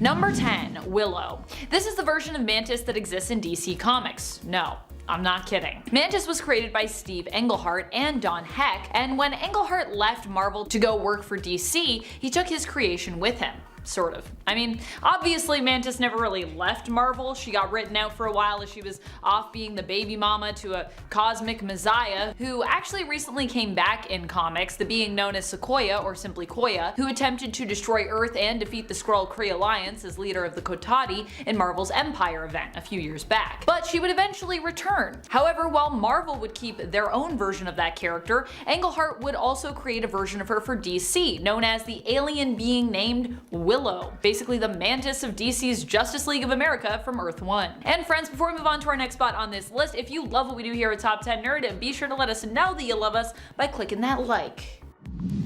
Number 10. Willow. This is the version of Mantis that exists in DC Comics. No, I'm not kidding. Mantis was created by Steve Englehart and Don Heck, and when Englehart left Marvel to go work for DC, he took his creation with him. Sort of. I mean, obviously Mantis never really left Marvel. She got written out for a while as she was off being the baby mama to a cosmic messiah who actually recently came back in comics, the being known as Sequoia, or simply Koya, who attempted to destroy Earth and defeat the Skrull-Kree Alliance as leader of the Kotati in Marvel's Empire event a few years back. But she would eventually return. However, while Marvel would keep their own version of that character, Englehart would also create a version of her for DC, known as the alien being named Willow, basically the Mantis of DC's Justice League of America from Earth 1. And friends, before we move on to our next spot on this list, if you love what we do here at Top 10 Nerd, be sure to let us know that you love us by clicking that like.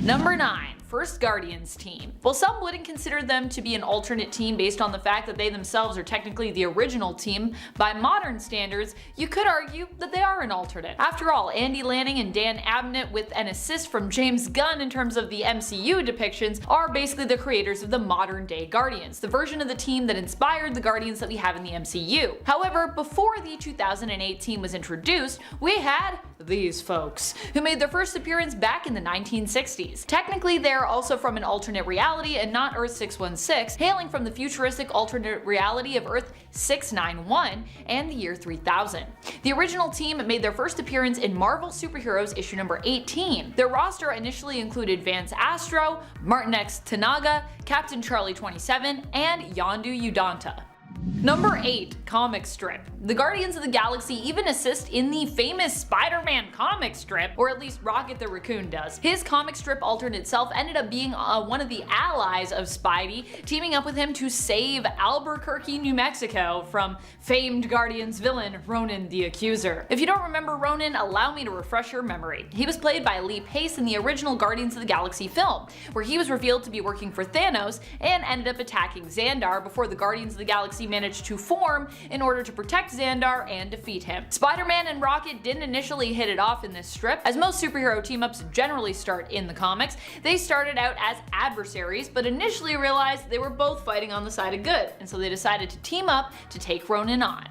Number 9. First Guardians team. While some wouldn't consider them to be an alternate team based on the fact that they themselves are technically the original team, by modern standards, you could argue that they are an alternate. After all, Andy Lanning and Dan Abnett, with an assist from James Gunn in terms of the MCU depictions, are basically the creators of the modern day Guardians, the version of the team that inspired the Guardians that we have in the MCU. However, before the 2008 team was introduced, we had these folks, who made their first appearance back in the 1960s. Technically, they're also from an alternate reality and not Earth 616, hailing from the futuristic alternate reality of Earth 691 and the year 3000. The original team made their first appearance in Marvel Superheroes issue number 18. Their roster initially included Vance Astro, Martin X Tanaga, Captain Charlie 27, and Yondu Udanta. Number 8. Comic strip. The Guardians of the Galaxy even assist in the famous Spider-Man comic strip, or at least Rocket the Raccoon does. His comic strip alternate self ended up being one of the allies of Spidey, teaming up with him to save Albuquerque, New Mexico from famed Guardians villain Ronan the Accuser. If you don't remember Ronan, allow me to refresh your memory. He was played by Lee Pace in the original Guardians of the Galaxy film, where he was revealed to be working for Thanos and ended up attacking Xandar before the Guardians of the Galaxy managed to form in order to protect Xandar and defeat him. Spider-Man and Rocket didn't initially hit it off in this strip. As most superhero team-ups generally start in the comics, they started out as adversaries, but initially realized they were both fighting on the side of good, and so they decided to team up to take Ronan on.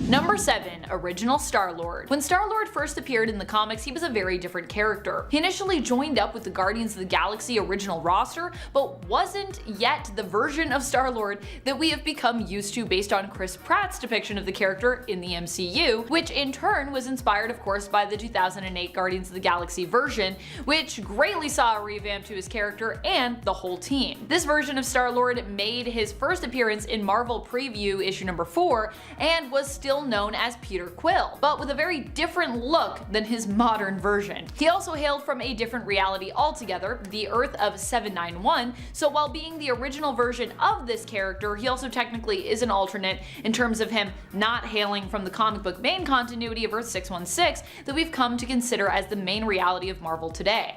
Number 7. Original Star-Lord. When Star-Lord first appeared in the comics, he was a very different character. He initially joined up with the Guardians of the Galaxy original roster, but wasn't yet the version of Star-Lord that we have become used to based on Chris Pratt's depiction of the character in the MCU, which in turn was inspired of course by the 2008 Guardians of the Galaxy version, which greatly saw a revamp to his character and the whole team. This version of Star-Lord made his first appearance in Marvel Preview issue number 4 and was still known as Peter Quill, but with a very different look than his modern version. He also hailed from a different reality altogether, the Earth of 791, so while being the original version of this character, he also technically is an alternate in terms of him not hailing from the comic book main continuity of Earth 616 that we've come to consider as the main reality of Marvel today.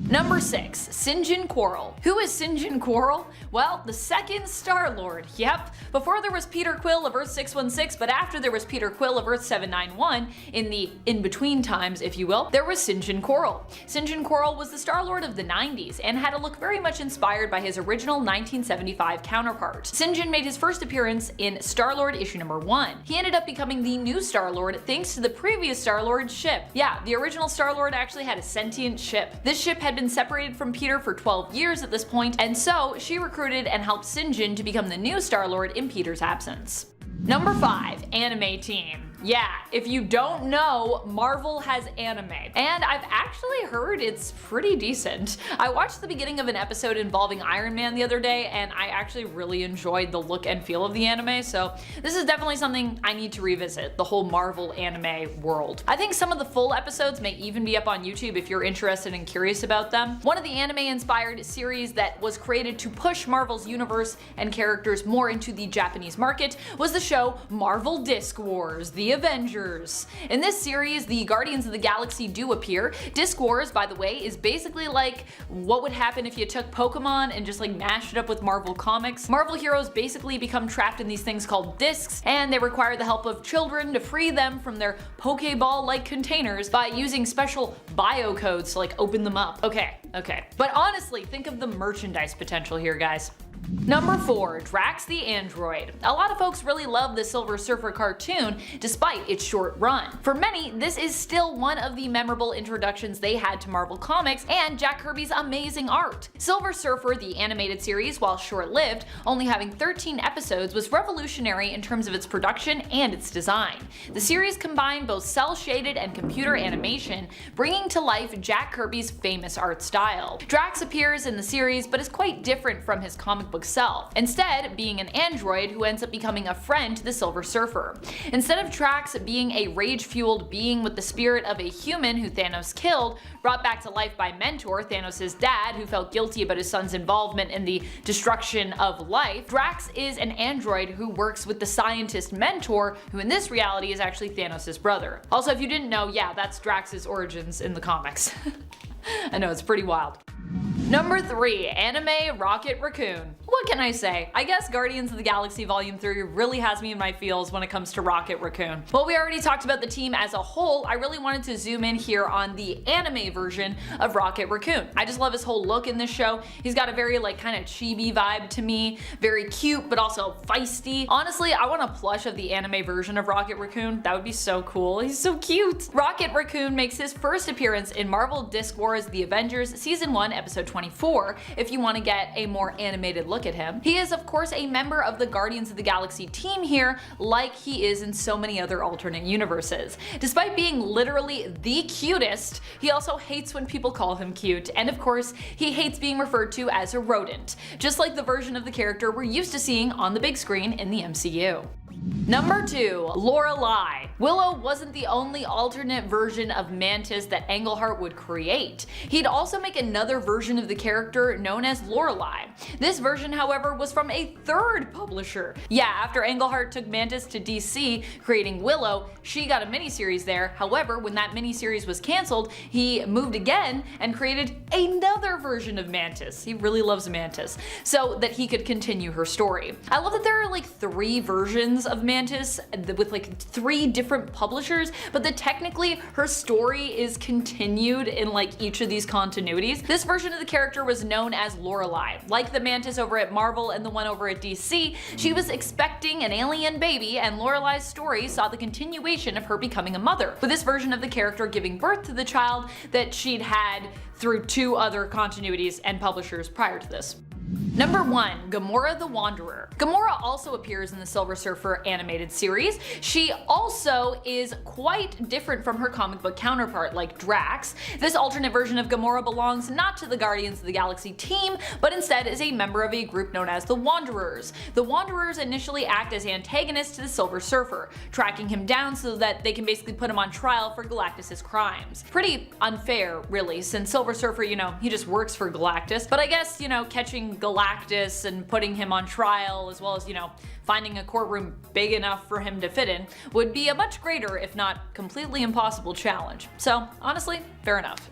Number 6. Sinjin Quarrel. Who is Sinjin Quarrel? Well, the second Star-Lord. Yep. Before there was Peter Quill of Earth 616, but after there was Peter Quill of Earth 791, in the in-between times, if you will, there was Sinjin Quarrel. Sinjin Quarrel was the Star-Lord of the 90s and had a look very much inspired by his original 1975 counterpart. Sinjin made his first appearance in Star-Lord issue number 1. He ended up becoming the new Star-Lord thanks to the previous Star-Lord's ship. Yeah, the original Star-Lord actually had a sentient ship. This ship had been separated from Peter for 12 years at this point, and so she recruited and helped Sinjin to become the new Star-Lord in Peter's absence. Number 5. Anime team. Yeah, if you don't know, Marvel has anime, and I've actually heard it's pretty decent. I watched the beginning of an episode involving Iron Man the other day, and I actually really enjoyed the look and feel of the anime, so this is definitely something I need to revisit, the whole Marvel anime world. I think some of the full episodes may even be up on YouTube if you're interested and curious about them. One of the anime-inspired series that was created to push Marvel's universe and characters more into the Japanese market was the show Marvel Disc Wars, the Avengers. In this series, the Guardians of the Galaxy do appear. Disc Wars, by the way, is basically like what would happen if you took Pokemon and just like mashed it up with Marvel comics. Marvel heroes basically become trapped in these things called discs, and they require the help of children to free them from their Pokeball-like containers by using special bio codes to like open them up. Okay. But honestly, think of the merchandise potential here, guys. Number 4. Drax the Android. A lot of folks really love the Silver Surfer cartoon despite its short run. For many, this is still one of the memorable introductions they had to Marvel Comics and Jack Kirby's amazing art. Silver Surfer, the animated series, while short-lived, only having 13 episodes, was revolutionary in terms of its production and its design. The series combined both cel-shaded and computer animation, bringing to life Jack Kirby's famous art style. Drax appears in the series but is quite different from his comic book self, instead being an android who ends up becoming a friend to the Silver Surfer. Instead of Drax being a rage-fueled being with the spirit of a human who Thanos killed, brought back to life by Mentor, Thanos' dad, who felt guilty about his son's involvement in the destruction of life, Drax is an android who works with the scientist Mentor, who in this reality is actually Thanos' brother. Also, if you didn't know, yeah, that's Drax's origins in the comics. I know, it's pretty wild. Number 3. Anime Rocket Raccoon. What can I say? I guess Guardians of the Galaxy Volume 3 really has me in my feels when it comes to Rocket Raccoon. While we already talked about the team as a whole, I really wanted to zoom in here on the anime version of Rocket Raccoon. I just love his whole look in this show. He's got a very kind of chibi vibe to me, very cute but also feisty. Honestly, I want a plush of the anime version of Rocket Raccoon. That would be so cool. He's so cute. Rocket Raccoon makes his first appearance in Marvel Disc Wars The Avengers Season 1 Episode 24 if you want to get a more animated look at him. He is of course a member of the Guardians of the Galaxy team here, like he is in so many other alternate universes. Despite being literally the cutest, he also hates when people call him cute, and of course he hates being referred to as a rodent, just like the version of the character we're used to seeing on the big screen in the MCU. Number 2. Lorelei. Willow wasn't the only alternate version of Mantis that Englehart would create. He'd also make another version of the character known as Lorelei. This version, however, was from a third publisher. Yeah, after Englehart took Mantis to DC, creating Willow, she got a miniseries there. However, when that miniseries was cancelled, he moved again and created another version of Mantis. He really loves Mantis, so that he could continue her story. I love that there are 3 versions of Mantis with 3 different publishers, but that technically her story is continued in each of these continuities. This version of the character was known as Lorelei. Like the Mantis over at Marvel and the one over at DC, she was expecting an alien baby, and Lorelei's story saw the continuation of her becoming a mother, with this version of the character giving birth to the child that she'd had through 2 other continuities and publishers prior to this. Number 1. Gamora the Wanderer. Gamora also appears in the Silver Surfer animated series. She also is quite different from her comic book counterpart like Drax. This alternate version of Gamora belongs not to the Guardians of the Galaxy team, but instead is a member of a group known as the Wanderers. The Wanderers initially act as antagonists to the Silver Surfer, tracking him down so that they can basically put him on trial for Galactus' crimes. Pretty unfair, really, since Silver Surfer, he just works for Galactus, but I guess, catching Galactus and putting him on trial, as well as, finding a courtroom big enough for him to fit in, would be a much greater, if not completely impossible challenge. So, honestly, fair enough.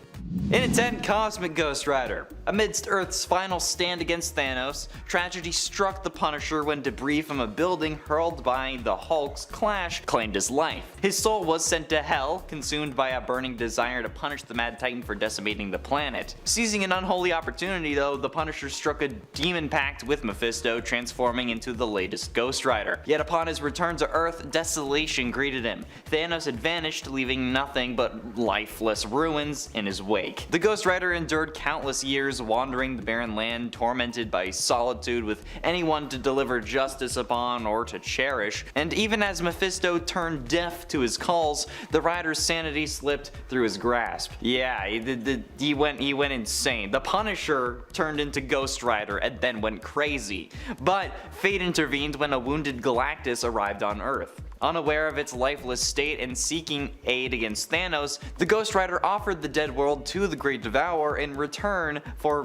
Intent Cosmic Ghost Rider. Amidst Earth's final stand against Thanos, tragedy struck the Punisher when debris from a building hurled by the Hulk's clash claimed his life. His soul was sent to Hell, consumed by a burning desire to punish the Mad Titan for decimating the planet. Seizing an unholy opportunity though, the Punisher struck a demon pact with Mephisto, transforming into the latest Ghost Rider. Yet upon his return to Earth, desolation greeted him. Thanos had vanished, leaving nothing but lifeless ruins in his wake. The Ghost Rider endured countless years wandering the barren land, tormented by solitude with anyone to deliver justice upon or to cherish, and even as Mephisto turned deaf to his calls, the Rider's sanity slipped through his grasp. Yeah, he went insane. The Punisher turned into Ghost Rider and then went crazy. But fate intervened when a wounded Galactus arrived on Earth. Unaware of its lifeless state and seeking aid against Thanos, the Ghost Rider offered the dead world to the Great Devourer in return for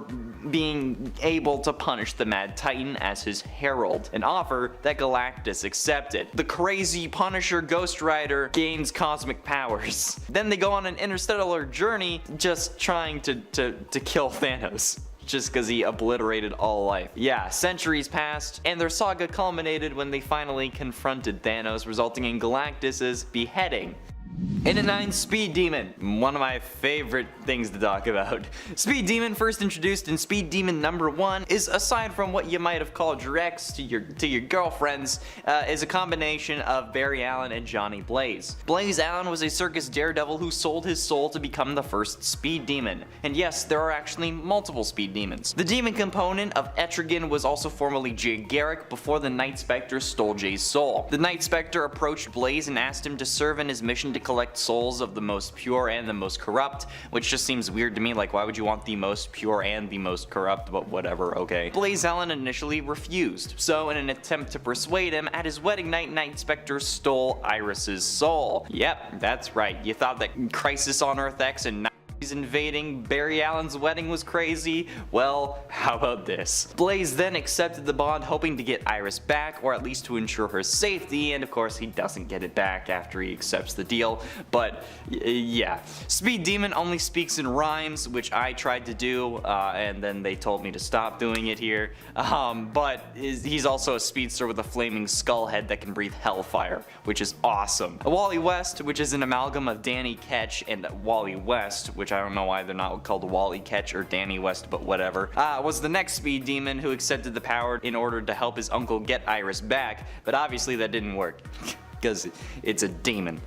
being able to punish the Mad Titan as his herald, an offer that Galactus accepted. The crazy Punisher Ghost Rider gains cosmic powers. Then they go on an interstellar journey just trying to kill Thanos. Just because he obliterated all life. Yeah, centuries passed, and their saga culminated when they finally confronted Thanos, resulting in Galactus' beheading. And at 9, Speed Demon, one of my favorite things to talk about. Speed Demon, first introduced in Speed Demon #1, is, aside from what you might have called your ex to your girlfriends, is a combination of Barry Allen and Johnny Blaze. Blaze Allen was a circus daredevil who sold his soul to become the first Speed Demon. And yes, there are actually multiple Speed Demons. The demon component of Etrigan was also formerly Jay Garrick before the Night Spectre stole Jay's soul. The Night Spectre approached Blaze and asked him to serve in his mission to collect souls of the most pure and the most corrupt, which just seems weird to me. Like, why would you want the most pure and the most corrupt? But whatever, okay. Blaze Allen initially refused, so in an attempt to persuade him, at his wedding night, Night Spectre stole Iris's soul. Yep, that's right. You thought that Crisis on Earth X and invading Barry Allen's wedding was crazy? Well, how about this? Blaze then accepted the bond, hoping to get Iris back, or at least to ensure her safety, and of course he doesn't get it back after he accepts the deal, but yeah. Speed Demon only speaks in rhymes, which I tried to do, and then they told me to stop doing it here, but he's also a speedster with a flaming skull head that can breathe hellfire, which is awesome. Wally West, which is an amalgam of Danny Ketch and Wally West, which I don't know why they're not called Wally Ketch or Danny West, but whatever, was the next Speed Demon who accepted the power in order to help his uncle get Iris back, but obviously that didn't work, because it's a demon.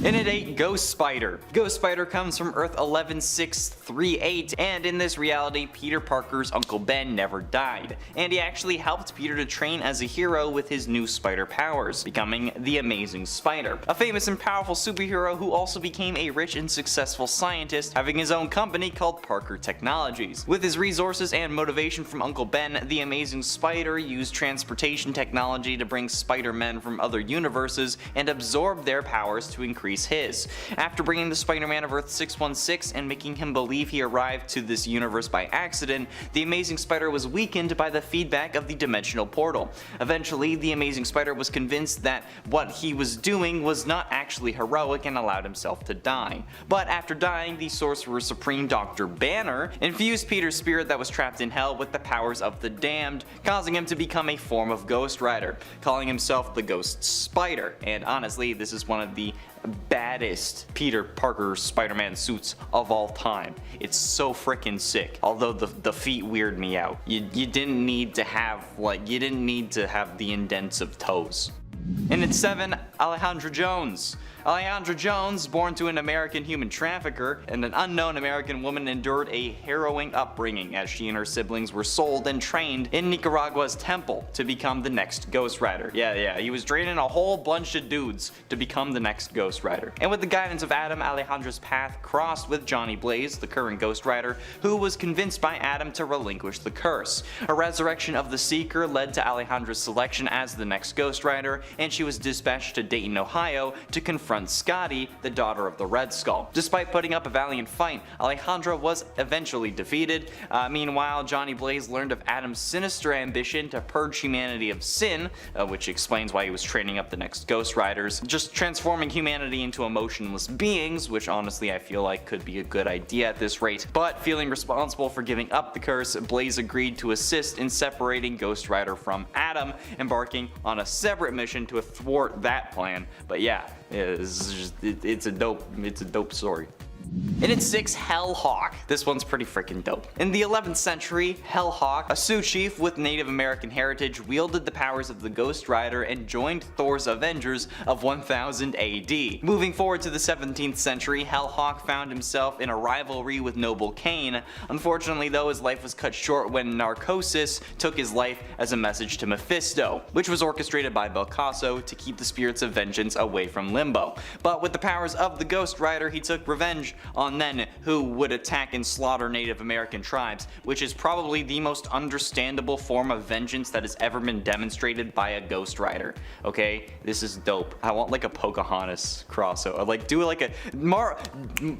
And at 8, Ghost Spider. Ghost Spider comes from Earth 11638, and in this reality, Peter Parker's Uncle Ben never died, and he actually helped Peter to train as a hero with his new spider powers, becoming the Amazing Spider, a famous and powerful superhero who also became a rich and successful scientist, having his own company called Parker Technologies. With his resources and motivation from Uncle Ben, the Amazing Spider used transportation technology to bring Spider-Men from other universes and absorb their powers to increase his. After bringing the Spider-Man of Earth 616 and making him believe he arrived to this universe by accident, the Amazing Spider was weakened by the feedback of the dimensional portal. Eventually, the Amazing Spider was convinced that what he was doing was not actually heroic and allowed himself to die. But after dying, the Sorcerer Supreme Dr. Banner infused Peter's spirit that was trapped in hell with the powers of the damned, causing him to become a form of Ghost Rider, calling himself the Ghost Spider. And honestly, this is one of the baddest Peter Parker Spider-Man suits of all time. It's so freaking sick. Although the feet weird me out. You didn't need to have the indents of toes. And at 7, Alejandra Jones. Alejandra Jones, born to an American human trafficker, and an unknown American woman, endured a harrowing upbringing as she and her siblings were sold and trained in Nicaragua's temple to become the next Ghost Rider. Yeah, he was training a whole bunch of dudes to become the next Ghost Rider. And with the guidance of Adam, Alejandra's path crossed with Johnny Blaze, the current Ghost Rider, who was convinced by Adam to relinquish the curse. A resurrection of the Seeker led to Alejandra's selection as the next Ghost Rider, and she was dispatched to Dayton, Ohio to confront Scotty, the daughter of the Red Skull. Despite putting up a valiant fight, Alejandra was eventually defeated. Meanwhile, Johnny Blaze learned of Adam's sinister ambition to purge humanity of sin, which explains why he was training up the next Ghost Riders, just transforming humanity into emotionless beings, which honestly I feel like could be a good idea at this rate. But feeling responsible for giving up the curse, Blaze agreed to assist in separating Ghost Rider from Adam, embarking on a separate mission to thwart that plan. But yeah, it's a dope story. And at 6, Hellhawk. This one's pretty freaking dope. In the 11th century, Hellhawk, a Sioux chief with Native American heritage, wielded the powers of the Ghost Rider and joined Thor's Avengers of 1000 AD. Moving forward to the 17th century, Hellhawk found himself in a rivalry with Noble Kane. Unfortunately though, his life was cut short when Narcosis took his life as a message to Mephisto, which was orchestrated by Belcasso to keep the spirits of vengeance away from Limbo. But with the powers of the Ghost Rider, he took revenge on men who would attack and slaughter Native American tribes, which is probably the most understandable form of vengeance that has ever been demonstrated by a Ghost Rider. Okay, this is dope. I want like a Pocahontas crossover. Like do like a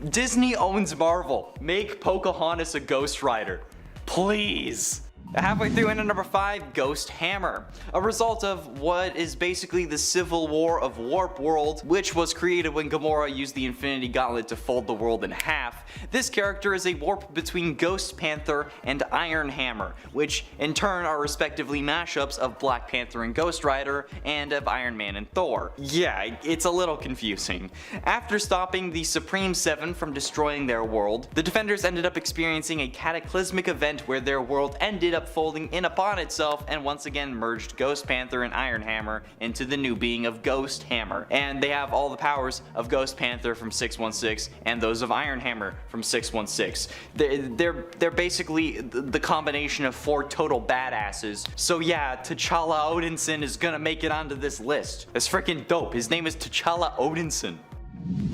Disney owns Marvel. Make Pocahontas a Ghost Rider, please. Halfway through into number 5, Ghost Hammer. A result of what is basically the civil war of Warp World, which was created when Gamora used the Infinity Gauntlet to fold the world in half. This character is a warp between Ghost Panther and Iron Hammer, which in turn are respectively mashups of Black Panther and Ghost Rider, and of Iron Man and Thor. Yeah, it's a little confusing. After stopping the Supreme Seven from destroying their world, the Defenders ended up experiencing a cataclysmic event where their world ended up folding in upon itself and once again merged Ghost Panther and Iron Hammer into the new being of Ghost Hammer. And they have all the powers of Ghost Panther from 616 and those of Iron Hammer from 616. They're basically the combination of 4 total badasses. So yeah, T'Challa Odinson is gonna make it onto this list. That's freaking dope. His name is T'Challa Odinson.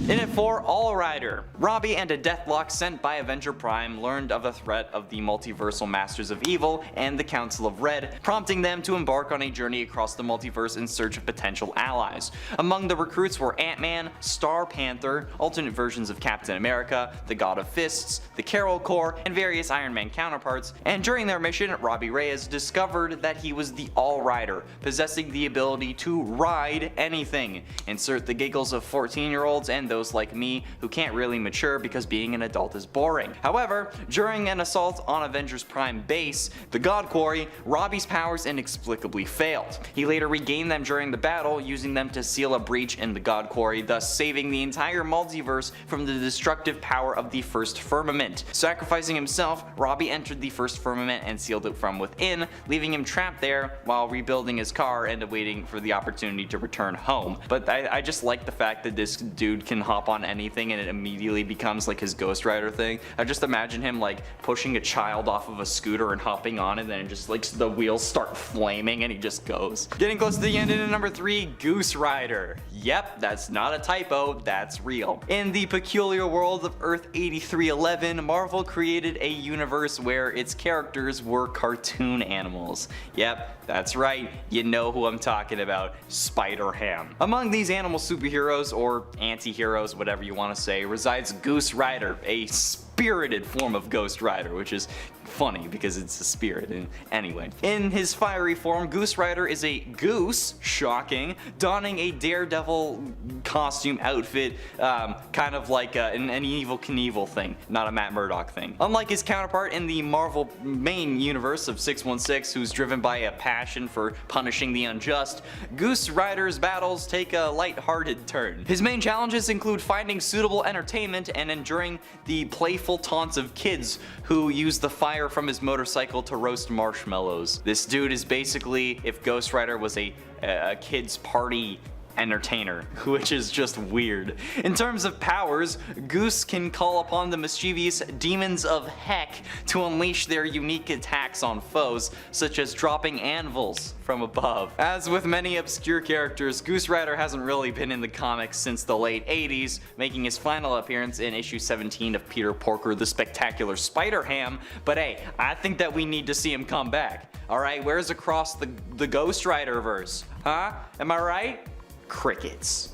In at 4, All Rider. Robbie and a Deathlock sent by Avenger Prime learned of the threat of the multiversal Masters of Evil and the Council of Red, prompting them to embark on a journey across the multiverse in search of potential allies. Among the recruits were Ant-Man, Star Panther, alternate versions of Captain America, the God of Fists, the Carol Corps, and various Iron Man counterparts, and during their mission, Robbie Reyes discovered that he was the All Rider, possessing the ability to ride anything. Insert the giggles of 14-year-olds and those like me who can't really mature because being an adult is boring. However, during an assault on Avengers Prime base, the God Quarry, Robbie's powers inexplicably failed. He later regained them during the battle, using them to seal a breach in the God Quarry, thus saving the entire multiverse from the destructive power of the First Firmament. Sacrificing himself, Robbie entered the First Firmament and sealed it from within, leaving him trapped there while rebuilding his car and waiting for the opportunity to return home. But I just like the fact that this dude can hop on anything and it immediately becomes like his Ghost Rider thing. I just imagine him like pushing a child off of a scooter and hopping on it, and then just like the wheels start flaming and he just goes. Getting close to the end into number 3, Goose Rider. Yep, that's not a typo, that's real. In the peculiar world of Earth 8311, Marvel created a universe where its characters were cartoon animals. Yep, that's right, you know who I'm talking about, Spider-Ham. Among these animal superheroes, or anti-heroes, whatever you want to say, resides Goose Rider, a spirited form of Ghost Rider, which is funny because it's a spirit. And anyway, in his fiery form, Goose Rider is a goose, shocking, donning a Daredevil costume outfit, kind of like an Evel Knievel thing, not a Matt Murdock thing. Unlike his counterpart in the Marvel main universe of 616, who's driven by a passion for punishing the unjust, Goose Rider's battles take a light-hearted turn. His main challenges include finding suitable entertainment and enduring the playful taunts of kids who use the fire from his motorcycle to roast marshmallows. This dude is basically if Ghost Rider was a kid's party entertainer, which is just weird. In terms of powers, Goose can call upon the mischievous demons of heck to unleash their unique attacks on foes, such as dropping anvils from above. As with many obscure characters, Goose Rider hasn't really been in the comics since the late 80s, making his final appearance in issue 17 of Peter Porker the Spectacular Spider-Ham, but hey, I think that we need to see him come back. Alright, where's across the Ghost Rider verse? Huh? Am I right? Crickets.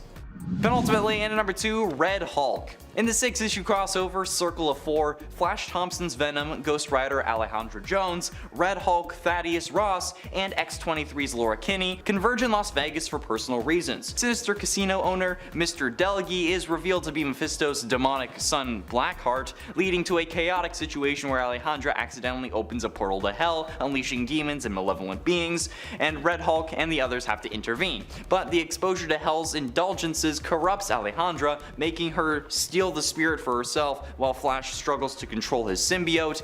Penultimately, in number 2, Red Hulk. In the 6-issue crossover Circle of 4, Flash Thompson's Venom, Ghost Rider Alejandra Jones, Red Hulk Thaddeus Ross, and X-23's Laura Kinney converge in Las Vegas for personal reasons. Sinister casino owner Mr. Delegui is revealed to be Mephisto's demonic son Blackheart, leading to a chaotic situation where Alejandra accidentally opens a portal to hell, unleashing demons and malevolent beings, and Red Hulk and the others have to intervene. But the exposure to hell's indulgences corrupts Alejandra, making her steal the spirit for herself while Flash struggles to control his symbiote.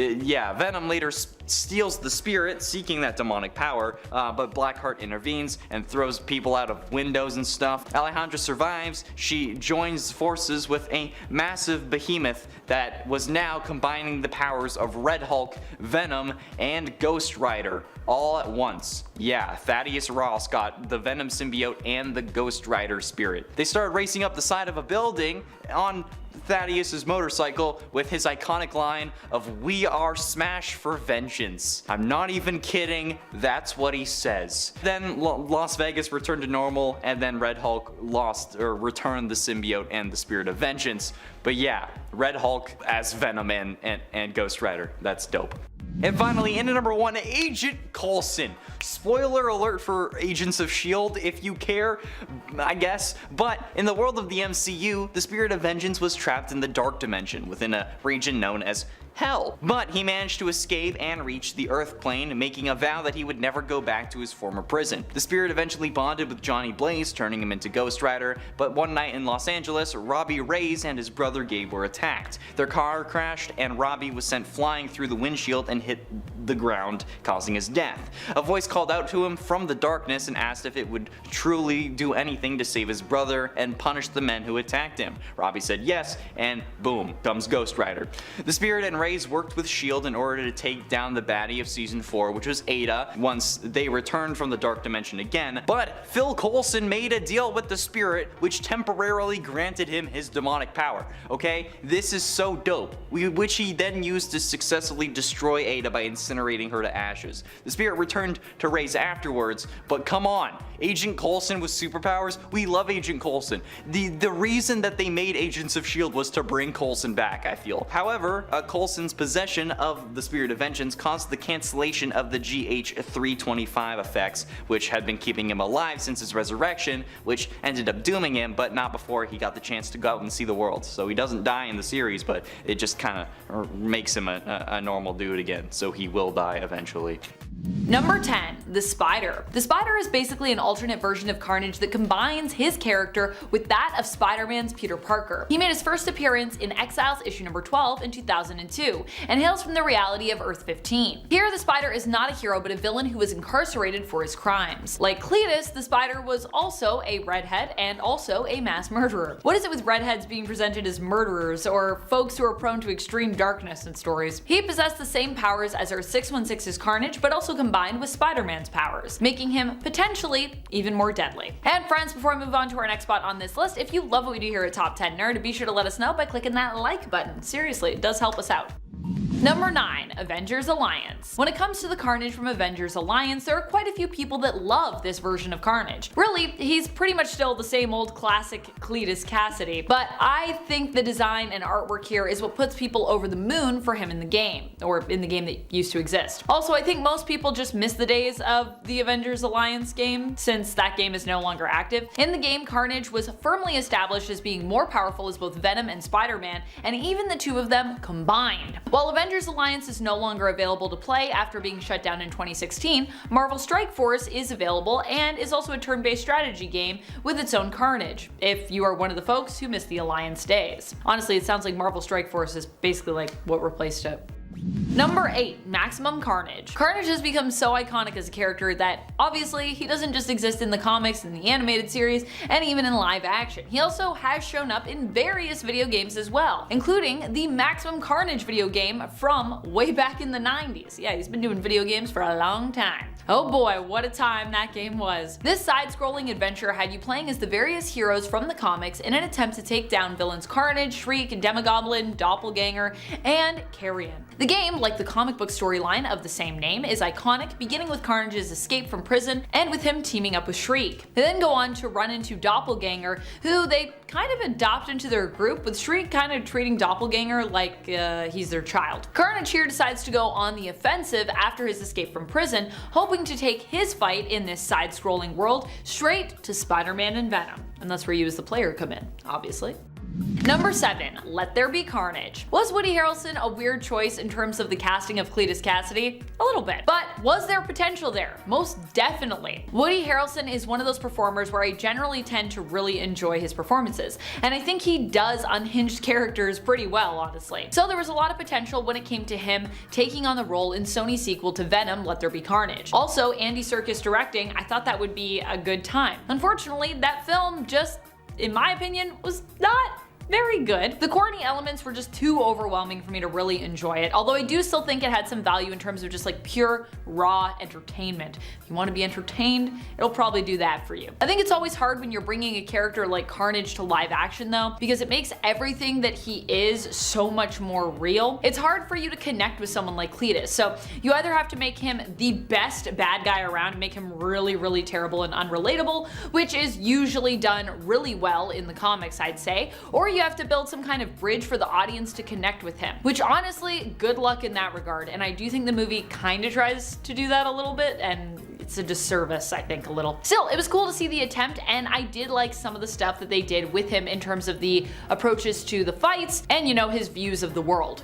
Venom later steals the spirit, seeking that demonic power, but Blackheart intervenes and throws people out of windows and stuff. Alejandra survives. She joins forces with a massive behemoth that was now combining the powers of Red Hulk, Venom, and Ghost Rider all at once. Yeah, Thaddeus Ross got the Venom symbiote and the Ghost Rider spirit. They started racing up the side of a building on Thaddeus's motorcycle with his iconic line of "We are Smash for Vengeance." I'm not even kidding, that's what he says. Then Las Vegas returned to normal, and then Red Hulk returned the symbiote and the spirit of vengeance. But yeah, Red Hulk as Venom and Ghost Rider, that's dope. And finally, in at number 1, Agent Coulson. Spoiler alert for Agents of S.H.I.E.L.D. if you care, I guess. But in the world of the MCU, the Spirit of Vengeance was trapped in the Dark Dimension within a region known as Hell. But he managed to escape and reach the Earth plane, making a vow that he would never go back to his former prison. The Spirit eventually bonded with Johnny Blaze, turning him into Ghost Rider, but one night in Los Angeles, Robbie Reyes and his brother Gabe were attacked. Their car crashed and Robbie was sent flying through the windshield and hit the ground, causing his death. A voice called out to him from the darkness and asked if it would truly do anything to save his brother and punish the men who attacked him. Robbie said yes, and boom, comes Ghost Rider. The Spirit and Reyes worked with S.H.I.E.L.D. in order to take down the baddie of season 4, which was Ada, once they returned from the Dark Dimension again. But Phil Coulson made a deal with the Spirit, which temporarily granted him his demonic power. Okay, this is so dope. Which he then used to successfully destroy Ada by incinerating her to ashes. The Spirit returned to Reyes afterwards, but come on, Agent Coulson with superpowers? We love Agent Coulson. The reason that they made Agents of S.H.I.E.L.D. was to bring Coulson back, I feel. However, Coulson's possession of the Spirit of Vengeance caused the cancellation of the GH325 effects, which had been keeping him alive since his resurrection, which ended up dooming him, but not before he got the chance to go out and see the world. So he doesn't die in the series, but it just kind of makes him a normal dude again, so he will die eventually. Number 10, the Spider. The Spider is basically an alternate version of Carnage that combines his character with that of Spider-Man's Peter Parker. He made his first appearance in Exiles issue number 12 in 2002, and hails from the reality of Earth 15. Here, the Spider is not a hero but a villain who was incarcerated for his crimes. Like Cletus, the Spider was also a redhead and also a mass murderer. What is it with redheads being presented as murderers or folks who are prone to extreme darkness in stories? He possessed the same powers as our 616's Carnage, but also combined with Spider-Man's powers, making him potentially even more deadly. And friends, before I move on to our next spot on this list, if you love what we do here at Top 10 Nerd, be sure to let us know by clicking that like button. Seriously, it does help us out. Number 9, Avengers Alliance. When it comes to the Carnage from Avengers Alliance, there are quite a few people that love this version of Carnage. Really, he's pretty much still the same old classic Cletus Cassidy, but I think the design and artwork here is what puts people over the moon for him in the game, or in the game that used to exist. Also, I think most people just miss the days of the Avengers Alliance game, since that game is no longer active. In the game, Carnage was firmly established as being more powerful as both Venom and Spider-Man, and even the two of them combined. While Avengers Alliance is no longer available to play after being shut down in 2016, Marvel Strike Force is available and is also a turn-based strategy game with its own Carnage, if you are one of the folks who missed the Alliance days. Honestly, it sounds like Marvel Strike Force is basically like what replaced it. Number 8, Maximum Carnage. Carnage has become so iconic as a character that obviously he doesn't just exist in the comics and the animated series and even in live action. He also has shown up in various video games as well, including the Maximum Carnage video game from way back in the 90s. Yeah, he's been doing video games for a long time. Oh boy, what a time that game was. This side-scrolling adventure had you playing as the various heroes from the comics in an attempt to take down villains Carnage, Shriek, Demogoblin, Doppelganger, and Carrion. The game, like the comic book storyline of the same name, is iconic, beginning with Carnage's escape from prison and with him teaming up with Shriek. They then go on to run into Doppelganger, who they kind of adopt into their group, with Shriek kind of treating Doppelganger like he's their child. Carnage here decides to go on the offensive after his escape from prison, hoping to take his fight in this side-scrolling world straight to Spider-Man and Venom. And that's where you as the player come in, obviously. Number 7, Let There Be Carnage. Was Woody Harrelson a weird choice in terms of the casting of Cletus Cassidy? A little bit. But was there potential there? Most definitely. Woody Harrelson is one of those performers where I generally tend to really enjoy his performances, and I think he does unhinged characters pretty well, honestly. So there was a lot of potential when it came to him taking on the role in Sony's sequel to Venom, Let There Be Carnage. Also, Andy Serkis directing, I thought that would be a good time. Unfortunately, that film just, in my opinion, was not very good. The corny elements were just too overwhelming for me to really enjoy it, although I do still think it had some value in terms of just like pure, raw entertainment. If you want to be entertained, it'll probably do that for you. I think it's always hard when you're bringing a character like Carnage to live action though, because it makes everything that he is so much more real. It's hard for you to connect with someone like Cletus, so you either have to make him the best bad guy around and make him really, really terrible and unrelatable, which is usually done really well in the comics, I'd say, or you you have to build some kind of bridge for the audience to connect with him, which honestly, good luck in that regard, and I do think the movie kinda tries to do that a little bit, and it's a disservice, I think, a little. Still, it was cool to see the attempt, and I did like some of the stuff that they did with him in terms of the approaches to the fights and, you know, his views of the world.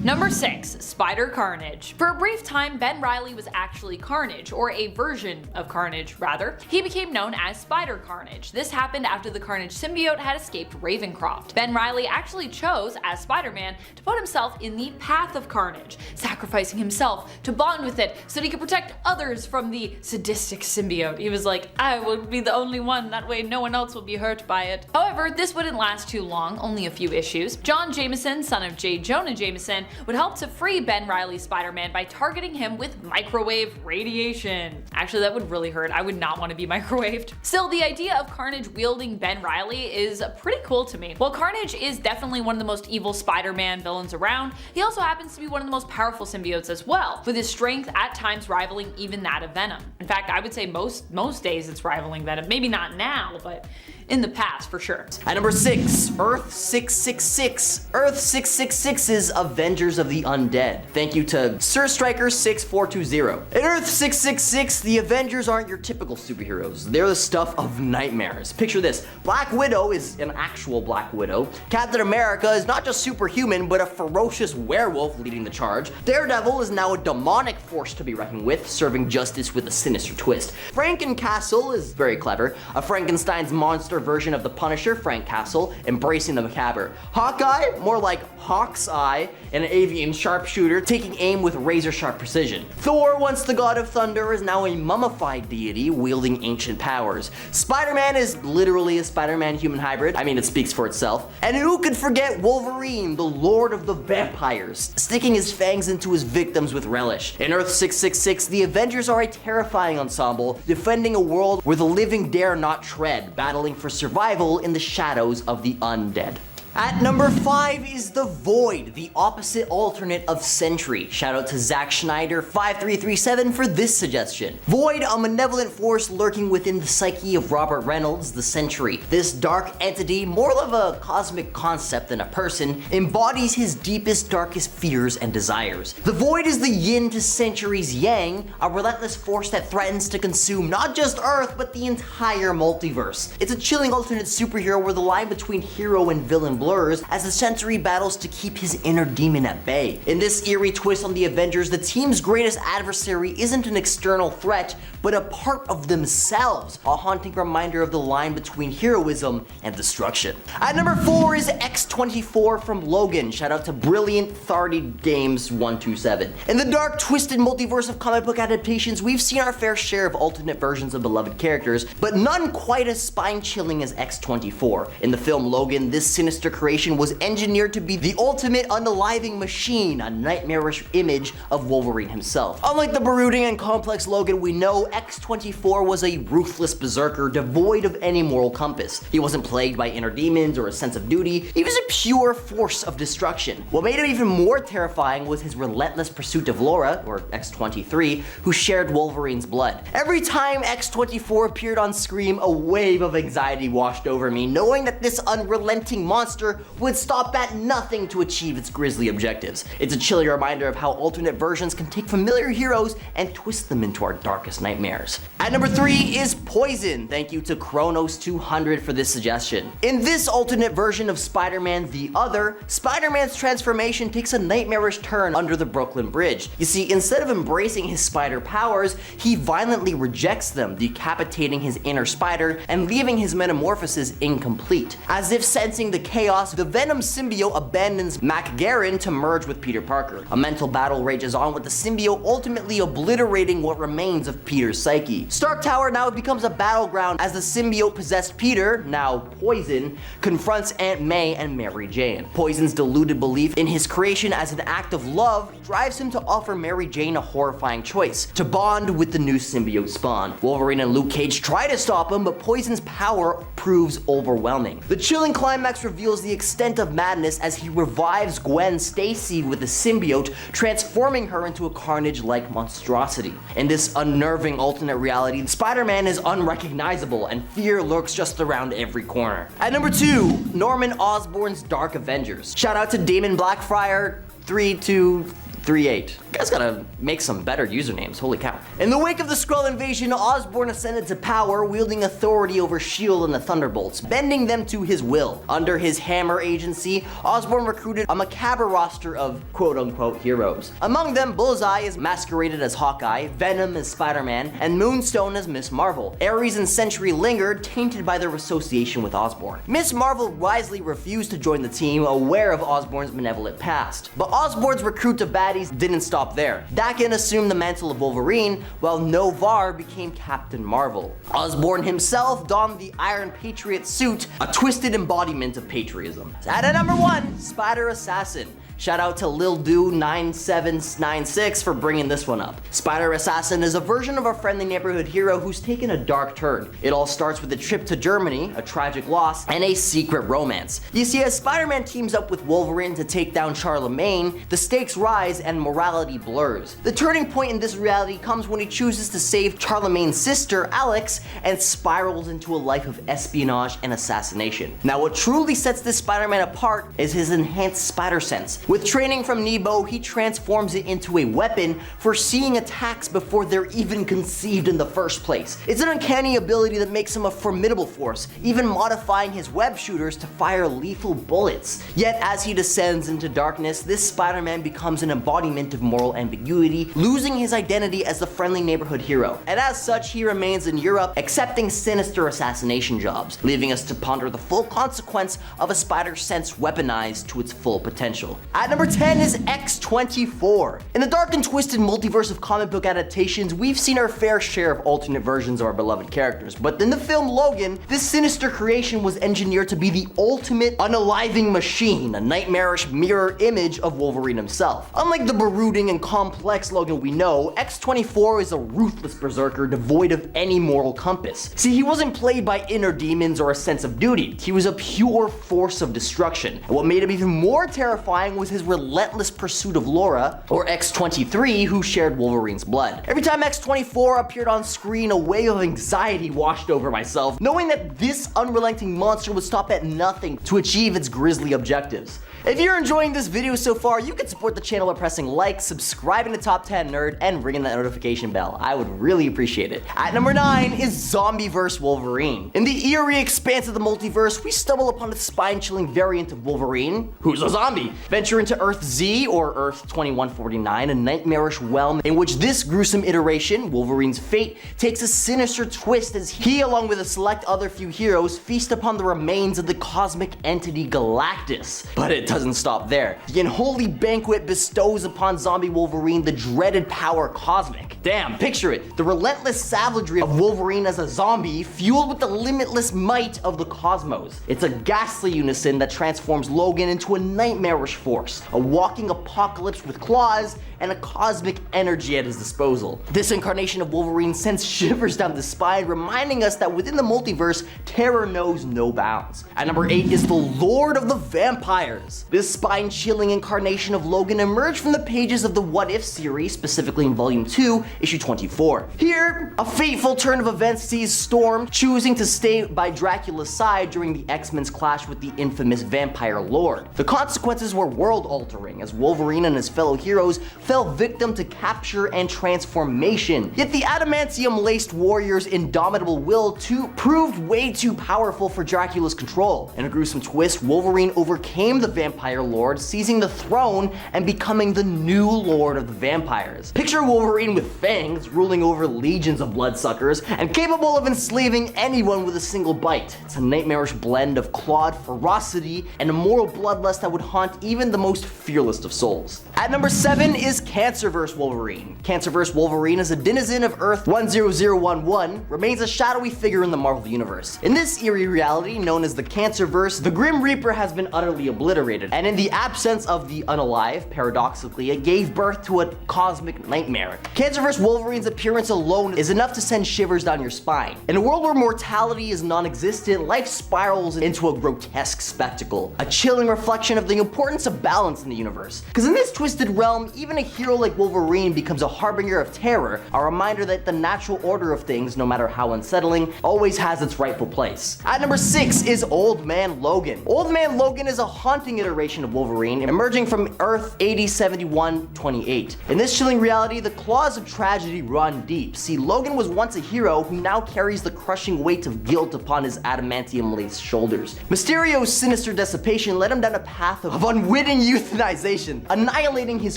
Number 6. Spider Carnage. For a brief time, Ben Reilly was actually Carnage, or a version of Carnage, rather. He became known as Spider Carnage. This happened after the Carnage symbiote had escaped Ravencroft. Ben Reilly actually chose, as Spider-Man, to put himself in the path of Carnage, sacrificing himself to bond with it so that he could protect others from the sadistic symbiote. He was like, I will be the only one, that way no one else will be hurt by it. However, this wouldn't last too long, only a few issues. John Jameson, son of J. Jonah Jameson, would help to free Ben Reilly's Spider-Man by targeting him with microwave radiation. Actually, that would really hurt. I would not want to be microwaved. Still, the idea of Carnage wielding Ben Reilly is pretty cool to me. While Carnage is definitely one of the most evil Spider-Man villains around, he also happens to be one of the most powerful symbiotes as well, with his strength at times rivaling even that of Venom. In fact, I would say most days it's rivaling Venom. Maybe not now, but in the past for sure. At number 6, Earth 666. Earth 666's Avengers of the Undead. Thank you to Sir Striker 6420. In Earth 666, the Avengers aren't your typical superheroes. They're the stuff of nightmares. Picture this: Black Widow is an actual Black Widow. Captain America is not just superhuman, but a ferocious werewolf leading the charge. Daredevil is now a demonic force to be reckoned with, serving justice with a sinister twist. Frankencastle is very clever, a Frankenstein's monster version of the Punisher, Frank Castle, embracing the macabre. Hawkeye, more like Hawk's Eye, an avian sharpshooter taking aim with razor-sharp precision. Thor, once the god of thunder, is now a mummified deity wielding ancient powers. Spider-Man is literally a Spider-Man human hybrid. I mean, it speaks for itself. And who could forget Wolverine, the lord of the vampires, sticking his fangs into his victims with relish. In Earth 666, the Avengers are a terrifying ensemble, defending a world where the living dare not tread, battling for survival in the shadows of the undead. At number 5 is the Void, the opposite alternate of Sentry. Shout out to Zack Schneider 5337 for this suggestion. Void, a malevolent force lurking within the psyche of Robert Reynolds, the Sentry. This dark entity, more of a cosmic concept than a person, embodies his deepest, darkest fears and desires. The Void is the yin to Sentry's yang, a relentless force that threatens to consume not just Earth, but the entire multiverse. It's a chilling alternate superhero where the line between hero and villain blurs as the Sentry battles to keep his inner demon at bay. In this eerie twist on the Avengers, the team's greatest adversary isn't an external threat, but a part of themselves, a haunting reminder of the line between heroism and destruction. At number 4 is X-24 from Logan. Shout out to Brilliant Thardy Games 127. In the dark, twisted multiverse of comic book adaptations, we've seen our fair share of alternate versions of beloved characters, but none quite as spine-chilling as X-24. In the film Logan, this sinister creation was engineered to be the ultimate unaliving machine, a nightmarish image of Wolverine himself. Unlike the brooding and complex Logan we know, X-24 was a ruthless berserker devoid of any moral compass. He wasn't plagued by inner demons or a sense of duty, he was a pure force of destruction. What made him even more terrifying was his relentless pursuit of Laura, or X-23, who shared Wolverine's blood. Every time X-24 appeared on screen, a wave of anxiety washed over me, knowing that this unrelenting monster would stop at nothing to achieve its grisly objectives. It's a chilling reminder of how alternate versions can take familiar heroes and twist them into our darkest nightmares. At number 3 is Poison. Thank you to Kronos200 for this suggestion. In this alternate version of Spider-Man the Other, Spider-Man's transformation takes a nightmarish turn under the Brooklyn Bridge. You see, instead of embracing his spider powers, he violently rejects them, decapitating his inner spider and leaving his metamorphosis incomplete. As if sensing the chaos, the Venom symbiote abandons MacGarren to merge with Peter Parker. A mental battle rages on, with the symbiote ultimately obliterating what remains of Peter's psyche. Stark Tower now becomes a battleground as the symbiote-possessed Peter, now Poison, confronts Aunt May and Mary Jane. Poison's deluded belief in his creation as an act of love drives him to offer Mary Jane a horrifying choice: to bond with the new symbiote spawn. Wolverine and Luke Cage try to stop him, but Poison's power proves overwhelming. The chilling climax reveals reveals the extent of madness as he revives Gwen Stacy with a symbiote, transforming her into a Carnage-like monstrosity. In this unnerving alternate reality, Spider-Man is unrecognizable and fear lurks just around every corner. At number 2, Norman Osborn's Dark Avengers. Shout out to Damon Blackfriar 3238. You guys gotta make some better usernames, holy cow. In the wake of the Skrull invasion, Osborne ascended to power, wielding authority over S.H.I.E.L.D. and the Thunderbolts, bending them to his will. Under his Hammer agency, Osborne recruited a macabre roster of quote-unquote heroes. Among them, Bullseye is masqueraded as Hawkeye, Venom as Spider-Man, and Moonstone as Miss Marvel. Ares and Sentry lingered, tainted by their association with Osborne. Miss Marvel wisely refused to join the team, aware of Osborne's malevolent past. But Osborne's recruit of baddies didn't stop there. Daken assumed the mantle of Wolverine, while Novar became Captain Marvel. Osborne himself donned the Iron Patriot suit, a twisted embodiment of patriotism. At number 1, Spider Assassin. Shout out to Lil Do 9796 for bringing this one up. Spider Assassin is a version of our friendly neighborhood hero who's taken a dark turn. It all starts with a trip to Germany, a tragic loss, and a secret romance. You see, as Spider-Man teams up with Wolverine to take down Charlemagne, the stakes rise and morality blurs. The turning point in this reality comes when he chooses to save Charlemagne's sister, Alex, and spirals into a life of espionage and assassination. Now, what truly sets this Spider-Man apart is his enhanced spider sense. With training from Nebo, he transforms it into a weapon, foreseeing attacks before they're even conceived in the first place. It's an uncanny ability that makes him a formidable force, even modifying his web shooters to fire lethal bullets. Yet as he descends into darkness, this Spider-Man becomes an embodiment of moral ambiguity, losing his identity as the friendly neighborhood hero. And as such, he remains in Europe, accepting sinister assassination jobs, leaving us to ponder the full consequence of a spider sense weaponized to its full potential. At number 10 is X-24. In the dark and twisted multiverse of comic book adaptations, we've seen our fair share of alternate versions of our beloved characters, but in the film Logan, this sinister creation was engineered to be the ultimate unaliving machine, a nightmarish mirror image of Wolverine himself. Unlike the brooding and complex Logan we know, X-24 is a ruthless berserker devoid of any moral compass. See, he wasn't played by inner demons or a sense of duty. He was a pure force of destruction. And what made him even more terrifying was his relentless pursuit of Laura, or X-23, who shared Wolverine's blood. Every time X-24 appeared on screen, a wave of anxiety washed over myself, knowing that this unrelenting monster would stop at nothing to achieve its grisly objectives. If you're enjoying this video so far, you can support the channel by pressing like, subscribing to Top 10 Nerd, and ringing that notification bell. I would really appreciate it. At number 9 is Zombieverse Wolverine. In the eerie expanse of the multiverse, we stumble upon a spine-chilling variant of Wolverine, who's a zombie. Venture into Earth Z, or Earth 2149, a nightmarish realm in which this gruesome iteration, Wolverine's fate, takes a sinister twist as he, along with a select other few heroes, feast upon the remains of the cosmic entity Galactus. But it doesn't stop there. The unholy banquet bestows upon zombie Wolverine the dreaded power cosmic. Damn, picture it. The relentless savagery of Wolverine as a zombie, fueled with the limitless might of the cosmos. It's a ghastly unison that transforms Logan into a nightmarish force, a walking apocalypse with claws and a cosmic energy at his disposal. This incarnation of Wolverine sends shivers down the spine, reminding us that within the multiverse, terror knows no bounds. At number 8 is the Lord of the Vampires. This spine-chilling incarnation of Logan emerged from the pages of the What If series, specifically in Volume 2, Issue 24. Here, a fateful turn of events sees Storm choosing to stay by Dracula's side during the X-Men's clash with the infamous Vampire Lord. The consequences were world-altering, as Wolverine and his fellow heroes fell victim to capture and transformation. Yet the adamantium-laced warrior's indomitable will proved way too powerful for Dracula's control. In a gruesome twist, Wolverine overcame the Vampire Lord, seizing the throne and becoming the new Lord of the Vampires. Picture Wolverine with fangs, ruling over legions of bloodsuckers, and capable of enslaving anyone with a single bite. It's a nightmarish blend of clawed ferocity and a moral bloodlust that would haunt even the most fearless of souls. At number 7 is Cancerverse Wolverine. Cancerverse Wolverine is a denizen of Earth 10011, remains a shadowy figure in the Marvel Universe. In this eerie reality, known as the Cancerverse, the Grim Reaper has been utterly obliterated, and in the absence of the unalive, paradoxically, it gave birth to a cosmic nightmare. Cancerverse universe, Wolverine's appearance alone is enough to send shivers down your spine. In a world where mortality is non-existent, life spirals into a grotesque spectacle, a chilling reflection of the importance of balance in the universe. Because in this twisted realm, even a hero like Wolverine becomes a harbinger of terror, a reminder that the natural order of things, no matter how unsettling, always has its rightful place. At number 6 is Old Man Logan. Old Man Logan is a haunting iteration of Wolverine, emerging from Earth 8071-28. In this chilling reality, the claws of tragedy run deep. See, Logan was once a hero who now carries the crushing weight of guilt upon his adamantium-laced shoulders. Mysterio's sinister dissipation led him down a path of unwitting euthanization, annihilating his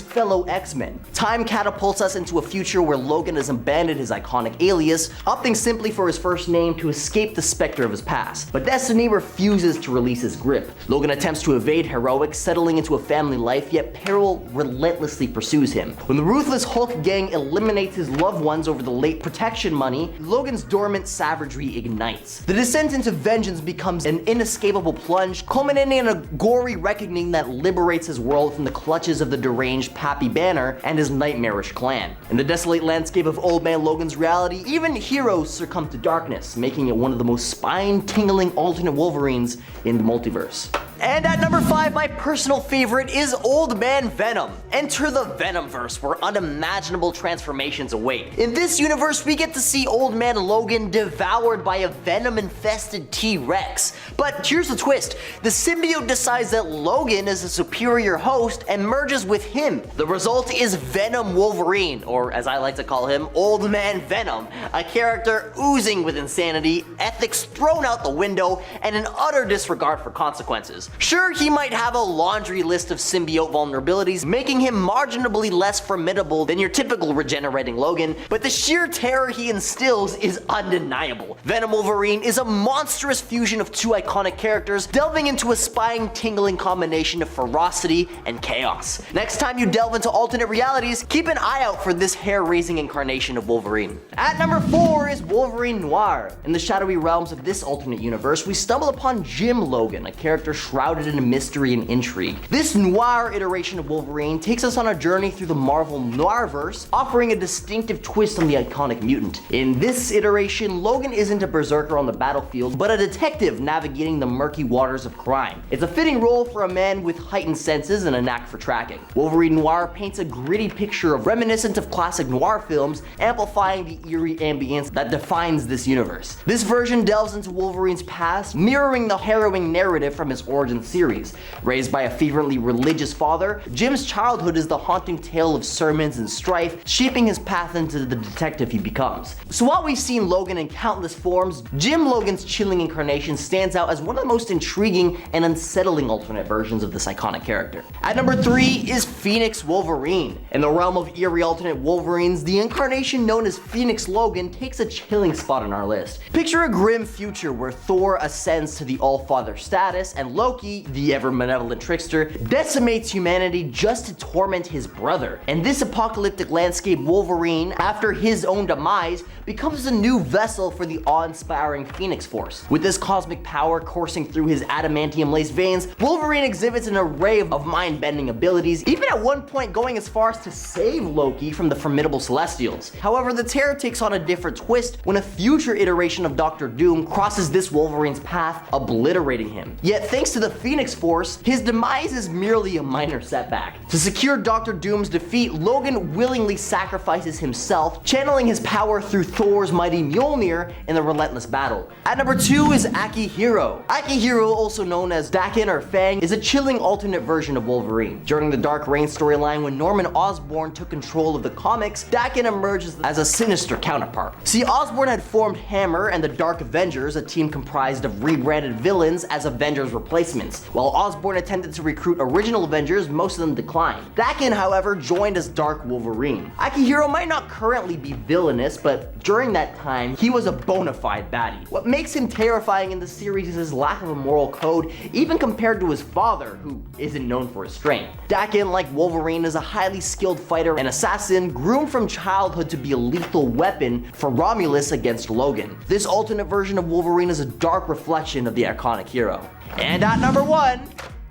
fellow X-Men. Time catapults us into a future where Logan has abandoned his iconic alias, opting simply for his first name to escape the specter of his past. But destiny refuses to release his grip. Logan attempts to evade heroics, settling into a family life, yet peril relentlessly pursues him. When the ruthless Hulk gang eliminates his loved ones over the late protection money, Logan's dormant savagery ignites. The descent into vengeance becomes an inescapable plunge, culminating in a gory reckoning that liberates his world from the clutches of the deranged Pappy Banner and his nightmarish clan. In the desolate landscape of Old Man Logan's reality, even heroes succumb to darkness, making it one of the most spine-tingling alternate Wolverines in the multiverse. And at number 5, my personal favorite is Old Man Venom. Enter the Venomverse, where unimaginable transformations await. In this universe, we get to see Old Man Logan devoured by a venom-infested T-Rex. But here's the twist. The symbiote decides that Logan is a superior host and merges with him. The result is Venom Wolverine, or as I like to call him, Old Man Venom, a character oozing with insanity, ethics thrown out the window, and an utter disregard for consequences. Sure, he might have a laundry list of symbiote vulnerabilities, making him marginally less formidable than your typical regenerating Logan, but the sheer terror he instills is undeniable. Venom Wolverine is a monstrous fusion of two iconic characters, delving into a spine-tingling combination of ferocity and chaos. Next time you delve into alternate realities, keep an eye out for this hair-raising incarnation of Wolverine. At number 4 is Wolverine Noir. In the shadowy realms of this alternate universe, we stumble upon Jim Logan, a character shrouded in mystery and intrigue. This noir iteration of Wolverine takes us on a journey through the Marvel Noirverse, offering a distinctive twist on the iconic mutant. In this iteration, Logan isn't a berserker on the battlefield, but a detective navigating the murky waters of crime. It's a fitting role for a man with heightened senses and a knack for tracking. Wolverine Noir paints a gritty picture of reminiscent of classic noir films, amplifying the eerie ambience that defines this universe. This version delves into Wolverine's past, mirroring the harrowing narrative from his origin series. Raised by a fervently religious father, Jim's childhood is the haunting tale of sermons and strife, shaping his path into the detective he becomes. So while we've seen Logan in countless forms, Jim Logan's chilling incarnation stands out as one of the most intriguing and unsettling alternate versions of this iconic character. At number 3 is Phoenix Wolverine. In the realm of eerie alternate Wolverines, the incarnation known as Phoenix Logan takes a chilling spot on our list. Picture a grim future where Thor ascends to the All-Father status and Loki, the ever-malevolent trickster, decimates humanity just to torment his brother. In this apocalyptic landscape, Wolverine, after his own demise, becomes a new vessel for the awe-inspiring Phoenix Force. With this cosmic power coursing through his adamantium-laced veins, Wolverine exhibits an array of mind-bending abilities, even at one point going as far as to save Loki from the formidable Celestials. However, the terror takes on a different twist when a future iteration of Doctor Doom crosses this Wolverine's path, obliterating him. Yet thanks to the Phoenix Force, his demise is merely a minor setback. To secure Doctor Doom's defeat, Logan willingly sacrifices himself, channeling his power through Thor's mighty Mjolnir in the relentless battle. At number 2 is Akihiro. Akihiro, also known as Daken or Fang, is a chilling alternate version of Wolverine. During the Dark Reign storyline, when Norman Osborn took control of the comics, Daken emerges as a sinister counterpart. See, Osborn had formed Hammer and the Dark Avengers, a team comprised of rebranded villains, as Avengers replacements. While Osborn attempted to recruit original Avengers, most of them declined. Daken, however, joined as Dark Wolverine. Akihiro might not currently be villainous, but during that time, he was a bona fide baddie. What makes him terrifying in the series is his lack of a moral code, even compared to his father, who isn't known for his strength. Daken, like Wolverine, is a highly skilled fighter and assassin, groomed from childhood to be a lethal weapon for Romulus against Logan. This alternate version of Wolverine is a dark reflection of the iconic hero. And at number 1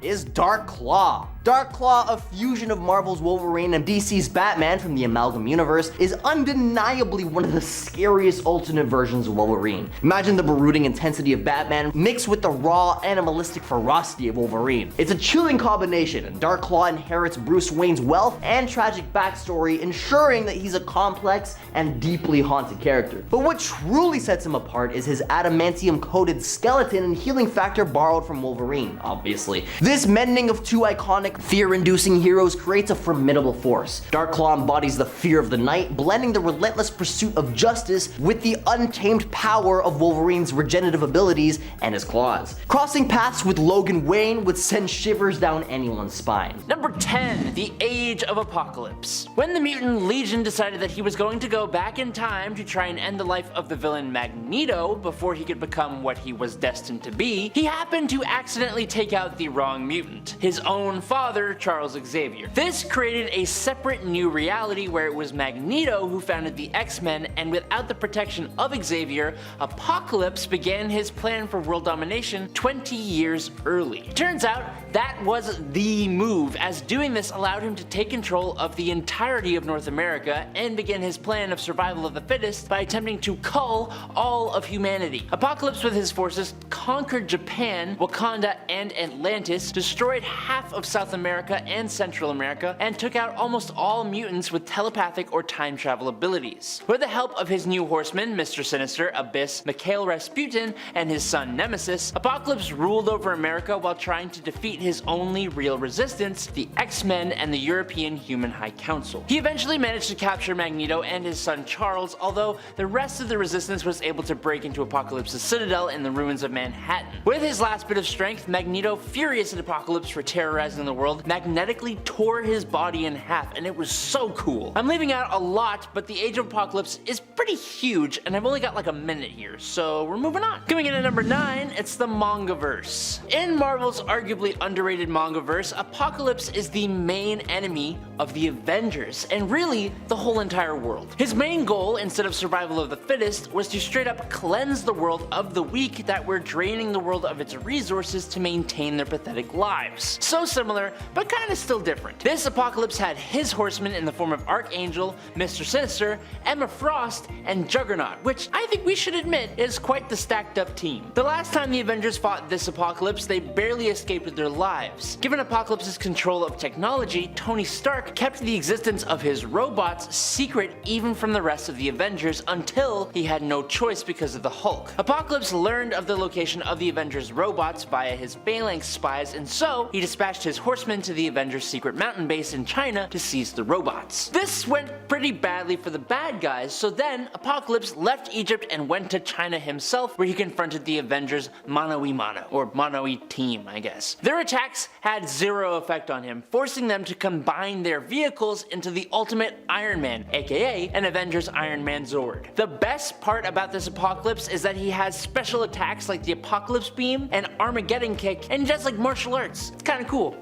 is Dark Claw. Darkclaw, a fusion of Marvel's Wolverine and DC's Batman from the Amalgam Universe, is undeniably one of the scariest alternate versions of Wolverine. Imagine the brooding intensity of Batman mixed with the raw, animalistic ferocity of Wolverine. It's a chilling combination, and Darkclaw inherits Bruce Wayne's wealth and tragic backstory, ensuring that he's a complex and deeply haunted character. But what truly sets him apart is his adamantium-coated skeleton and healing factor borrowed from Wolverine, obviously. This mending of two iconic, fear-inducing heroes creates a formidable force. Darkclaw embodies the fear of the night, blending the relentless pursuit of justice with the untamed power of Wolverine's regenerative abilities and his claws. Crossing paths with Logan Wayne would send shivers down anyone's spine. Number 10, The Age of Apocalypse. When the Mutant Legion decided that he was going to go back in time to try and end the life of the villain Magneto before he could become what he was destined to be, he happened to accidentally take out the wrong mutant, his own father, Charles Xavier. This created a separate new reality where it was Magneto who founded the X-Men, and without the protection of Xavier, Apocalypse began his plan for world domination 20 years early. Turns out, that was the move, as doing this allowed him to take control of the entirety of North America and begin his plan of survival of the fittest by attempting to cull all of humanity. Apocalypse with his forces conquered Japan, Wakanda, and Atlantis, destroyed half of South America and Central America, and took out almost all mutants with telepathic or time travel abilities. With the help of his new horsemen, Mr. Sinister, Abyss, Mikhail Rasputin, and his son Nemesis, Apocalypse ruled over America while trying to defeat his only real resistance, the X-Men and the European Human High Council. He eventually managed to capture Magneto and his son Charles, although the rest of the resistance was able to break into Apocalypse's citadel in the ruins of Manhattan. With his last bit of strength, Magneto, furious at Apocalypse for terrorizing the world, magnetically tore his body in half, and it was so cool. I'm leaving out a lot, but the Age of Apocalypse is pretty huge, and I've only got like a minute here, so we're moving on. Coming in at number 9, it's the Mangaverse. In Marvel's arguably underrated Mangaverse, Apocalypse is the main enemy of the Avengers, and really, the whole entire world. His main goal, instead of survival of the fittest, was to straight up cleanse the world of the weak that were draining the world of its resources to maintain their pathetic lives. So similar, but kinda still different. This Apocalypse had his horsemen in the form of Archangel, Mr. Sinister, Emma Frost, and Juggernaut, which I think we should admit is quite the stacked up team. The last time the Avengers fought this Apocalypse, they barely escaped with their lives. Given Apocalypse's control of technology, Tony Stark kept the existence of his robots secret even from the rest of the Avengers until he had no choice because of the Hulk. Apocalypse learned of the location of the Avengers robots via his Phalanx spies, and so he dispatched his horsemen to the Avengers' secret mountain base in China to seize the robots. This went pretty badly for the bad guys, so then Apocalypse left Egypt and went to China himself, where he confronted the Avengers mano a mano, or mano-y team, I guess. Their attacks had zero effect on him, forcing them to combine their vehicles into the ultimate Iron Man, aka an Avengers Iron Man Zord. The best part about this Apocalypse is that he has special attacks like the Apocalypse Beam and Armageddon Kick, and just like martial arts. It's kinda cool,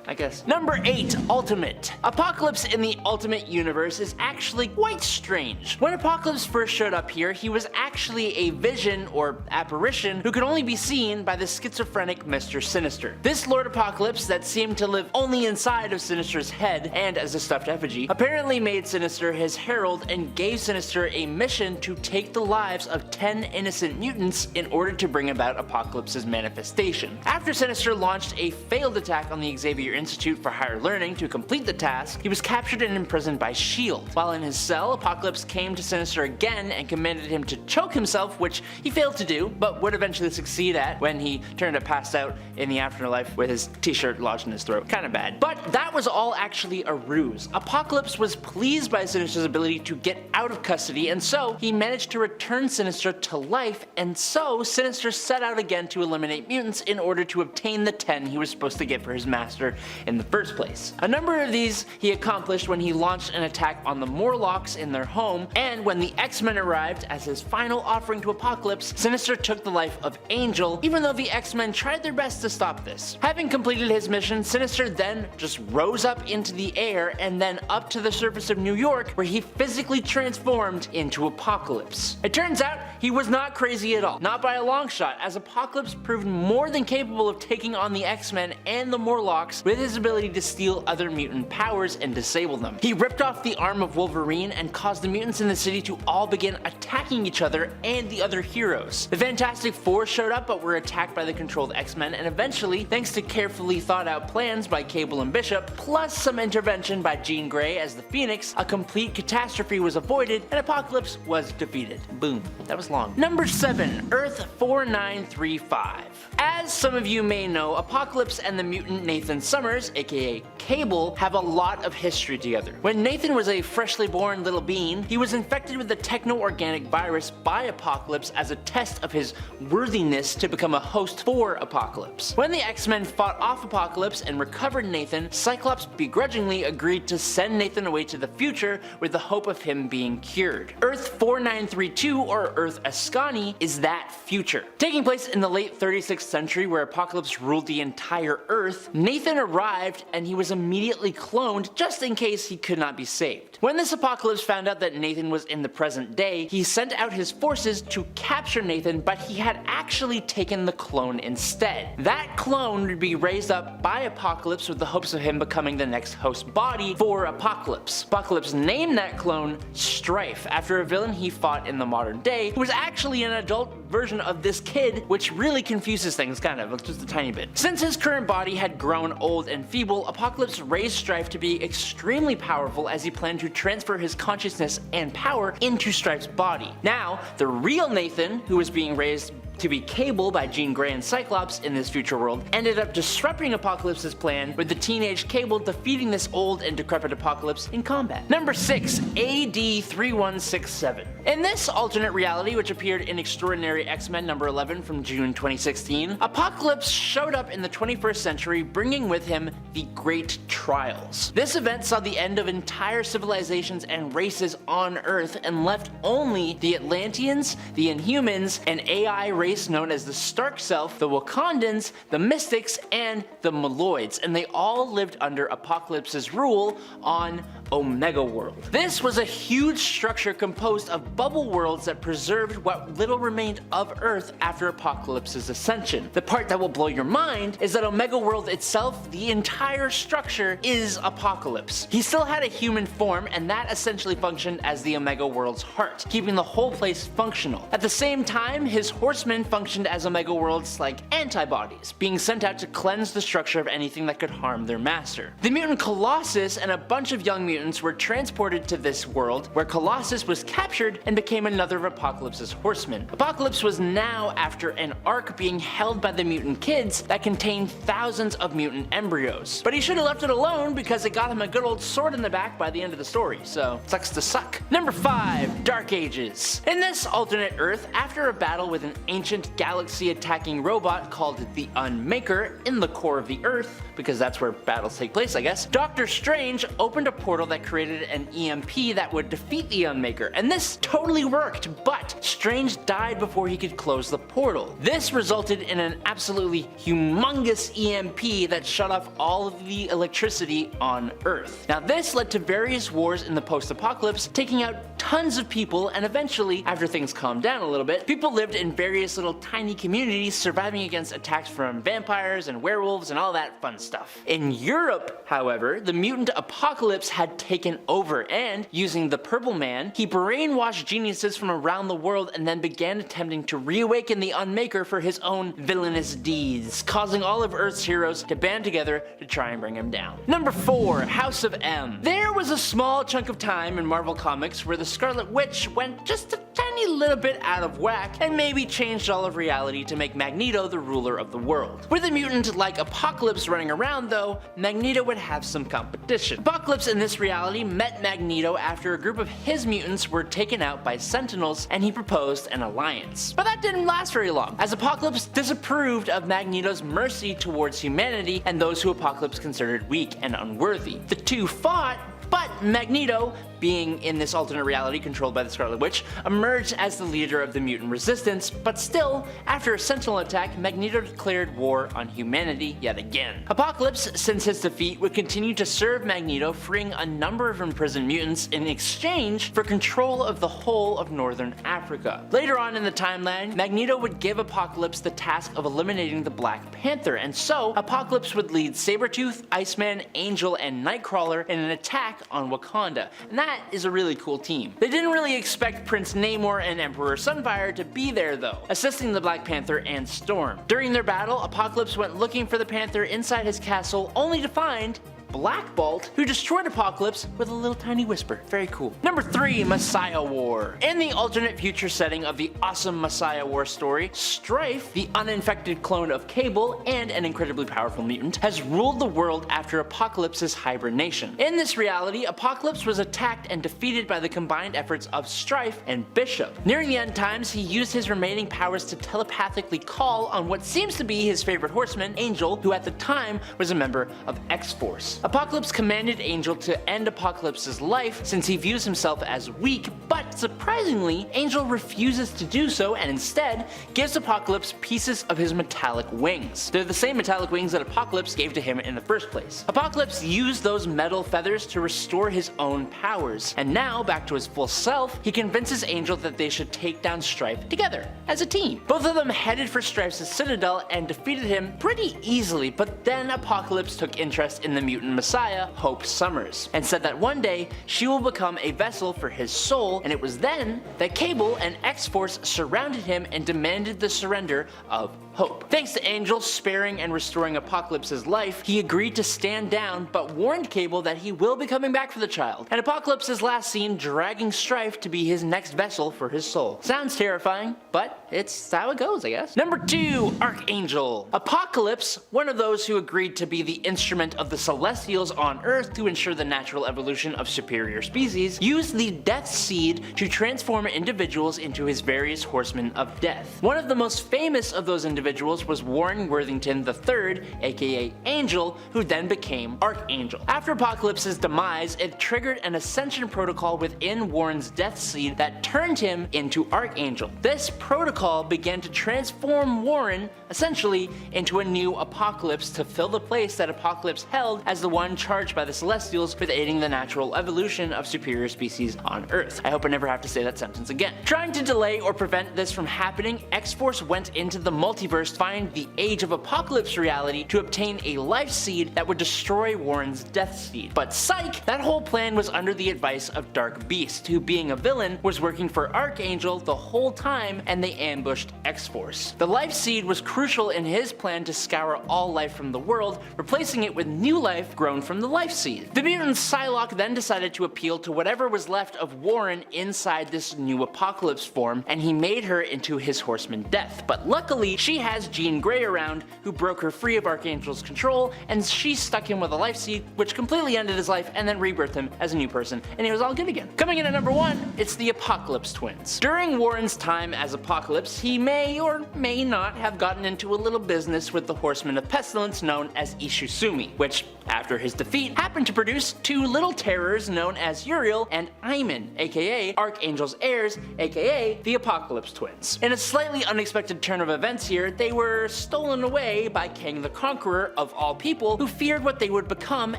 I guess. Number 8, Ultimate. Apocalypse in the Ultimate Universe is actually quite strange. When Apocalypse first showed up here, he was actually a vision or apparition who could only be seen by the schizophrenic Mr. Sinister. This Lord Apocalypse that seemed to live only inside of Sinister's head and as a stuffed effigy apparently made Sinister his herald and gave Sinister a mission to take the lives of 10 innocent mutants in order to bring about Apocalypse's manifestation. After Sinister launched a failed attack on the Xavier Institute for Higher Learning to complete the task, he was captured and imprisoned by S.H.I.E.L.D. While in his cell, Apocalypse came to Sinister again and commanded him to choke himself, which he failed to do, but would eventually succeed at when he turned up passed out in the afterlife with his t-shirt lodged in his throat. Kinda bad. But that was all actually a ruse. Apocalypse was pleased by Sinister's ability to get out of custody, and so he managed to return Sinister to life, and so Sinister set out again to eliminate mutants in order to obtain the 10 he was supposed to get for his master in the first place. A number of these he accomplished when he launched an attack on the Morlocks in their home, and when the X-Men arrived as his final offering to Apocalypse, Sinister took the life of Angel, even though the X-Men tried their best to stop this. Having completed his mission, Sinister then just rose up into the air and then up to the surface of New York, where he physically transformed into Apocalypse. It turns out he was not crazy at all, not by a long shot, as Apocalypse proved more than capable of taking on the X-Men and the Morlocks with his ability to steal other mutant powers and disable them. He ripped off the arm of Wolverine and caused the mutants in the city to all begin attacking each other and the other heroes. The Fantastic Four showed up but were attacked by the controlled X-Men, and eventually, thanks to carefully thought out plans by Cable and Bishop, plus some intervention by Jean Grey as the Phoenix, a complete catastrophe was avoided and Apocalypse was defeated. Boom. That was long. Number 7. Earth 4935. As some of you may know, Apocalypse and the mutant Nathan Summers, aka Cable, have a lot of history together. When Nathan was a freshly born little bean, he was infected with the techno-organic virus by Apocalypse as a test of his worthiness to become a host for Apocalypse. When the X-Men fought off Apocalypse and recovered Nathan, Cyclops begrudgingly agreed to send Nathan away to the future with the hope of him being cured. Earth 4932, or Earth Ascani, is that future. Taking place in the late 36th century where Apocalypse ruled the entire Earth, Nathan arrived and he was immediately cloned just in case he could not be saved. When this Apocalypse found out that Nathan was in the present day, he sent out his forces to capture Nathan, but he had actually taken the clone instead. That clone would be raised up by Apocalypse with the hopes of him becoming the next host body for Apocalypse. Apocalypse named that clone Strife, after a villain he fought in the modern day, who was actually an adult version of this kid, which really confuses things kind of, just a tiny bit. Since his current body had grown old and feeble, Apocalypse raised Strife to be extremely powerful as he planned to transfer his consciousness and power into Strife's body. Now, the real Nathan, who was being raised to be Cable by Jean Grey and Cyclops in this future world, ended up disrupting Apocalypse's plan, with the teenage Cable defeating this old and decrepit Apocalypse in combat. Number 6. AD 3167. In this alternate reality, which appeared in Extraordinary X-Men number 11 from June 2016, Apocalypse showed up in the 21st century, bringing with him the Great Trials. This event saw the end of entire civilizations and races on Earth and left only the Atlanteans, the Inhumans, an AI race known as the Stark Self, the Wakandans, the Mystics, and the Maloids, and they all lived under Apocalypse's rule on Omega World. This was a huge structure composed of bubble worlds that preserved what little remained of Earth after Apocalypse's ascension. The part that will blow your mind is that Omega World itself, the entire structure, is Apocalypse. He still had a human form, and that essentially functioned as the Omega World's heart, keeping the whole place functional. At the same time, his horsemen functioned as Omega World's antibodies, being sent out to cleanse the structure of anything that could harm their master. The mutant Colossus and a bunch of young mutants were transported to this world, where Colossus was captured and became another of Apocalypse's horsemen. Apocalypse was now after an ark being held by the mutant kids that contained thousands of mutant embryos. But he should have left it alone because it got him a good old sword in the back by the end of the story, so sucks to suck. Number 5. Dark Ages. In this alternate Earth, after a battle with an ancient galaxy-attacking robot called the Unmaker in the core of the Earth, because that's where battles take place, I guess, Doctor Strange opened a portal that created an EMP that would defeat the Unmaker, and this totally worked, but Strange died before he could close the portal. This resulted in an absolutely humongous EMP that shut off all of the electricity on Earth. Now this led to various wars in the post-apocalypse, taking out tons of people, and eventually, after things calmed down a little bit, people lived in various little tiny communities, surviving against attacks from vampires and werewolves and all that fun stuff. In Europe, however, the mutant Apocalypse had taken over, and using the Purple Man, he brainwashed geniuses from around the world and then began attempting to reawaken the Unmaker for his own villainous deeds, causing all of Earth's heroes to band together to try and bring him down. Number 4. House of M. There was a small chunk of time in Marvel Comics where the Scarlet Witch went just a tiny little bit out of whack and maybe changed all of reality to make Magneto the ruler of the world. With a mutant like Apocalypse running around though, Magneto would have some competition. Apocalypse in this reality met Magneto after a group of his mutants were taken out by Sentinels, and he proposed an alliance. But that didn't last very long, as Apocalypse disapproved of Magneto's mercy towards humanity and those who Apocalypse considered weak and unworthy. The two fought, But Magneto, being in this alternate reality controlled by the Scarlet Witch, emerged as the leader of the mutant resistance, but still, after a Sentinel attack, Magneto declared war on humanity yet again. Apocalypse, since his defeat, would continue to serve Magneto, freeing a number of imprisoned mutants in exchange for control of the whole of Northern Africa. Later on in the timeline, Magneto would give Apocalypse the task of eliminating the Black Panther, and so Apocalypse would lead Sabretooth, Iceman, Angel, and Nightcrawler in an attack on Wakanda, and that is a really cool team. They didn't really expect Prince Namor and Emperor Sunfire to be there though, assisting the Black Panther and Storm. During their battle, Apocalypse went looking for the Panther inside his castle, only to find Black Bolt, who destroyed Apocalypse with a little tiny whisper. Very cool. Number 3, Messiah War. In the alternate future setting of the awesome Messiah War story, Strife, the uninfected clone of Cable and an incredibly powerful mutant, has ruled the world after Apocalypse's hibernation. In this reality, Apocalypse was attacked and defeated by the combined efforts of Strife and Bishop. Nearing the end times, he used his remaining powers to telepathically call on what seems to be his favorite horseman, Angel, who at the time was a member of X-Force. Apocalypse commanded Angel to end Apocalypse's life since he views himself as weak, but surprisingly, Angel refuses to do so and instead gives Apocalypse pieces of his metallic wings. They're the same metallic wings that Apocalypse gave to him in the first place. Apocalypse used those metal feathers to restore his own powers, and now, back to his full self, he convinces Angel that they should take down Strife together, as a team. Both of them headed for Strife's citadel and defeated him pretty easily, but then Apocalypse took interest in the mutant Messiah, Hope Summers, and said that one day she will become a vessel for his soul, and it was then that Cable and X-Force surrounded him and demanded the surrender of Hope. Thanks to Angel sparing and restoring Apocalypse's life, he agreed to stand down, but warned Cable that he will be coming back for the child, and Apocalypse is last seen dragging Strife to be his next vessel for his soul. Sounds terrifying, but it's how it goes, I guess. Number 2, Archangel. Apocalypse, one of those who agreed to be the instrument of the Celestials on Earth to ensure the natural evolution of superior species, used the Death Seed to transform individuals into his various horsemen of death. One of the most famous of those individuals was Warren Worthington III, aka Angel, who then became Archangel. After Apocalypse's demise, it triggered an ascension protocol within Warren's Death Seed that turned him into Archangel. This protocol began to transform Warren, essentially, into a new Apocalypse to fill the place that Apocalypse held as the one charged by the Celestials with aiding the natural evolution of superior species on Earth. I hope I never have to say that sentence again. Trying to delay or prevent this from happening, X-Force went into the multiverse to find the Age of Apocalypse reality to obtain a life seed that would destroy Warren's Death Seed. But psych! That whole plan was under the advice of Dark Beast, who being a villain was working for Archangel the whole time, and they ambushed X-Force. The life seed was crucial in his plan to scour all life from the world, replacing it with new life grown from the life seed. The mutant Psylocke then decided to appeal to whatever was left of Warren inside this new Apocalypse form, and he made her into his Horseman Death. But luckily, she has Jean Grey around, who broke her free of Archangel's control, and she stuck him with a life seed, which completely ended his life and then rebirthed him as a new person, and he was all good again. Coming in at number 1, it's the Apocalypse twins. During Warren's time as Apocalypse, he may or may not have gotten into a little business with the Horseman of Pestilence known as Ishusumi, which, after his defeat, happened to produce 2 little terrors known as Uriel and Iman, aka Archangel's heirs, aka the Apocalypse twins. In a slightly unexpected turn of events here, they were stolen away by Kang the Conqueror of all people, who feared what they would become,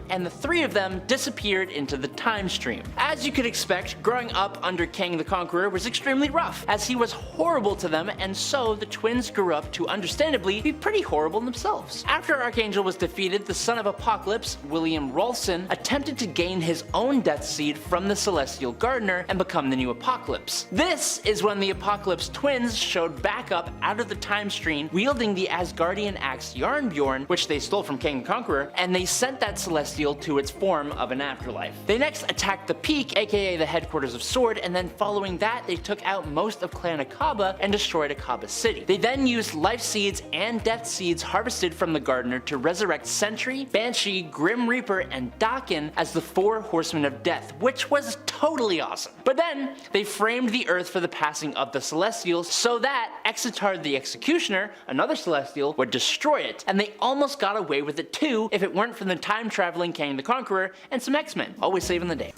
and the 3 of them disappeared into the time stream. As you could expect, growing up under Kang the Conqueror was extremely rough, as he was horrible to them, and so the twins grew up to understandably be pretty horrible themselves. After Archangel was defeated, the son of Apocalypse, William Rawlson, attempted to gain his own Death Seed from the Celestial Gardener and become the new Apocalypse. This is when the Apocalypse twins showed back up out of the time stream, wielding the Asgardian axe Yarnbjorn, which they stole from Kang the Conqueror, and they sent that Celestial to its form of an afterlife. They next attacked the Peak, aka the headquarters of Sword, and then following that, they took out most of Clan Akaba and destroyed Akaba City. They then used life seeds and death seeds harvested from the Gardener to resurrect Sentry, Banshee, Grim Reaper and Daken as the 4 Horsemen of Death, which was totally awesome. But then, they framed the Earth for the passing of the Celestials so that Exitard the Executioner, another Celestial, would destroy it, and they almost got away with it too if it weren't for the time-traveling Kang the Conqueror and some X-Men, always saving the day.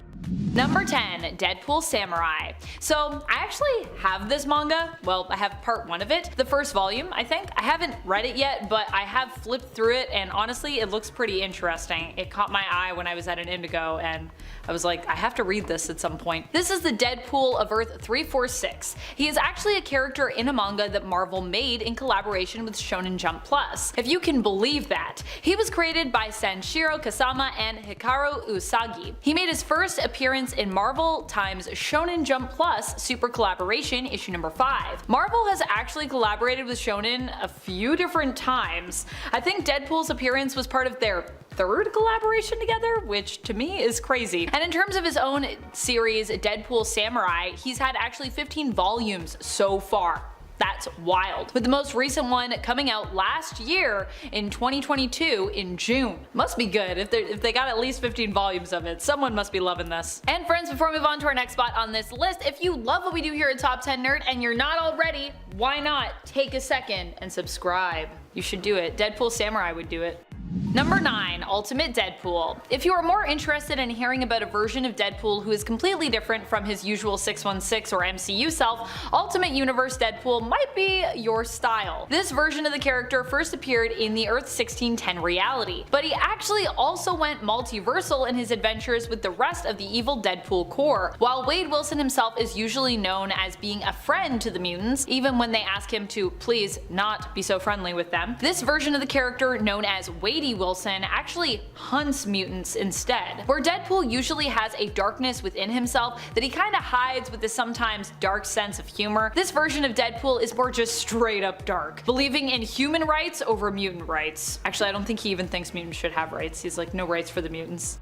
Number 10, Deadpool Samurai. So I actually have this manga. Well, I have part 1 of it, the first volume, I think. I haven't read it yet, but I have flipped through it, and honestly, it looks pretty interesting. It caught my eye when I was at an Indigo, and I was like, I have to read this at some point. This is the Deadpool of Earth 346. He is actually a character in a manga that Marvel made in collaboration with Shonen Jump Plus. If you can believe that. He was created by Sanshiro Kasama and Hikaru Usagi. He made his first appearance in Marvel times Shonen Jump Plus Super Collaboration issue number 5. Marvel has actually collaborated with Shonen a few different times. I think Deadpool's appearance was part of their 3rd collaboration together, which to me is crazy. And in terms of his own series, Deadpool Samurai, he's had actually 15 volumes so far. That's wild. With the most recent one coming out last year in 2022 in June. Must be good if they got at least 15 volumes of it. Someone must be loving this. And friends, before we move on to our next spot on this list, if you love what we do here at Top 10 Nerd and you're not already, why not take a second and subscribe? You should do it. Deadpool Samurai would do it. Number 9, Ultimate Deadpool. If you are more interested in hearing about a version of Deadpool who is completely different from his usual 616 or MCU self, Ultimate Universe Deadpool might be your style. This version of the character first appeared in the Earth 1610 reality, but he actually also went multiversal in his adventures with the rest of the evil Deadpool Corps. While Wade Wilson himself is usually known as being a friend to the mutants, even when they ask him to please not be so friendly with them, this version of the character, known as Wade Wilson, actually hunts mutants instead. Where Deadpool usually has a darkness within himself that he kinda hides with a sometimes dark sense of humor, this version of Deadpool is more just straight up dark, believing in human rights over mutant rights. Actually, I don't think he even thinks mutants should have rights. He's like, no rights for the mutants.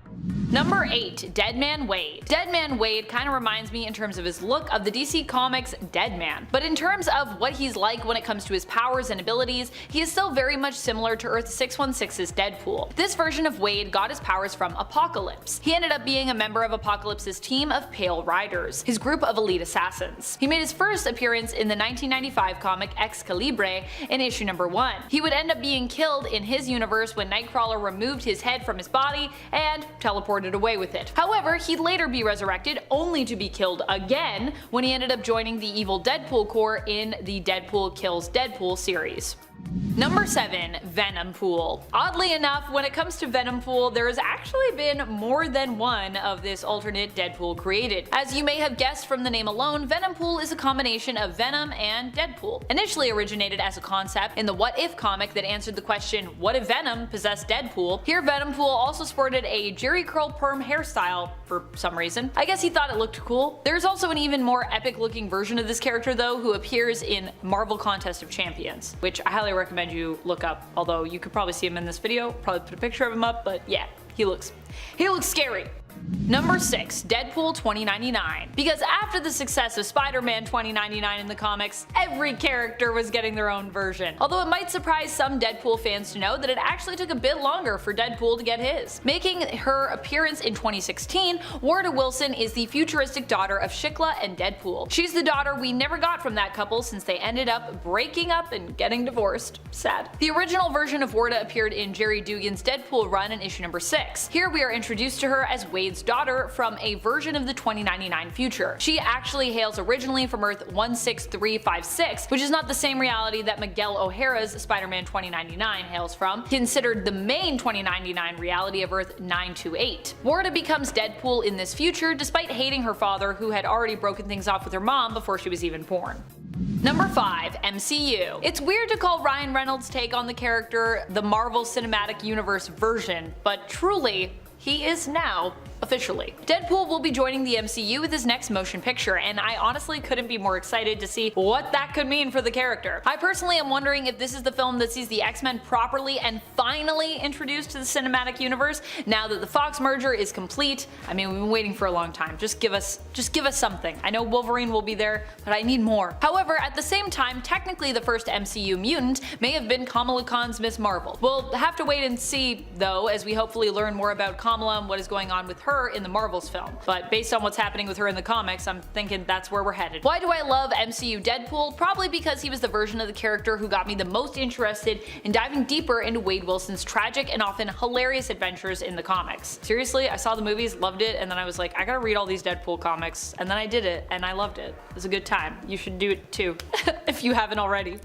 Number 8, Deadman Wade. Deadman Wade kinda reminds me in terms of his look of the DC Comics Deadman, but in terms of what he's like when it comes to his powers and abilities, he is still very much similar to Earth 616's Deadpool. This version of Wade got his powers from Apocalypse. He ended up being a member of Apocalypse's team of Pale Riders, his group of elite assassins. He made his first appearance in the 1995 comic Excalibur in issue number 1. He would end up being killed in his universe when Nightcrawler removed his head from his body and teleported away with it. However, he'd later be resurrected only to be killed again when he ended up joining the evil Deadpool Corps in the Deadpool Kills Deadpool series. Number 7, Venompool. Oddly enough, when it comes to Venompool, there has actually been more than one of this alternate Deadpool created. As you may have guessed from the name alone, Venompool is a combination of Venom and Deadpool. Initially originated as a concept in the What If comic that answered the question, what if Venom possessed Deadpool? Here Venompool also sported a Jerry curl perm hairstyle for some reason. I guess he thought it looked cool. There's also an even more epic looking version of this character though, who appears in Marvel Contest of Champions, which I highly recommend you look up, although you could probably see him in this video, probably put a picture of him up, but yeah, he looks scary. Number 6, Deadpool 2099. Because after the success of Spider-Man 2099 in the comics, every character was getting their own version. Although it might surprise some Deadpool fans to know that it actually took a bit longer for Deadpool to get his. Making her appearance in 2016, Warda Wilson is the futuristic daughter of Shikla and Deadpool. She's the daughter we never got from that couple since they ended up breaking up and getting divorced. Sad. The original version of Warda appeared in Jerry Dugan's Deadpool run in issue number 6. Here we are introduced to her as Wade's daughter from a version of the 2099 future. She actually hails originally from Earth 16356, which is not the same reality that Miguel O'Hara's Spider-Man 2099 hails from, considered the main 2099 reality of Earth 928. Warda becomes Deadpool in this future despite hating her father, who had already broken things off with her mom before she was even born. Number 5, MCU. It's weird to call Ryan Reynolds' take on the character the Marvel Cinematic Universe version, but truly, he is now officially. Deadpool will be joining the MCU with his next motion picture, and I honestly couldn't be more excited to see what that could mean for the character. I personally am wondering if this is the film that sees the X-Men properly and finally introduced to the cinematic universe now that the Fox merger is complete. I mean, we've been waiting for a long time. Just give us something. I know Wolverine will be there, but I need more. However, at the same time, technically the first MCU mutant may have been Kamala Khan's Miss Marvel. We'll have to wait and see though, as we hopefully learn more about Kamala and what is going on with her in the Marvels film. But based on what's happening with her in the comics, I'm thinking that's where we're headed. Why do I love MCU Deadpool? Probably because he was the version of the character who got me the most interested in diving deeper into Wade Wilson's tragic and often hilarious adventures in the comics. Seriously, I saw the movies, loved it, and then I was like, I gotta read all these Deadpool comics, and then I did it, and I loved it. It was a good time. You should do it too, if you haven't already.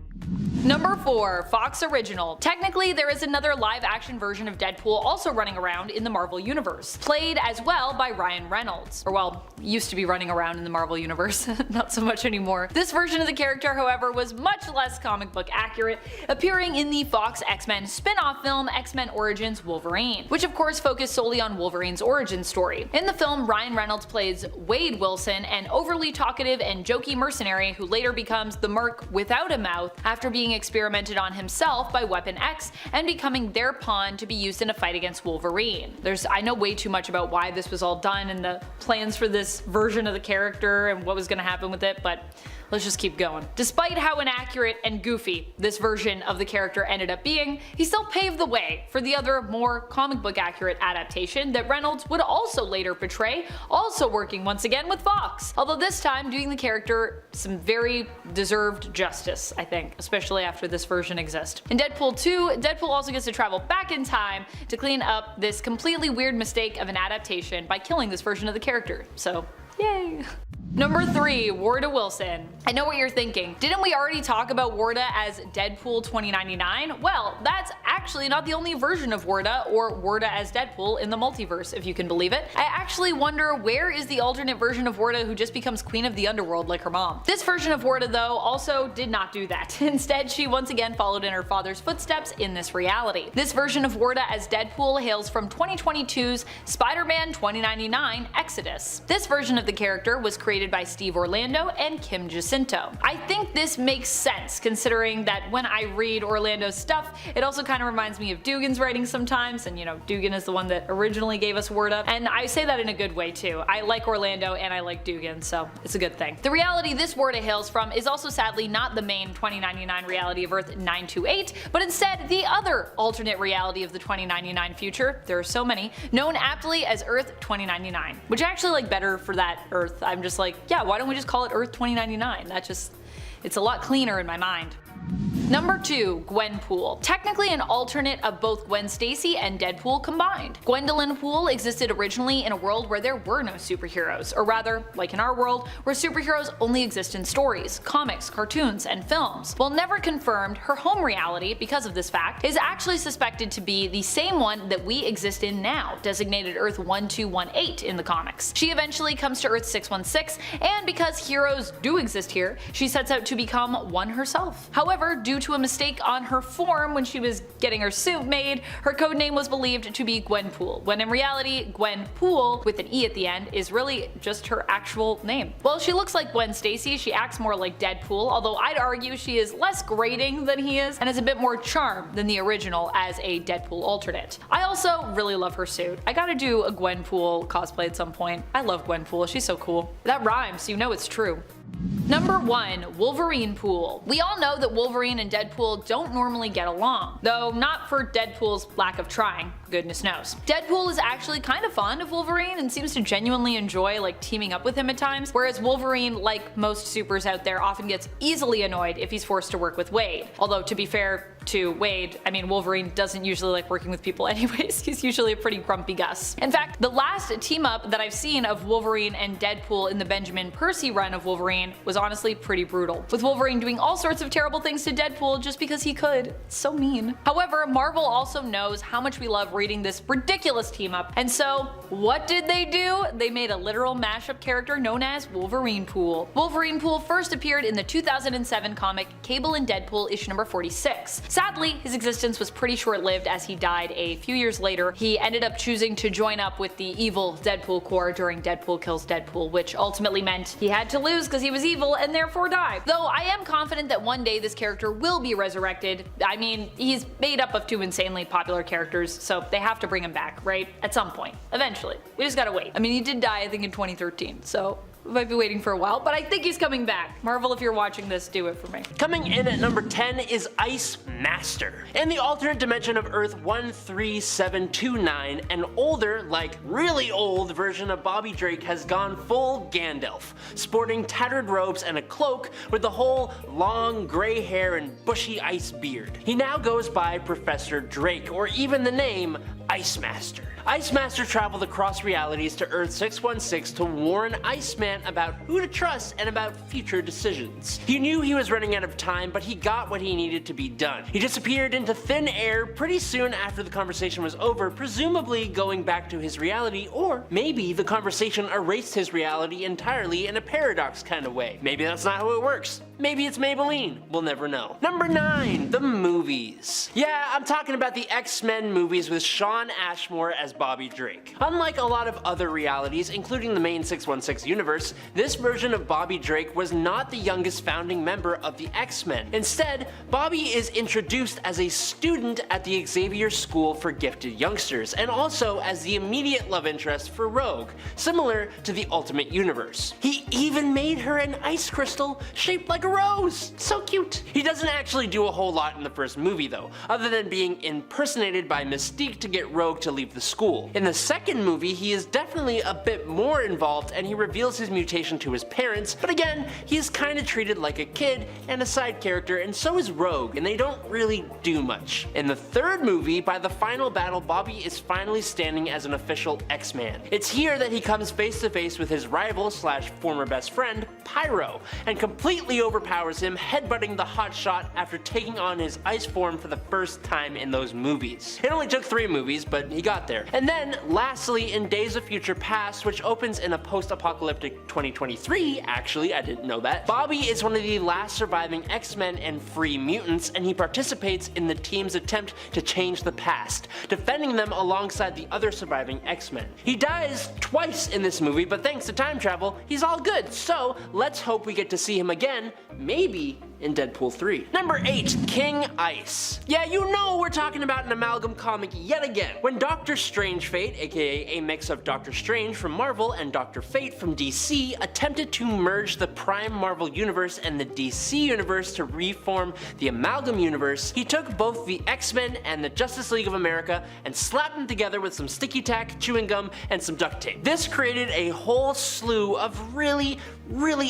Number 4. Fox Original. Technically, there is another live-action version of Deadpool also running around in the Marvel Universe, played as well by Ryan Reynolds. Or well, used to be running around in the Marvel Universe, not so much anymore. This version of the character, however, was much less comic book accurate, appearing in the Fox X-Men spin-off film X-Men Origins Wolverine, which of course focused solely on Wolverine's origin story. In the film, Ryan Reynolds plays Wade Wilson, an overly talkative and jokey mercenary who later becomes the Merc without a mouth after being experimented on himself by Weapon X and becoming their pawn to be used in a fight against Wolverine. I know way too much about why this was all done and the plans for this version of the character and what was going to happen with it, but let's just keep going. Despite how inaccurate and goofy this version of the character ended up being, he still paved the way for the other, more comic book accurate adaptation that Reynolds would also later portray, also working once again with Fox. Although this time doing the character some very deserved justice, I think, especially after this version exists. In Deadpool 2, Deadpool also gets to travel back in time to clean up this completely weird mistake of an adaptation by killing this version of the character. So, yay! Number 3. Warda Wilson. I know what you're thinking. Didn't we already talk about Warda as Deadpool 2099? Well, that's actually not the only version of Warda, or Warda as Deadpool, in the multiverse, if you can believe it. I actually wonder where is the alternate version of Warda who just becomes queen of the underworld like her mom. This version of Warda, though, also did not do that. Instead, she once again followed in her father's footsteps in this reality. This version of Warda as Deadpool hails from 2022's Spider-Man 2099 Exodus. This version of the character was created by Steve Orlando and Kim Jacinto. I think this makes sense considering that when I read Orlando's stuff, it also kind of reminds me of Dugan's writing sometimes, and you know, Dugan is the one that originally gave us Warda, and I say that in a good way too. I like Orlando and I like Dugan, so it's a good thing. The reality this Warda hails from is also sadly not the main 2099 reality of Earth 928, but instead the other alternate reality of the 2099 future, there are so many, known aptly as Earth 2099, which I actually like better for that Earth. I'm just like, yeah, why don't we just call it Earth 2099? It's a lot cleaner in my mind. Number 2. Gwenpool. Technically an alternate of both Gwen Stacy and Deadpool combined. Gwendolyn Pool existed originally in a world where there were no superheroes, or rather, like in our world, where superheroes only exist in stories, comics, cartoons, and films. While never confirmed, her home reality, because of this fact, is actually suspected to be the same one that we exist in now, designated Earth 1218 in the comics. She eventually comes to Earth 616, and because heroes do exist here, she sets out to become one herself. However, due to a mistake on her form when she was getting her suit made, her codename was believed to be Gwenpool, when in reality, Gwenpool, with an E at the end, is really just her actual name. While she looks like Gwen Stacy, she acts more like Deadpool, although I'd argue she is less grating than he is, and has a bit more charm than the original as a Deadpool alternate. I also really love her suit. I gotta do a Gwenpool cosplay at some point. I love Gwenpool, she's so cool. That rhymes, so you know it's true. Number 1. Wolverine Pool. We all know that Wolverine and Deadpool don't normally get along, though not for Deadpool's lack of trying, goodness knows. Deadpool is actually kind of fond of Wolverine and seems to genuinely enjoy teaming up with him at times, whereas Wolverine, like most supers out there, often gets easily annoyed if he's forced to work with Wade. Although to be fair to Wade, I mean Wolverine doesn't usually like working with people anyways, he's usually a pretty grumpy Gus. In fact, the last team up that I've seen of Wolverine and Deadpool in the Benjamin Percy run of Wolverine was honestly pretty brutal, with Wolverine doing all sorts of terrible things to Deadpool just because he could. It's so mean. However, Marvel also knows how much we love reading this ridiculous team up. And so, what did they do? They made a literal mashup character known as Wolverinepool. Wolverinepool first appeared in the 2007 comic Cable and Deadpool issue number 46. Sadly, his existence was pretty short-lived as he died a few years later. He ended up choosing to join up with the evil Deadpool Corps during Deadpool Kills Deadpool, which ultimately meant he had to lose because he was evil and therefore die. Though I am confident that one day this character will be resurrected. I mean, he's made up of two insanely popular characters, so they have to bring him back, right? At some point. Eventually. We just gotta wait. I mean, he did die, I think, in 2013, so we might be waiting for a while, but I think he's coming back. Marvel, if you're watching this, do it for me. Coming in at number 10 is Ice Master. In the alternate dimension of Earth 13729, an older, like really old version of Bobby Drake has gone full Gandalf, sporting tattered robes and a cloak with the whole long gray hair and bushy ice beard. He now goes by Professor Drake, or even the name Ice Master. Ice Master traveled across realities to Earth 616 to warn Iceman about who to trust and about future decisions. He knew he was running out of time, but he got what he needed to be done. He disappeared into thin air pretty soon after the conversation was over, presumably going back to his reality, or maybe the conversation erased his reality entirely in a paradox kind of way. Maybe that's not how it works. Maybe it's Maybelline. We'll never know. Number 9, the movies. Yeah, I'm talking about the X-Men movies with Shawn Ashmore as Bobby Drake. Unlike a lot of other realities, including the main 616 universe, this version of Bobby Drake was not the youngest founding member of the X-Men. Instead, Bobby is introduced as a student at the Xavier School for Gifted Youngsters, and also as the immediate love interest for Rogue, similar to the Ultimate Universe. He even made her an ice crystal shaped like a rose. So cute. He doesn't actually do a whole lot in the first movie though, other than being impersonated by Mystique to get Rogue to leave the school. In the second movie, he is definitely a bit more involved and he reveals his mutation to his parents, but again, he is kinda treated like a kid and a side character, and so is Rogue, and they don't really do much. In the third movie, by the final battle, Bobby is finally standing as an official X-Man. It's here that he comes face to face with his rival slash former best friend, Pyro, and completely overpowers him, headbutting the hotshot after taking on his ice form for the first time in those movies. It only took 3 movies, but he got there. And then, lastly, in Days of Future Past, which opens in a post-apocalyptic 2023, actually, I didn't know that, Bobby is one of the last surviving X-Men and Free Mutants, and he participates in the team's attempt to change the past, defending them alongside the other surviving X-Men. He dies twice in this movie, but thanks to time travel, he's all good, so let's hope we get to see him again, maybe in Deadpool 3. Number 8, King Ice. Yeah, you know we're talking about an amalgam comic yet again. When Doctor Strange Fate, aka a mix of Doctor Strange from Marvel and Dr. Fate from DC, attempted to merge the Prime Marvel universe and the DC universe to reform the amalgam universe, he took both the X-Men and the Justice League of America and slapped them together with some sticky tack, chewing gum, and some duct tape. This created a whole slew of really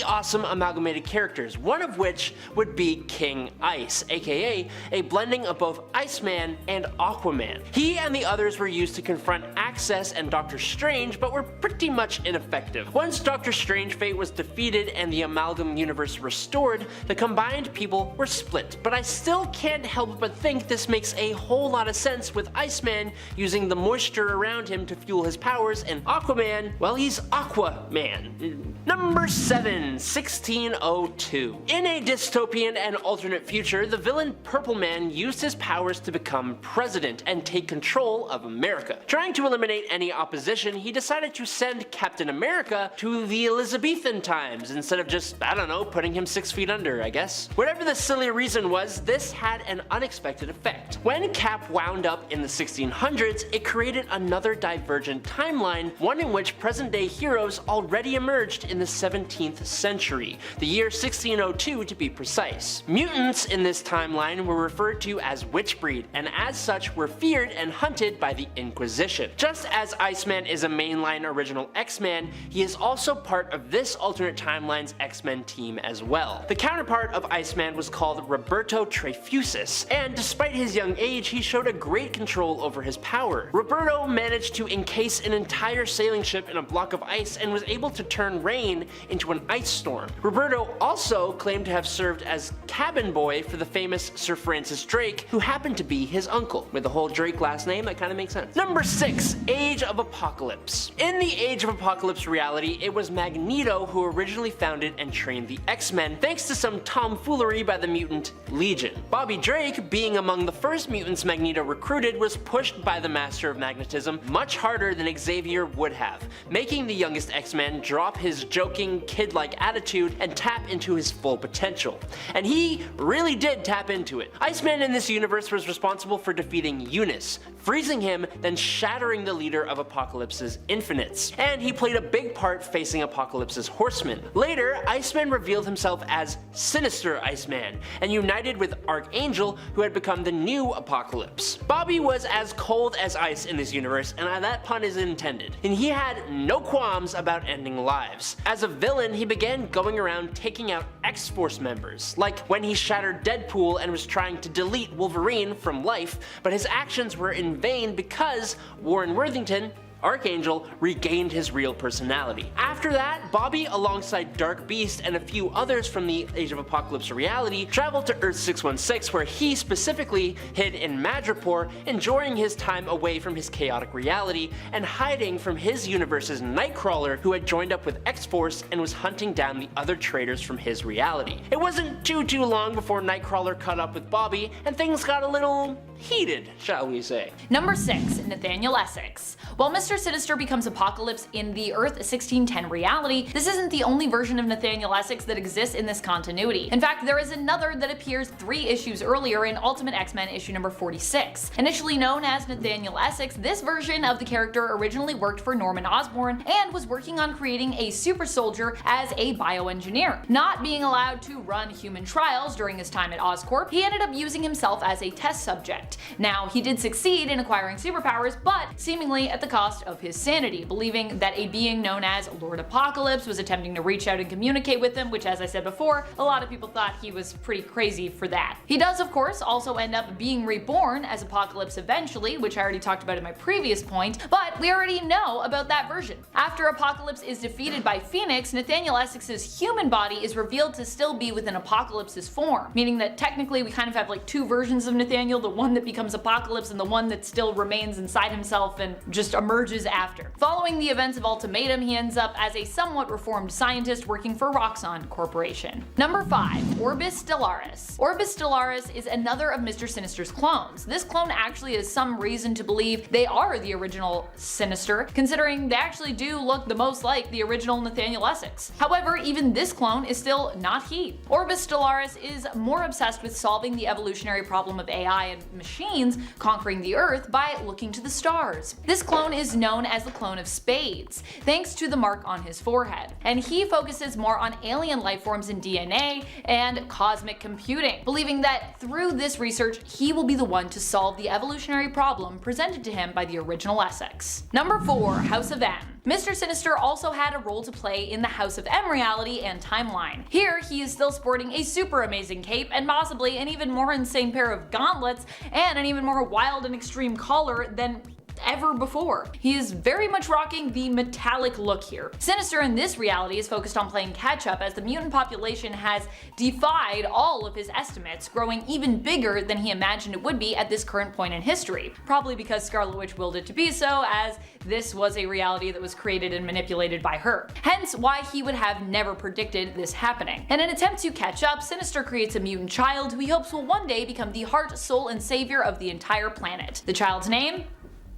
awesome amalgamated characters, one of which would be King Ice, aka a blending of both Iceman and Aquaman. He and the others were used to confront Access and Doctor Strange, but were pretty much ineffective. Once Doctor Strange Fate was defeated and the amalgam universe restored, the combined people were split, but I still can't help but think this makes a whole lot of sense with Iceman using the moisture around him to fuel his powers, and Aquaman, well, he's Aquaman. Number 7, 1602. In a dystopian and alternate future, the villain Purple Man used his powers to become president and take control of America. Trying to eliminate any opposition, he decided to send Captain America to the Elizabethan times instead of just, I don't know, putting him 6 feet under, I guess. Whatever the silly reason was, this had an unexpected effect. When Cap wound up in the 1600s, it created another divergent timeline, one in which present-day heroes already emerged in the 17th century, the year 1602 to be precise. Mutants in this timeline were referred to as witchbreed, and as such were feared and hunted by the Inquisition. Just as Iceman is a mainline original X-Man, he is also part of this alternate timeline's X-Men team as well. The counterpart of Iceman was called Roberto Trefusis, and despite his young age, he showed a great control over his power. Roberto managed to encase an entire sailing ship in a block of ice and was able to turn rain into an ice storm. Roberto also claimed to have served as cabin boy for the famous Sir Francis Drake, who happened to be his uncle. With the whole Drake last name, that kind of makes sense. Number 6, Age of Apocalypse. In the Age of Apocalypse reality, it was Magneto who originally founded and trained the X-Men, thanks to some tomfoolery by the mutant Legion. Bobby Drake, being among the first mutants Magneto recruited, was pushed by the Master of Magnetism much harder than Xavier would have, making the youngest X-Man drop his joking, kid-like attitude and tap into his full potential. And he really did tap into it. Iceman in this universe was responsible for defeating Eunice, freezing him, then shattering the leader of Apocalypse's Infinites. And he played a big part facing Apocalypse's Horsemen. Later, Iceman revealed himself as Sinister Iceman, and united with Archangel, who had become the new Apocalypse. Bobby was as cold as ice in this universe, and that pun is intended. And he had no qualms about ending lives. As a villain, he began going around taking out X-Force members, like when he shattered Deadpool and was trying to delete Wolverine from life, but his actions were in vain because Warren Worthington, Archangel, regained his real personality. After that, Bobby, alongside Dark Beast and a few others from the Age of Apocalypse reality, traveled to Earth 616, where he specifically hid in Madripoor, enjoying his time away from his chaotic reality and hiding from his universe's Nightcrawler, who had joined up with X-Force and was hunting down the other traitors from his reality. It wasn't too long before Nightcrawler caught up with Bobby, and things got a little heated, shall we say. Number 6, Nathaniel Essex. While Mr. Sinister becomes Apocalypse in the Earth 1610 reality, this isn't the only version of Nathaniel Essex that exists in this continuity. In fact, there is another that appears 3 issues earlier in Ultimate X-Men issue number 46. Initially known as Nathaniel Essex, this version of the character originally worked for Norman Osborn and was working on creating a super soldier as a bioengineer. Not being allowed to run human trials during his time at Oscorp, he ended up using himself as a test subject. Now, he did succeed in acquiring superpowers, but seemingly at the cost of his sanity, believing that a being known as Lord Apocalypse was attempting to reach out and communicate with him, which, as I said before, a lot of people thought he was pretty crazy for that. He does, of course, also end up being reborn as Apocalypse eventually, which I already talked about in my previous point, but we already know about that version. After Apocalypse is defeated by Phoenix, Nathaniel Essex's human body is revealed to still be within Apocalypse's form, meaning that technically we kind of have like 2 versions of Nathaniel, the one that becomes Apocalypse and the one that still remains inside himself and just emerges after. Following the events of Ultimatum, he ends up as a somewhat reformed scientist working for Roxxon Corporation. Number 5, Orbis Stellaris. Orbis Stellaris is another of Mr. Sinister's clones. This clone actually has some reason to believe they are the original Sinister, considering they actually do look the most like the original Nathaniel Essex. However, even this clone is still not he. Orbis Stellaris is more obsessed with solving the evolutionary problem of AI and machines conquering the Earth by looking to the stars. This clone is known as the clone of Spades, thanks to the mark on his forehead, and he focuses more on alien life forms and DNA and cosmic computing, believing that through this research he will be the one to solve the evolutionary problem presented to him by the original Essex. Number 4, House of M. Mr. Sinister also had a role to play in the House of M reality and timeline. Here, he is still sporting a super amazing cape and possibly an even more insane pair of gauntlets and an even more wild and extreme collar than ever before. He is very much rocking the metallic look here. Sinister in this reality is focused on playing catch up as the mutant population has defied all of his estimates, growing even bigger than he imagined it would be at this current point in history. Probably because Scarlet Witch willed it to be so, as this was a reality that was created and manipulated by her. Hence why he would have never predicted this happening. In an attempt to catch up, Sinister creates a mutant child who he hopes will one day become the heart, soul, and savior of the entire planet. The child's name?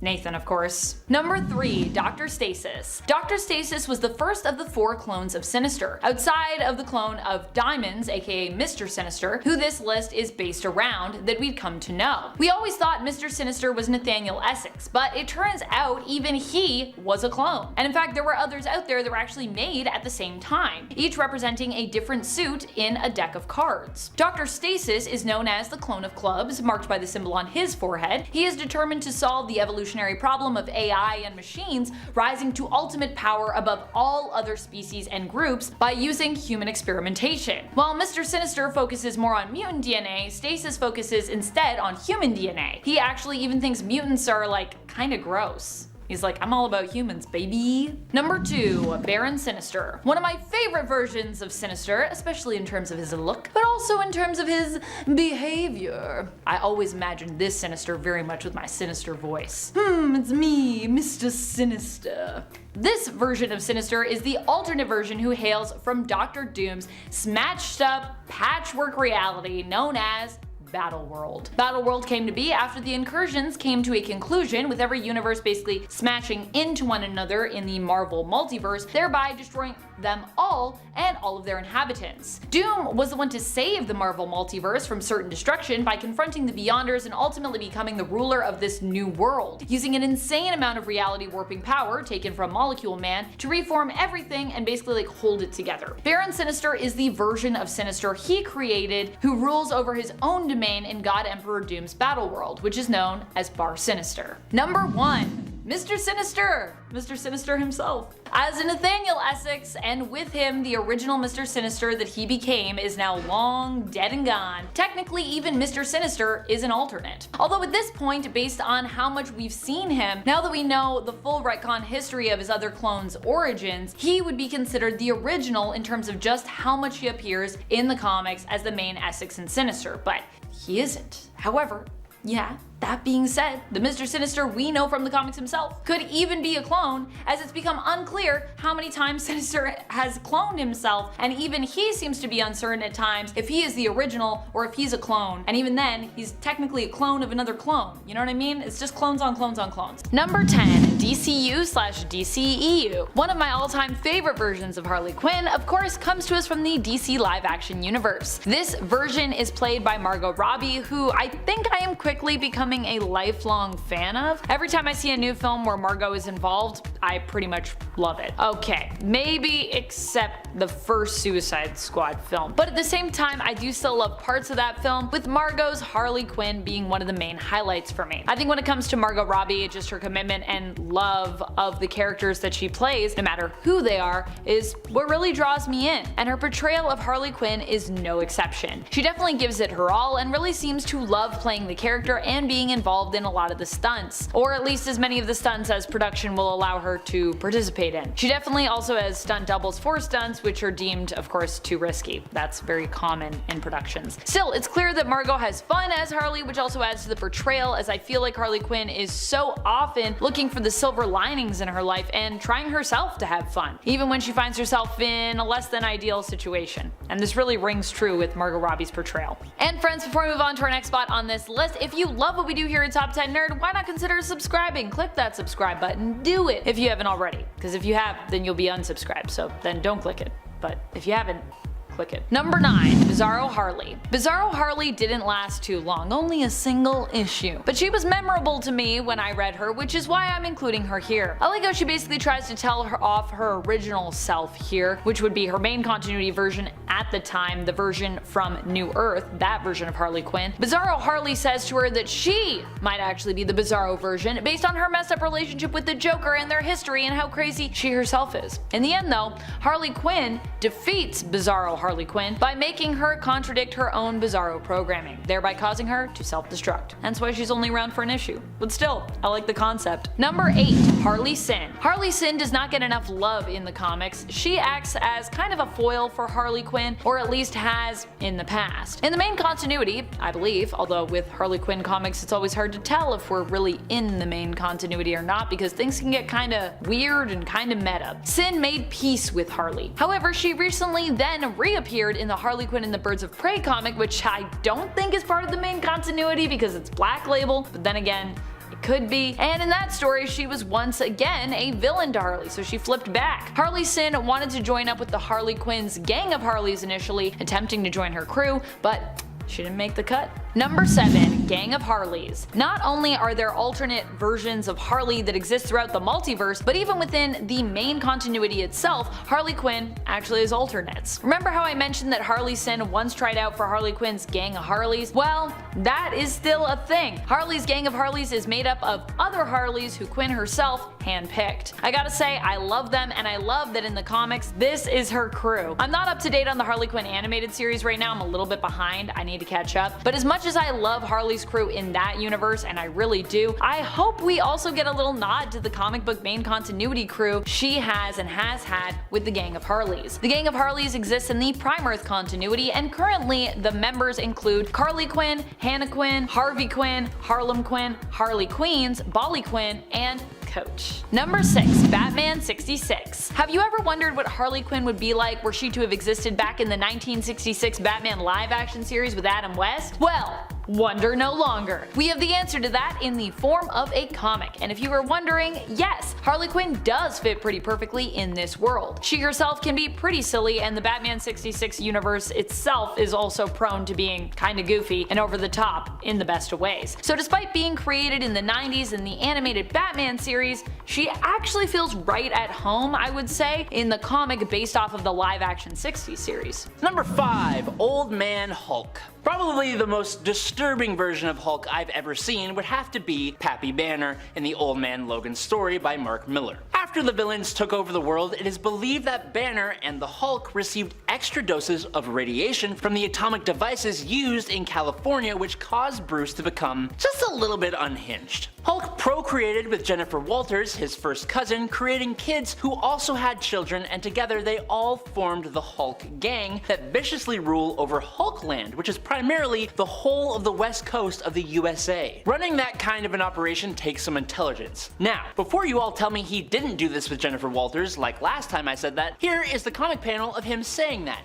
Nathan, of course. Number 3, Dr. Stasis. Dr. Stasis was the first of the 4 clones of Sinister, outside of the clone of Diamonds, aka Mr. Sinister, who this list is based around, that we'd come to know. We always thought Mr. Sinister was Nathaniel Essex, but it turns out even he was a clone. And in fact, there were others out there that were actually made at the same time, each representing a different suit in a deck of cards. Dr. Stasis is known as the clone of clubs, marked by the symbol on his forehead. He is determined to solve the evolutionary problem of AI and machines rising to ultimate power above all other species and groups by using human experimentation. While Mr. Sinister focuses more on mutant DNA, Stasis focuses instead on human DNA. He actually even thinks mutants are like kinda gross. He's like, I'm all about humans, baby. Number 2, Baron Sinister. One of my favorite versions of Sinister, especially in terms of his look, but also in terms of his behavior. I always imagined this Sinister very much with my Sinister voice. It's me, Mr. Sinister. This version of Sinister is the alternate version who hails from Doctor Doom's smashed up patchwork reality known as Battleworld. Battleworld came to be after the incursions came to a conclusion, with every universe basically smashing into one another in the Marvel multiverse, thereby destroying them all and all of their inhabitants. Doom was the one to save the Marvel multiverse from certain destruction by confronting the Beyonders and ultimately becoming the ruler of this new world, using an insane amount of reality warping power taken from Molecule Man to reform everything and basically like hold it together. Baron Sinister is the version of Sinister he created, who rules over his own domain in God Emperor Doom's Battleworld, which is known as Bar Sinister. Number 1. Mr. Sinister! Mr. Sinister himself. As Nathaniel Essex, and with him the original Mr. Sinister that he became is now long dead and gone. Technically, even Mr. Sinister is an alternate. Although at this point, based on how much we've seen him, now that we know the full retcon history of his other clones' origins, he would be considered the original in terms of just how much he appears in the comics as the main Essex and Sinister, but he isn't. However, yeah, that being said, the Mr. Sinister we know from the comics himself could even be a clone, as it's become unclear how many times Sinister has cloned himself, and even he seems to be uncertain at times if he is the original or if he's a clone, and even then, he's technically a clone of another clone, you know what I mean? It's just clones on clones on clones. Number 10, DCU/DCEU. One of my all-time favorite versions of Harley Quinn, of course, comes to us from the DC live-action universe. This version is played by Margot Robbie, who I think I am quickly becoming a lifelong fan of. Every time I see a new film where Margot is involved, I pretty much love it. Okay, maybe except the first Suicide Squad film. But at the same time, I do still love parts of that film, with Margot's Harley Quinn being one of the main highlights for me. I think when it comes to Margot Robbie, just her commitment and love of the characters that she plays, no matter who they are, is what really draws me in. And her portrayal of Harley Quinn is no exception. She definitely gives it her all and really seems to love playing the character and being involved in a lot of the stunts, or at least as many of the stunts as production will allow her to participate in. She definitely also has stunt doubles for stunts, which are deemed, of course, too risky. That's very common in productions. Still, it's clear that Margot has fun as Harley, which also adds to the portrayal, as I feel like Harley Quinn is so often looking for the silver linings in her life and trying herself to have fun, even when she finds herself in a less than ideal situation. And this really rings true with Margot Robbie's portrayal. And friends, before we move on to our next spot on this list, if you love what we do here at Top 10 Nerd, why not consider subscribing? Click that subscribe button, do it if you haven't already, because if you have, then you'll be unsubscribed, so then don't click it. But if you haven't, click it. Number 9, Bizarro Harley. Bizarro Harley didn't last too long, only a single issue. But she was memorable to me when I read her, which is why I'm including her here. I like how she basically tries to tell her off her original self here, which would be her main continuity version at the time, the version from New Earth, that version of Harley Quinn. Bizarro Harley says to her that she might actually be the Bizarro version, based on her messed up relationship with the Joker and their history and how crazy she herself is. In the end though, Harley Quinn defeats Bizarro Harley Quinn by making her contradict her own Bizarro programming, thereby causing her to self-destruct. Hence why she's only around for an issue. But still, I like the concept. Number 8, Harley Sin. Harley Sin does not get enough love in the comics. She acts as kind of a foil for Harley Quinn, or at least has in the past. In the main continuity, I believe, although with Harley Quinn comics it's always hard to tell if we're really in the main continuity or not, because things can get kinda weird and kinda meta. Sin made peace with Harley. However, she recently then reappeared in the Harley Quinn and the Birds of Prey comic, which I don't think is part of the main continuity because it's Black Label, but then again, it could be. And in that story, she was once again a villain to Harley, so she flipped back. Harley Sin wanted to join up with the Harley Quinn's gang of Harleys initially, attempting to join her crew, but she didn't make the cut. Number 7, Gang of Harleys. Not only are there alternate versions of Harley that exist throughout the multiverse, but even within the main continuity itself, Harley Quinn actually has alternates. Remember how I mentioned that Harley Sin once tried out for Harley Quinn's Gang of Harleys? Well, that is still a thing. Harley's Gang of Harleys is made up of other Harleys who Quinn herself handpicked. I gotta say, I love them, and I love that in the comics, this is her crew. I'm not up to date on the Harley Quinn animated series right now, I'm a little bit behind, I need to catch up, but as much much as I love Harley's crew in that universe, and I really do, I hope we also get a little nod to the comic book main continuity crew she has and has had with the Gang of Harleys. The Gang of Harleys exists in the Prime Earth continuity, and currently the members include Carly Quinn, Hannah Quinn, Harvey Quinn, Harlem Quinn, Harley Queens, Bolly Quinn, and Coach. Number 6. Batman 66. Have you ever wondered what Harley Quinn would be like were she to have existed back in the 1966 Batman live action series with Adam West? Well, wonder no longer. We have the answer to that in the form of a comic, and if you were wondering, yes, Harley Quinn does fit pretty perfectly in this world. She herself can be pretty silly, and the Batman 66 universe itself is also prone to being kinda goofy and over the top in the best of ways. So despite being created in the 90s in the animated Batman series, she actually feels right at home, I would say, in the comic based off of the live action 60s series. Number 5. Old Man Hulk. Probably the most disturbing version of Hulk I've ever seen would have to be Pappy Banner in the Old Man Logan story by Mark Millar. After the villains took over the world, it is believed that Banner and the Hulk received extra doses of radiation from the atomic devices used in California, which caused Bruce to become just a little bit unhinged. Hulk procreated with Jennifer Walters, his first cousin, creating kids who also had children, and together they all formed the Hulk Gang that viciously rule over Hulkland, which is primarily the whole of the west coast of the USA. Running that kind of an operation takes some intelligence. Now, before you all tell me he didn't do this with Jennifer Walters like last time I said that, here is the comic panel of him saying that.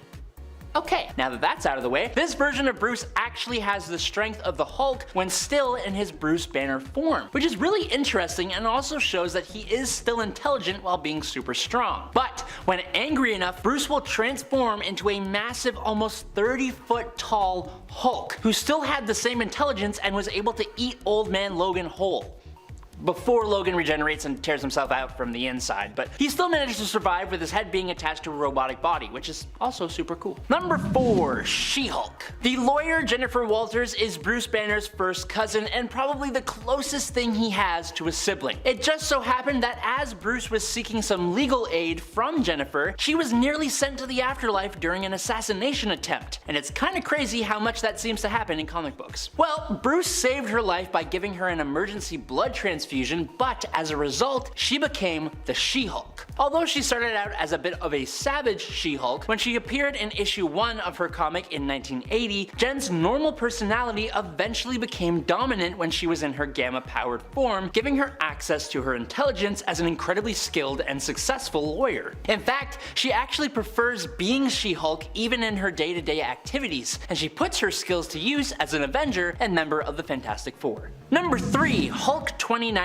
Okay, now that that's out of the way, this version of Bruce actually has the strength of the Hulk when still in his Bruce Banner form, which is really interesting and also shows that he is still intelligent while being super strong. But when angry enough, Bruce will transform into a massive, almost 30-foot tall Hulk, who still had the same intelligence and was able to eat Old Man Logan whole. Before Logan regenerates and tears himself out from the inside, but he still managed to survive with his head being attached to a robotic body, which is also super cool. Number 4. She-Hulk. The lawyer Jennifer Walters is Bruce Banner's first cousin and probably the closest thing he has to a sibling. It just so happened that as Bruce was seeking some legal aid from Jennifer, she was nearly sent to the afterlife during an assassination attempt, and it's kinda crazy how much that seems to happen in comic books. Well, Bruce saved her life by giving her an emergency blood transfusion, but as a result, she became the She-Hulk. Although she started out as a bit of a savage She-Hulk, when she appeared in issue 1 of her comic in 1980, Jen's normal personality eventually became dominant when she was in her gamma-powered form, giving her access to her intelligence as an incredibly skilled and successful lawyer. In fact, she actually prefers being She-Hulk even in her day-to-day activities, and she puts her skills to use as an Avenger and member of the Fantastic Four. Number 3. Hulk 2099.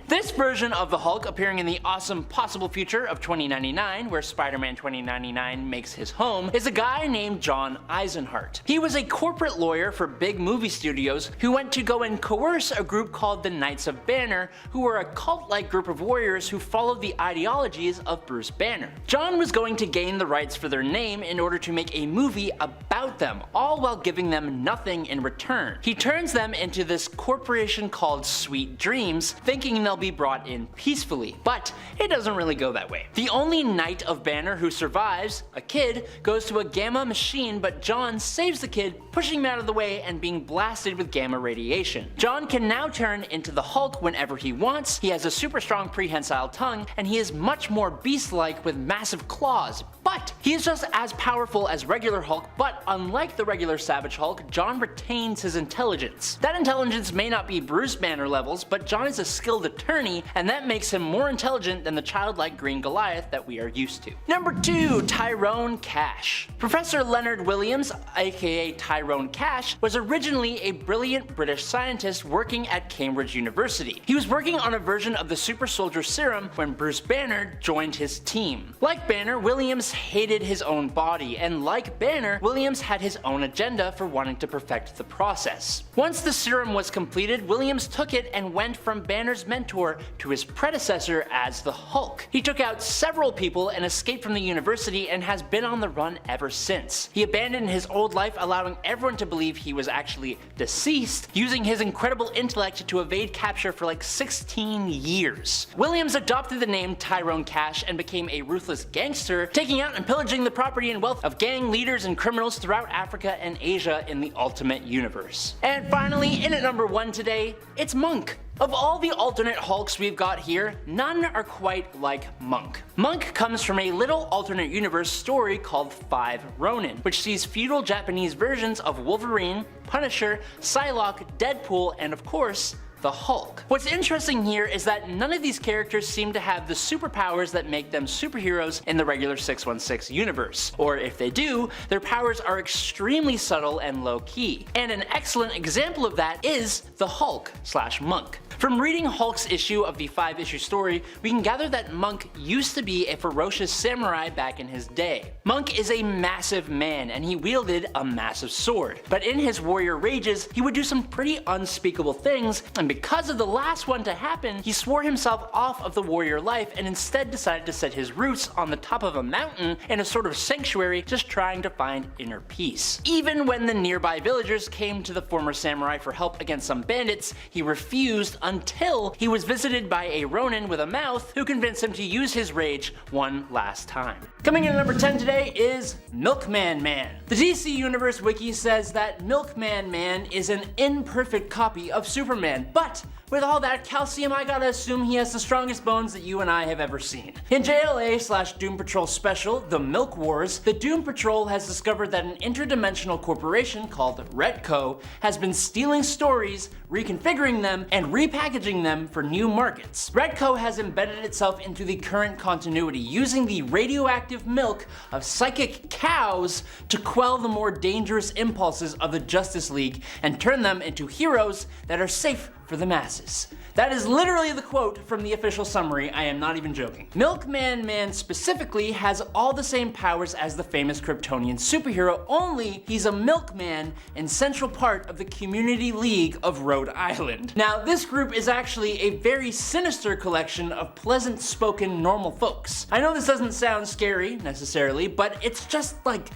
This version of the Hulk, appearing in the awesome possible future of 2099, where Spider-Man 2099 makes his home, is a guy named John Eisenhart. He was a corporate lawyer for big movie studios who went to go and coerce a group called the Knights of Banner, who were a cult-like group of warriors who followed the ideologies of Bruce Banner. John was going to gain the rights for their name in order to make a movie about them, all while giving them nothing in return. He turns them into this corporation called Sweet Dreams, thinking they'll be brought in peacefully, but it doesn't really go that way. The only Knight of Banner who survives, a kid, goes to a gamma machine, but John saves the kid, pushing him out of the way and being blasted with gamma radiation. John can now turn into the Hulk whenever he wants, he has a super strong prehensile tongue, and he is much more beast-like with massive claws, but he is just as powerful as regular Hulk, but unlike the regular Savage Hulk, John retains his intelligence. That intelligence may not be Bruce Banner levels, but John is a skilled attorney, and that makes him more intelligent than the childlike Green Goliath that we are used to. Number 2. Tyrone Cash. Professor Leonard Williams, aka Tyrone Cash, was originally a brilliant British scientist working at Cambridge University. He was working on a version of the super soldier serum when Bruce Banner joined his team. Like Banner, Williams hated his own body, and like Banner, Williams had his own agenda for wanting to perfect the process. Once the serum was completed, Williams took it and went from Banner's mentor to his predecessor as the Hulk. He took out several people and escaped from the university and has been on the run ever since. He abandoned his old life, allowing everyone to believe he was actually deceased, using his incredible intellect to evade capture for like 16 years. Williams adopted the name Tyrone Cash and became a ruthless gangster, taking out and pillaging the property and wealth of gang leaders and criminals throughout Africa and Asia in the Ultimate Universe. And finally, in at number 1 today, it's Monk. Of all the alternate Hulks we've got here, none are quite like Monk. Monk comes from a little alternate universe story called 5 Ronin, which sees feudal Japanese versions of Wolverine, Punisher, Psylocke, Deadpool, and of course, the Hulk. What's interesting here is that none of these characters seem to have the superpowers that make them superheroes in the regular 616 universe, or if they do, their powers are extremely subtle and low-key. And an excellent example of that is the Hulk/Monk. From reading Hulk's issue of the 5-issue story, we can gather that Monk used to be a ferocious samurai back in his day. Monk is a massive man, and he wielded a massive sword. But in his warrior rages, he would do some pretty unspeakable things, and because of the last one to happen, he swore himself off of the warrior life and instead decided to set his roots on the top of a mountain in a sort of sanctuary, just trying to find inner peace. Even when the nearby villagers came to the former samurai for help against some bandits, he refused until he was visited by a Ronin with a mouth who convinced him to use his rage one last time. Coming in at number 10 today is Milkman Man. The DC Universe Wiki says that Milkman Man is an imperfect copy of Superman, but with all that calcium, I gotta assume he has the strongest bones that you and I have ever seen. In JLA/Doom Patrol Special, The Milk Wars, the Doom Patrol has discovered that an interdimensional corporation called Retco has been stealing stories, reconfiguring them, and repackaging them for new markets. Retco has embedded itself into the current continuity, using the radioactive milk of psychic cows to quell the more dangerous impulses of the Justice League and turn them into heroes that are safe for the masses. That is literally the quote from the official summary, I am not even joking. Milkman Man specifically has all the same powers as the famous Kryptonian superhero, only he's a milkman in Central Part of the Community League of Rhode Island. Now, this group is actually a very sinister collection of pleasant-spoken normal folks. I know this doesn't sound scary, necessarily, but it's just like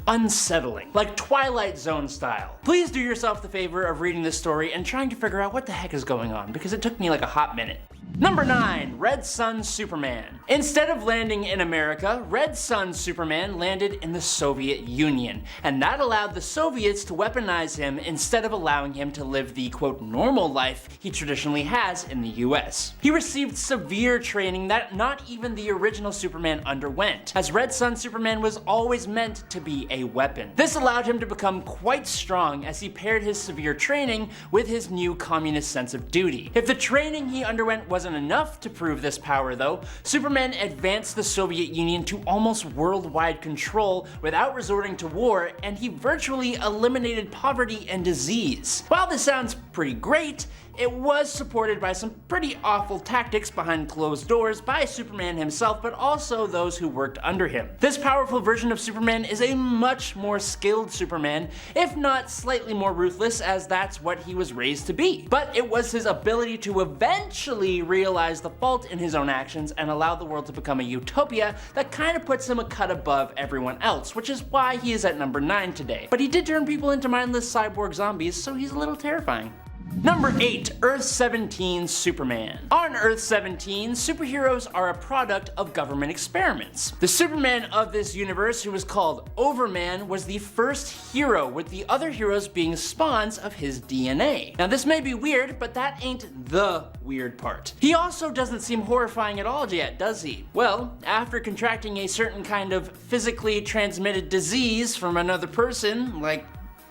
unsettling, like Twilight Zone style. Please do yourself the favor of reading this story and trying to figure out what the heck is going on, because it took me like a hot minute. Number 9, Red Sun Superman. Instead of landing in America, Red Sun Superman landed in the Soviet Union, and that allowed the Soviets to weaponize him instead of allowing him to live the quote normal life he traditionally has in the US. He received severe training that not even the original Superman underwent, as Red Sun Superman was always meant to be a weapon. This allowed him to become quite strong as he paired his severe training with his new communist sense of duty. If the training he underwent wasn't enough to prove this power though, Superman advanced the Soviet Union to almost worldwide control without resorting to war, and he virtually eliminated poverty and disease. While this sounds pretty great, it was supported by some pretty awful tactics behind closed doors by Superman himself, but also those who worked under him. This powerful version of Superman is a much more skilled Superman, if not slightly more ruthless, as that's what he was raised to be. But it was his ability to eventually realize the fault in his own actions and allow the world to become a utopia that kind of puts him a cut above everyone else, which is why he is at number 9 today. But he did turn people into mindless cyborg zombies, so he's a little terrifying. Number 8, Earth 17 Superman. On Earth 17, superheroes are a product of government experiments. The Superman of this universe, who was called Overman, was the first hero, with the other heroes being spawns of his DNA. Now this may be weird, but that ain't the weird part. He also doesn't seem horrifying at all yet, does he? Well, after contracting a certain kind of physically transmitted disease from another person, like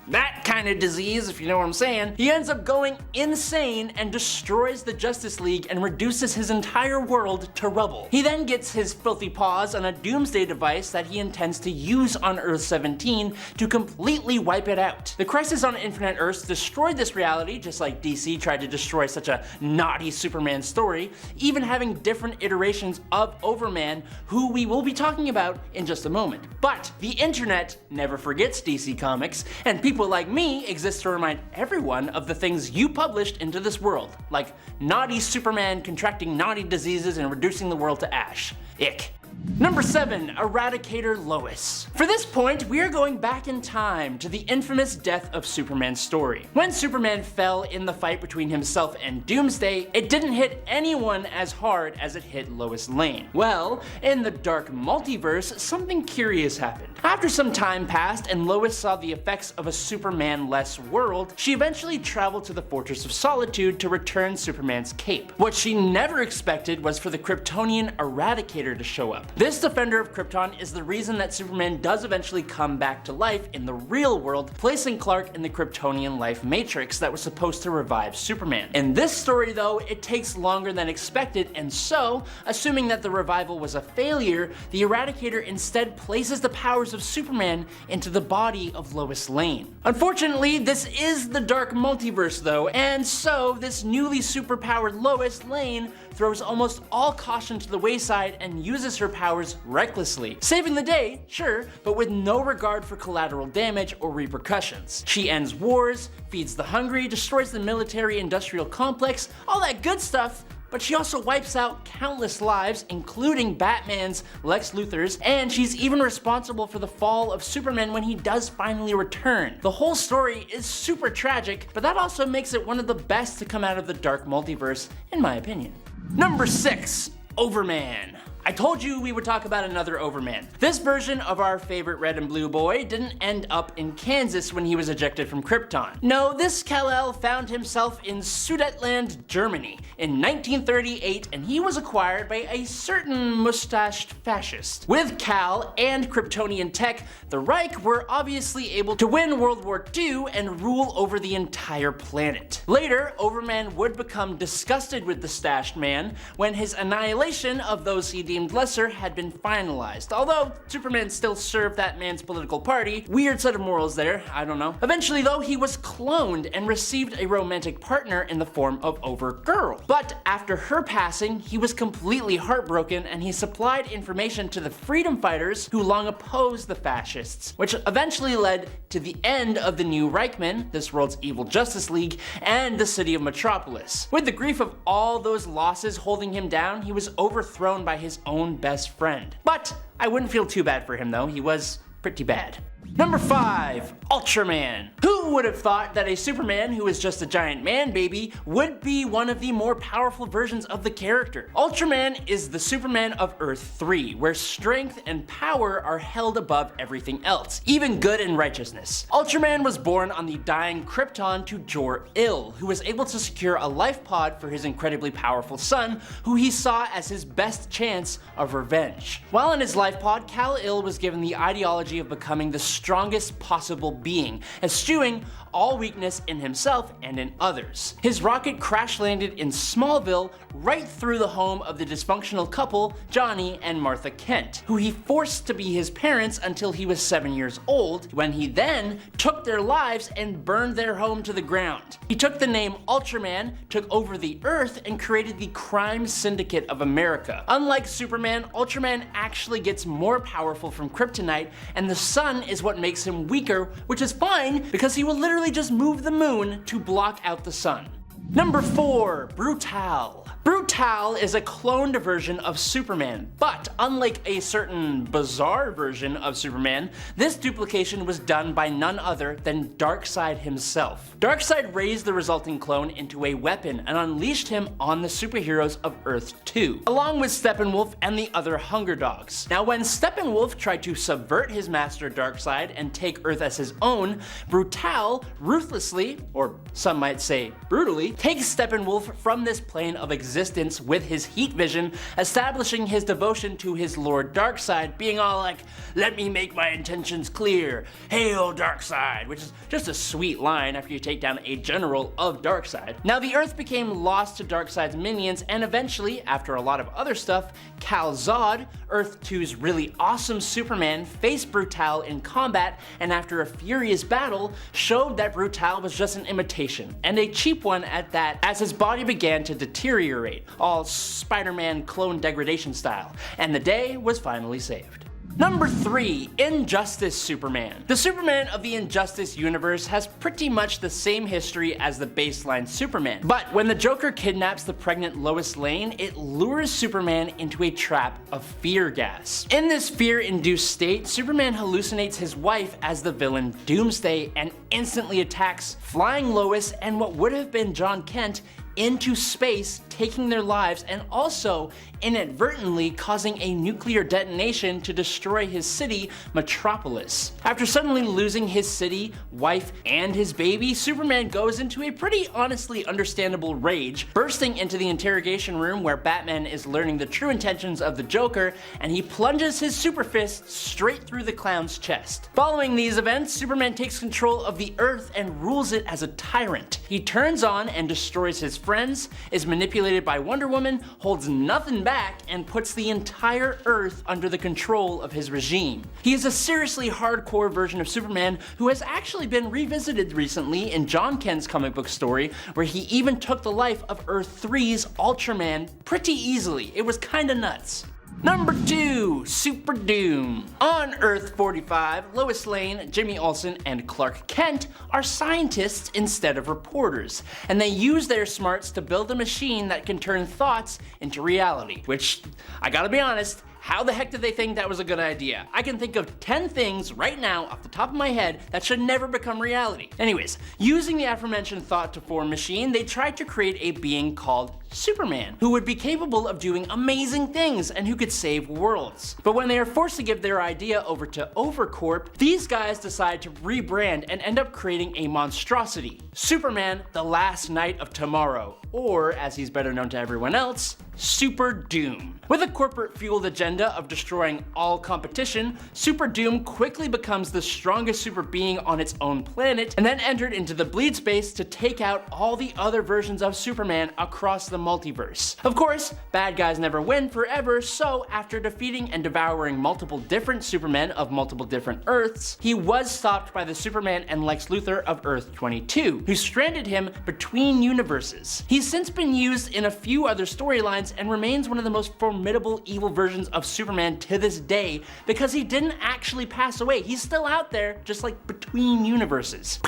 that kind of disease, if you know what I'm saying, he ends up going insane and destroys the Justice League and reduces his entire world to rubble. He then gets his filthy paws on a doomsday device that he intends to use on Earth 17 to completely wipe it out. The Crisis on Infinite Earths destroyed this reality, just like DC tried to destroy such a naughty Superman story, even having different iterations of Overman, who we will be talking about in just a moment. But the internet never forgets DC Comics, and people people like me exist to remind everyone of the things you published into this world, like naughty Superman contracting naughty diseases and reducing the world to ash. Ick. Number 7, Eradicator Lois. For this point, we are going back in time to the infamous death of Superman's story. When Superman fell in the fight between himself and Doomsday, it didn't hit anyone as hard as it hit Lois Lane. Well, in the dark multiverse, something curious happened. After some time passed and Lois saw the effects of a Superman-less world, she eventually traveled to the Fortress of Solitude to return Superman's cape. What she never expected was for the Kryptonian Eradicator to show up. This defender of Krypton is the reason that Superman does eventually come back to life in the real world, placing Clark in the Kryptonian life matrix that was supposed to revive Superman. In this story though, it takes longer than expected, and so, assuming that the revival was a failure, the Eradicator instead places the powers of Superman into the body of Lois Lane. Unfortunately, this is the dark multiverse though, and so this newly superpowered Lois Lane throws almost all caution to the wayside and uses her powers recklessly. Saving the day, sure, but with no regard for collateral damage or repercussions. She ends wars, feeds the hungry, destroys the military-industrial complex, all that good stuff, but she also wipes out countless lives, including Batman's, Lex Luthor's, and she's even responsible for the fall of Superman when he does finally return. The whole story is super tragic, but that also makes it one of the best to come out of the dark multiverse, in my opinion. Number 6, Overman. I told you we would talk about another Overman. This version of our favorite red and blue boy didn't end up in Kansas when he was ejected from Krypton. No, this Kal-El found himself in Sudetenland, Germany in 1938, and he was acquired by a certain mustached fascist. With Kal and Kryptonian tech, the Reich were obviously able to win World War II and rule over the entire planet. Later, Overman would become disgusted with the stashed man when his annihilation of those he deemed lesser had been finalized. Although Superman still served that man's political party, weird set of morals there, I don't know. Eventually though, he was cloned and received a romantic partner in the form of Overgirl. But after her passing, he was completely heartbroken and he supplied information to the freedom fighters who long opposed the fascists, which eventually led to the end of the new Reichman, this world's evil Justice League, and the city of Metropolis. With the grief of all those losses holding him down, he was overthrown by his own best friend. But I wouldn't feel too bad for him though, he was pretty bad. Number 5, Ultraman. Who would have thought that a Superman who is just a giant man baby would be one of the more powerful versions of the character? Ultraman is the Superman of Earth 3, where strength and power are held above everything else, even good and righteousness. Ultraman was born on the dying Krypton to Jor-Il, who was able to secure a life pod for his incredibly powerful son, who he saw as his best chance of revenge. While in his life pod, Kal-El was given the ideology of becoming the strongest possible being, eschewing all weakness in himself and in others. His rocket crash landed in Smallville, right through the home of the dysfunctional couple, Johnny and Martha Kent, who he forced to be his parents until he was 7 years old, when he then took their lives and burned their home to the ground. He took the name Ultraman, took over the Earth, and created the crime syndicate of America. Unlike Superman, Ultraman actually gets more powerful from kryptonite, and the sun is what makes him weaker, which is fine because he will literally just move the moon to block out the sun. Number 4, Brutal. Brutal is a cloned version of Superman, but unlike a certain bizarre version of Superman, this duplication was done by none other than Darkseid himself. Darkseid raised the resulting clone into a weapon and unleashed him on the superheroes of Earth 2, along with Steppenwolf and the other Hunger Dogs. Now when Steppenwolf tried to subvert his master Darkseid and take Earth as his own, Brutal ruthlessly, or some might say brutally, takes Steppenwolf from this plane of existence with his heat vision, establishing his devotion to his Lord Darkseid, being all like, "Let me make my intentions clear. Hail Darkseid," which is just a sweet line after you take down a general of Darkseid. Now the Earth became lost to Darkseid's minions, and eventually, after a lot of other stuff, Kal-Zod, Earth 2's really awesome Superman, faced Brutal in combat, and after a furious battle, showed that Brutal was just an imitation, and a cheap one at that, as his body began to deteriorate, all Spider-Man clone degradation style, and the day was finally saved. Number 3, Injustice Superman. The Superman of the Injustice universe has pretty much the same history as the baseline Superman, but when the Joker kidnaps the pregnant Lois Lane, it lures Superman into a trap of fear gas. In this fear-induced state, Superman hallucinates his wife as the villain Doomsday and instantly attacks, flying Lois and what would have been John Kent into space, taking their lives and also inadvertently causing a nuclear detonation to destroy his city, Metropolis. After suddenly losing his city, wife, and his baby, Superman goes into a pretty honestly understandable rage, bursting into the interrogation room where Batman is learning the true intentions of the Joker, and he plunges his super fist straight through the clown's chest. Following these events, Superman takes control of the Earth and rules it as a tyrant. He turns on and destroys his friends, is manipulated by Wonder Woman, holds nothing back, and puts the entire Earth under the control of his regime. He is a seriously hardcore version of Superman who has actually been revisited recently in John Kent's comic book story, where he even took the life of Earth 3's Ultraman pretty easily. It was kinda nuts. Number 2, Super Doom. On Earth 45, Lois Lane, Jimmy Olsen, and Clark Kent are scientists instead of reporters, and they use their smarts to build a machine that can turn thoughts into reality, which, I gotta be honest, how the heck did they think that was a good idea? I can think of 10 things right now off the top of my head that should never become reality. Anyways, using the aforementioned thought to form machine, they tried to create a being called Superman, who would be capable of doing amazing things and who could save worlds. But when they are forced to give their idea over to Overcorp, these guys decide to rebrand and end up creating a monstrosity. Superman, the Last Knight of Tomorrow, or as he's better known to everyone else, Super Doom. With a corporate-fueled agenda of destroying all competition, Super Doom quickly becomes the strongest super being on its own planet, and then entered into the bleed space to take out all the other versions of Superman across the multiverse. Of course, bad guys never win forever, so after defeating and devouring multiple different Supermen of multiple different Earths, he was stopped by the Superman and Lex Luthor of Earth 22, who stranded him between universes. He's since been used in a few other storylines and remains one of the most formidable evil versions of Superman to this day because he didn't actually pass away. He's still out there, just like between universes.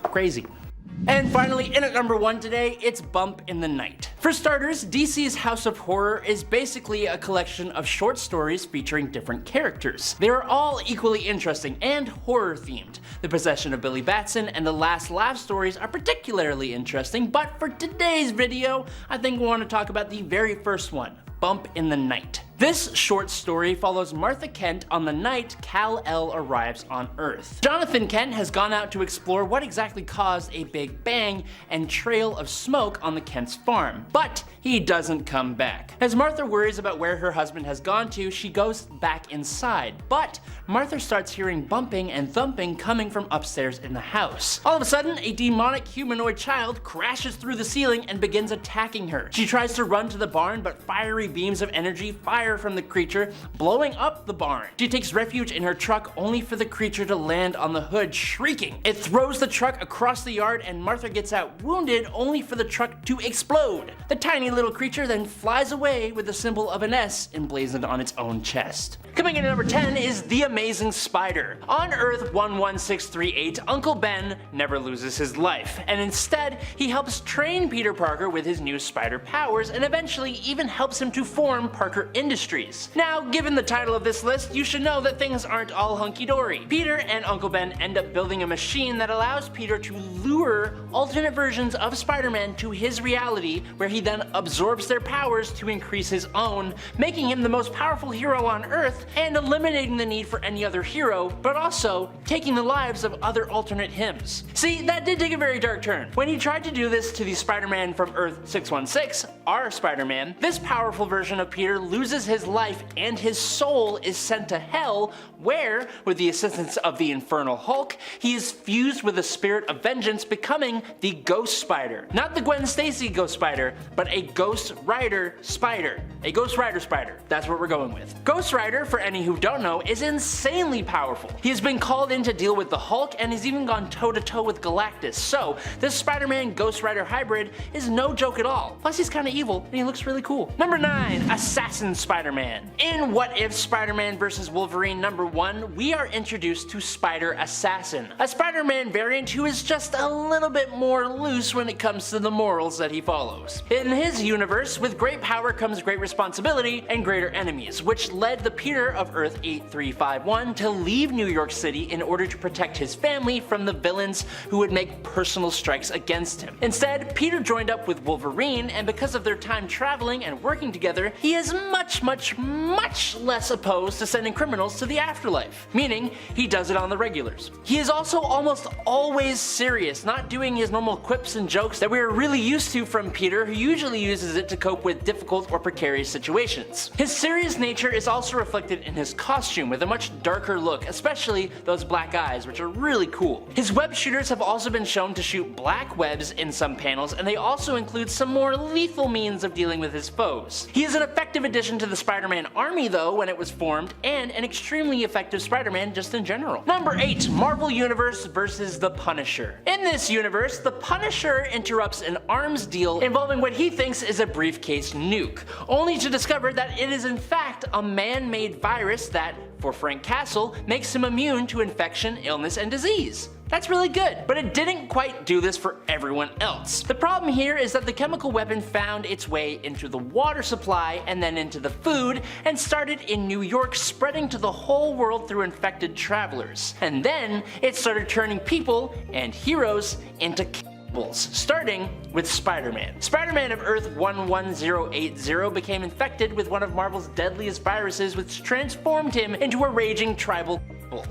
Crazy. And finally, in at number 1 today, it's Bump in the Night. For starters, DC's House of Horror is basically a collection of short stories featuring different characters. They are all equally interesting and horror themed. The Possession of Billy Batson and the Last Laugh stories are particularly interesting, but for today's video, I think we want to talk about the very first one, Bump in the Night. This short story follows Martha Kent on the night Kal-El arrives on Earth. Jonathan Kent has gone out to explore what exactly caused a big bang and trail of smoke on the Kent's farm, but he doesn't come back. As Martha worries about where her husband has gone to, she goes back inside, but Martha starts hearing bumping and thumping coming from upstairs in the house. All of a sudden, a demonic humanoid child crashes through the ceiling and begins attacking her. She tries to run to the barn, but fiery beams of energy fire from the creature, blowing up the barn. She takes refuge in her truck only for the creature to land on the hood, shrieking. It throws the truck across the yard and Martha gets out wounded only for the truck to explode. The tiny little creature then flies away with the symbol of an S emblazoned on its own chest. Coming in at number 10 is The Amazing Spider. On Earth 11638, Uncle Ben never loses his life, and instead he helps train Peter Parker with his new spider powers and eventually even helps him to form Parker Industries. Now, given the title of this list, you should know that things aren't all hunky-dory. Peter and Uncle Ben end up building a machine that allows Peter to lure alternate versions of Spider-Man to his reality, where he then absorbs their powers to increase his own, making him the most powerful hero on Earth and eliminating the need for any other hero, but also taking the lives of other alternate hims. See, that did take a very dark turn. When he tried to do this to the Spider-Man from Earth 616, our Spider-Man, this powerful version of Peter loses his life and his soul is sent to hell, where, with the assistance of the Infernal Hulk, he is fused with the spirit of vengeance, becoming the Ghost Spider. Not the Gwen Stacy Ghost Spider, but a Ghost Rider Spider. A Ghost Rider Spider. That's what we're going with. Ghost Rider, for any who don't know, is insanely powerful. He has been called in to deal with the Hulk and has even gone toe-to-toe with Galactus, so this Spider-Man Ghost Rider hybrid is no joke at all. Plus he's kinda evil and he looks really cool. Number 9, Assassin Spider. Spider-Man. In What If Spider-Man vs. Wolverine #1, we are introduced to Spider Assassin, a Spider-Man variant who is just a little bit more loose when it comes to the morals that he follows. In his universe, with great power comes great responsibility and greater enemies, which led the Peter of Earth 8351 to leave New York City in order to protect his family from the villains who would make personal strikes against him. Instead, Peter joined up with Wolverine, and because of their time traveling and working together, he is much less opposed to sending criminals to the afterlife, meaning he does it on the regulars. He is also almost always serious, not doing his normal quips and jokes that we are really used to from Peter, who usually uses it to cope with difficult or precarious situations. His serious nature is also reflected in his costume with a much darker look, especially those black eyes, which are really cool. His web shooters have also been shown to shoot black webs in some panels, and they also include some more lethal means of dealing with his foes. He is an effective addition to the Spider-Man army though when it was formed, and an extremely effective Spider-Man just in general. Number 8. Marvel Universe vs. the Punisher. In this universe, the Punisher interrupts an arms deal involving what he thinks is a briefcase nuke, only to discover that it is in fact a man-made virus that, for Frank Castle, makes him immune to infection, illness, and disease. That's really good, but it didn't quite do this for everyone else. The problem here is that the chemical weapon found its way into the water supply and then into the food, and started in New York, spreading to the whole world through infected travelers. And then it started turning people and heroes into starting with Spider-Man. Spider-Man of Earth 11080 became infected with one of Marvel's deadliest viruses, which transformed him into a raging tribal.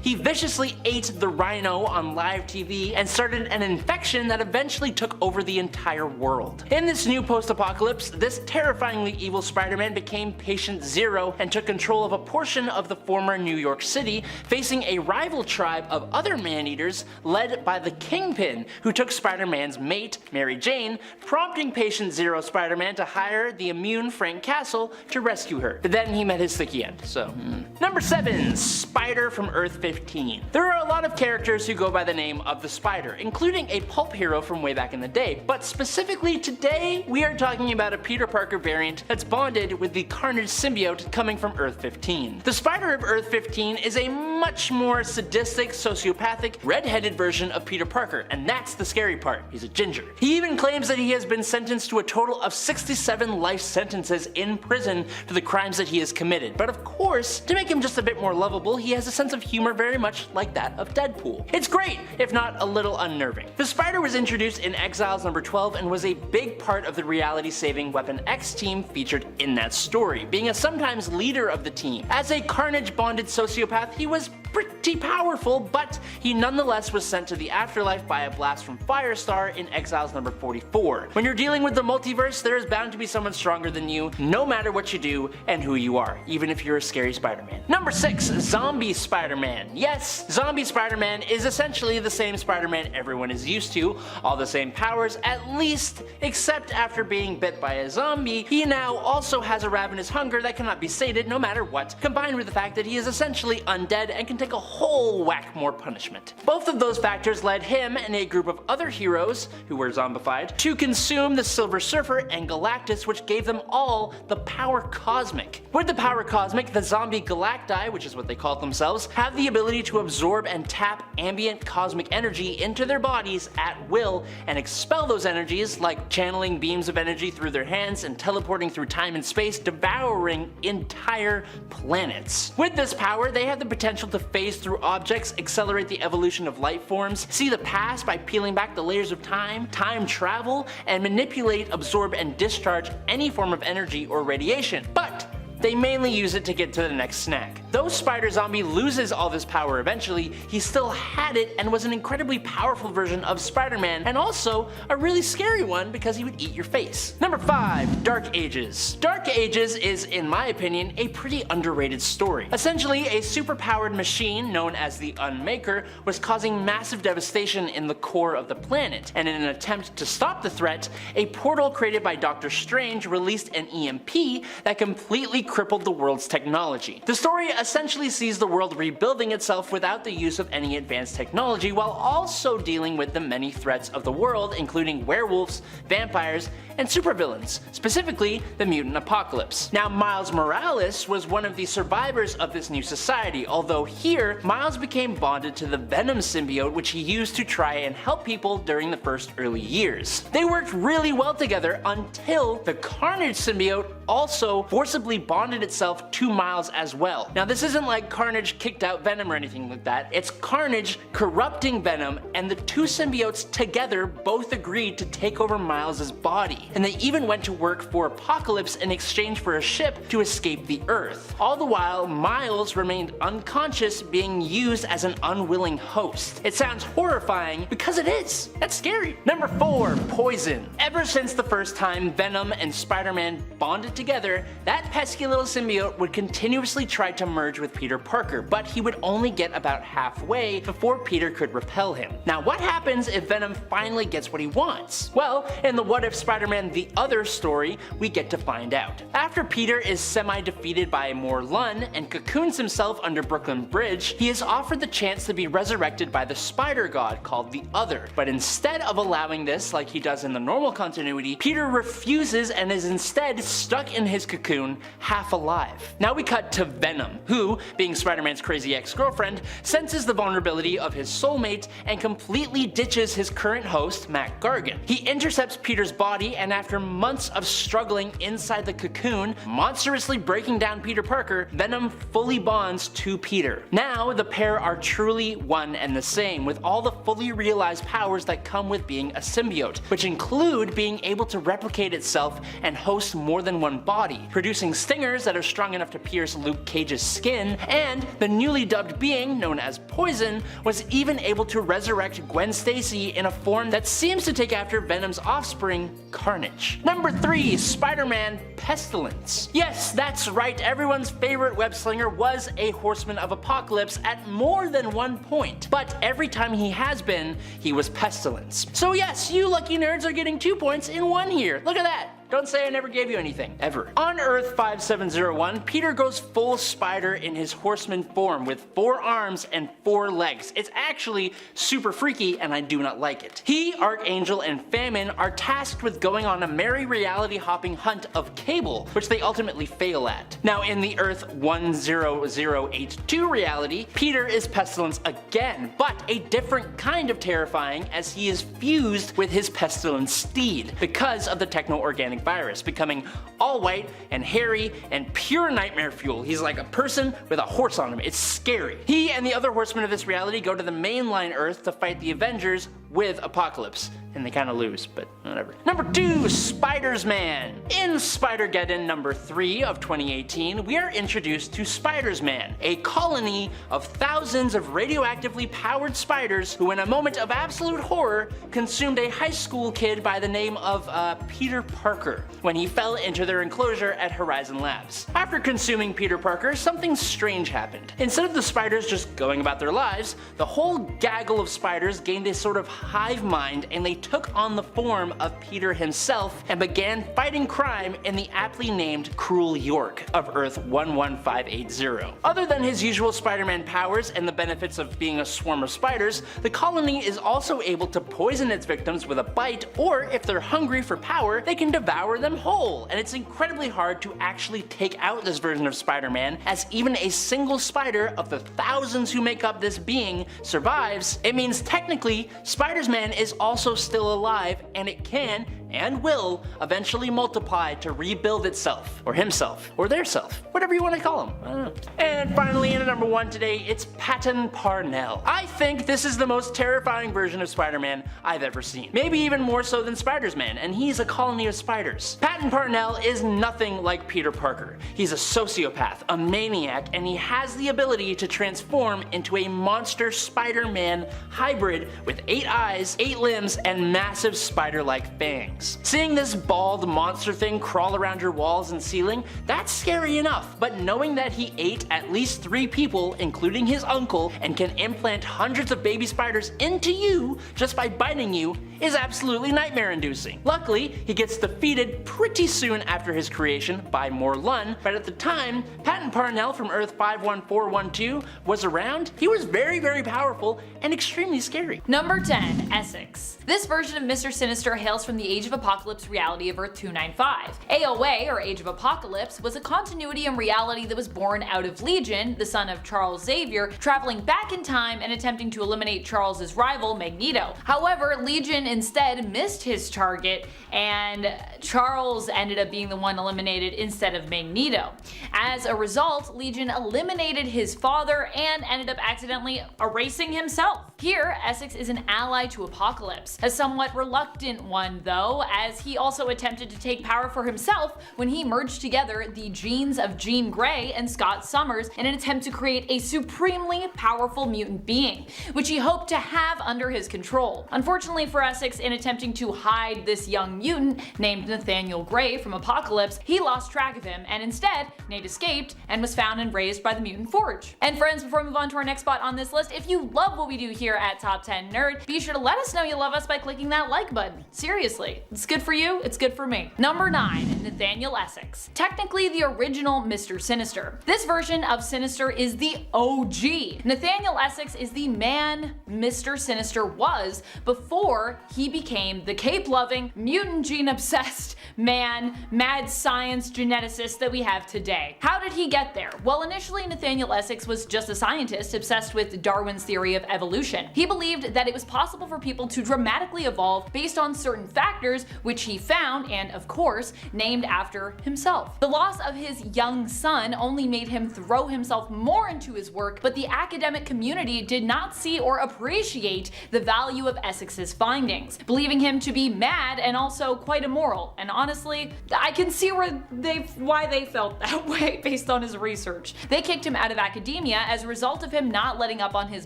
He viciously ate the Rhino on live TV and started an infection that eventually took over the entire world. In this new post-apocalypse, this terrifyingly evil Spider-Man became Patient Zero and took control of a portion of the former New York City, facing a rival tribe of other man-eaters led by the Kingpin, who took Spider-Man's mate, Mary Jane, prompting Patient Zero Spider-Man to hire the immune Frank Castle to rescue her. But then he met his sticky end, so Number 7. Spider from Earth 15. There are a lot of characters who go by the name of the Spider, including a pulp hero from way back in the day, but specifically today we are talking about a Peter Parker variant that's bonded with the Carnage symbiote coming from Earth 15. The Spider of Earth 15 is a much more sadistic, sociopathic, red-headed version of Peter Parker, and that's the scary part. He's a ginger. He even claims that he has been sentenced to a total of 67 life sentences in prison for the crimes that he has committed, but of course, to make him just a bit more lovable, he has a sense of humor very much like that of Deadpool. It's great, if not a little unnerving. The Spider was introduced in Exiles #12 and was a big part of the reality-saving Weapon X team featured in that story, being a sometimes leader of the team. As a Carnage-bonded sociopath, he was pretty powerful, but he nonetheless was sent to the afterlife by a blast from Firestar in Exiles #44. When you're dealing with the multiverse, there is bound to be someone stronger than you, no matter what you do and who you are, even if you're a scary Spider-Man. Number 6. Zombie Spider-Man. Yes, Zombie Spider-Man is essentially the same Spider-Man everyone is used to, all the same powers at least, except after being bit by a zombie, he now also has a ravenous hunger that cannot be sated no matter what, combined with the fact that he is essentially undead and can take a whole whack more punishment. Both of those factors led him and a group of other heroes, who were zombified, to consume the Silver Surfer and Galactus, which gave them all the power cosmic. With the power cosmic, the zombie Galacti, which is what they called themselves, have the ability to absorb and tap ambient cosmic energy into their bodies at will and expel those energies, like channeling beams of energy through their hands and teleporting through time and space, devouring entire planets. With this power, they have the potential to phase through objects, accelerate the evolution of life forms, see the past by peeling back the layers of time, time travel, and manipulate, absorb, and discharge any form of energy or radiation. But they mainly use it to get to the next snack. Though Spider-Zombie loses all this power eventually, he still had it and was an incredibly powerful version of Spider-Man, and also a really scary one because he would eat your face. Number 5. Dark Ages. Dark Ages is, in my opinion, a pretty underrated story. Essentially, a superpowered machine known as the Unmaker was causing massive devastation in the core of the planet, and in an attempt to stop the threat, a portal created by Doctor Strange released an EMP that completely crippled the world's technology. The story essentially sees the world rebuilding itself without the use of any advanced technology, while also dealing with the many threats of the world, including werewolves, vampires, and supervillains, specifically the mutant apocalypse. Now, Miles Morales was one of the survivors of this new society, although here, Miles became bonded to the Venom symbiote, which he used to try and help people during the first early years. They worked really well together until the Carnage symbiote also forcibly bonded itself to Miles as well. Now, this isn't like Carnage kicked out Venom or anything like that. It's Carnage corrupting Venom, and the two symbiotes together both agreed to take over Miles' body. And they even went to work for Apocalypse in exchange for a ship to escape the Earth. All the while, Miles remained unconscious, being used as an unwilling host. It sounds horrifying because it is. That's scary. Number 4, Poison. Ever since the first time Venom and Spider-Man bonded together, that pesky little symbiote would continuously try to merge with Peter Parker, but he would only get about halfway before Peter could repel him. Now, what happens if Venom finally gets what he wants? Well, in the What If Spider-Man The Other story, we get to find out. After Peter is semi-defeated by Morlun and cocoons himself under Brooklyn Bridge, he is offered the chance to be resurrected by the spider god called The Other. But instead of allowing this like he does in the normal continuity, Peter refuses and is instead stuck in his cocoon, half alive. Now we cut to Venom, who, being Spider-Man's crazy ex-girlfriend, senses the vulnerability of his soulmate and completely ditches his current host, Mac Gargan. He intercepts Peter's body, and after months of struggling inside the cocoon, monstrously breaking down Peter Parker, Venom fully bonds to Peter. Now, the pair are truly one and the same, with all the fully realized powers that come with being a symbiote, which include being able to replicate itself and host more than one body, producing stingers that are strong enough to pierce Luke Cage's skin, and the newly dubbed being, known as Poison, was even able to resurrect Gwen Stacy in a form that seems to take after Venom's offspring, Carnage. Number 3, Spider-Man Pestilence. Yes, that's right, everyone's favorite web slinger was a Horseman of Apocalypse at more than one point, but every time he has been, he was Pestilence. So yes, you lucky nerds are getting 2 points in one here. Look at that. Don't say I never gave you anything, ever. On Earth 5701, Peter goes full spider in his horseman form with 4 arms and 4 legs. It's actually super freaky and I do not like it. He, Archangel, and Famine are tasked with going on a merry reality-hopping hunt of Cable, which they ultimately fail at. Now in the Earth 10082 reality, Peter is Pestilence again, but a different kind of terrifying as he is fused with his Pestilence steed because of the techno-organic virus, becoming all white and hairy and pure nightmare fuel. He's like a person with a horse on him. It's scary. He and the other horsemen of this reality go to the mainline Earth to fight the Avengers with Apocalypse, and they kind of lose, but whatever. Number 2, Spiders-Man. In Spider-Geddon number 3 of 2018, we are introduced to Spiders-Man, a colony of thousands of radioactively powered spiders who, in a moment of absolute horror, consumed a high school kid by the name of Peter Parker when he fell into their enclosure at Horizon Labs. After consuming Peter Parker, something strange happened. Instead of the spiders just going about their lives, the whole gaggle of spiders gained a sort of hive mind, and they took on the form of Peter himself and began fighting crime in the aptly named Cruel York of Earth 11580. Other than his usual Spider-Man powers and the benefits of being a swarm of spiders, the colony is also able to poison its victims with a bite, or if they're hungry for power, they can devour them whole, and it's incredibly hard to actually take out this version of Spider-Man, as even a single spider of the thousands who make up this being survives. It means technically, Spiders-Man is also still alive, and it can and will eventually multiply to rebuild itself, or himself, or their self, whatever you want to call him. I don't know. And finally, in number 1 today, it's Patton Parnell. I think this is the most terrifying version of Spider-Man I've ever seen. Maybe even more so than Spiders-Man, and he's a colony of spiders. Patton Parnell is nothing like Peter Parker. He's a sociopath, a maniac, and he has the ability to transform into a monster Spider-Man hybrid with 8 eyes, 8 limbs, and massive spider-like fangs. buildings. Seeing this bald monster thing crawl around your walls and ceiling, that's scary enough, but knowing that he ate at least 3 people, including his uncle, and can implant hundreds of baby spiders into you just by biting you is absolutely nightmare-inducing. Luckily, he gets defeated pretty soon after his creation by Morlun, but at the time, Patton Parnell from Earth 51412 was around. He was very, very powerful and extremely scary. Number 10. Essex. This version of Mr. Sinister hails from the Age of Apocalypse reality of Earth 295. AOA, or Age of Apocalypse, was a continuity and reality that was born out of Legion, the son of Charles Xavier, traveling back in time and attempting to eliminate Charles's rival, Magneto. However, Legion instead missed his target, and Charles ended up being the one eliminated instead of Magneto. As a result, Legion eliminated his father and ended up accidentally erasing himself. Here, Essex is an ally to Apocalypse, a somewhat reluctant one though, as he also attempted to take power for himself when he merged together the genes of Jean Grey and Scott Summers in an attempt to create a supremely powerful mutant being, which he hoped to have under his control. Unfortunately for Essex, in attempting to hide this young mutant named Nathaniel Grey from Apocalypse, he lost track of him, and instead, Nate escaped and was found and raised by the Mutant Forge. And friends, before we move on to our next spot on this list, if you love what we do here at Top 10 Nerd, be sure to let us know you love us by clicking that like button. Seriously, it's good for you, it's good for me. Number 9. Nathaniel Essex. Technically the original Mr. Sinister. This version of Sinister is the OG. Nathaniel Essex is the man Mr. Sinister was before he became the cape-loving, mutant gene-obsessed man, mad science geneticist that we have today. How did he get there? Well, initially Nathaniel Essex was just a scientist obsessed with Darwin's theory of evolution. He believed that it was possible for people to dramatically evolve based on certain factors, which he found and, of course, named after himself. The loss of his young son only made him throw himself more into his work, but the academic community did not see or appreciate the value of Essex's findings, believing him to be mad and also quite immoral. And honestly, I can see why they felt that way based on his research. They kicked him out of academia as a result of him not letting up on his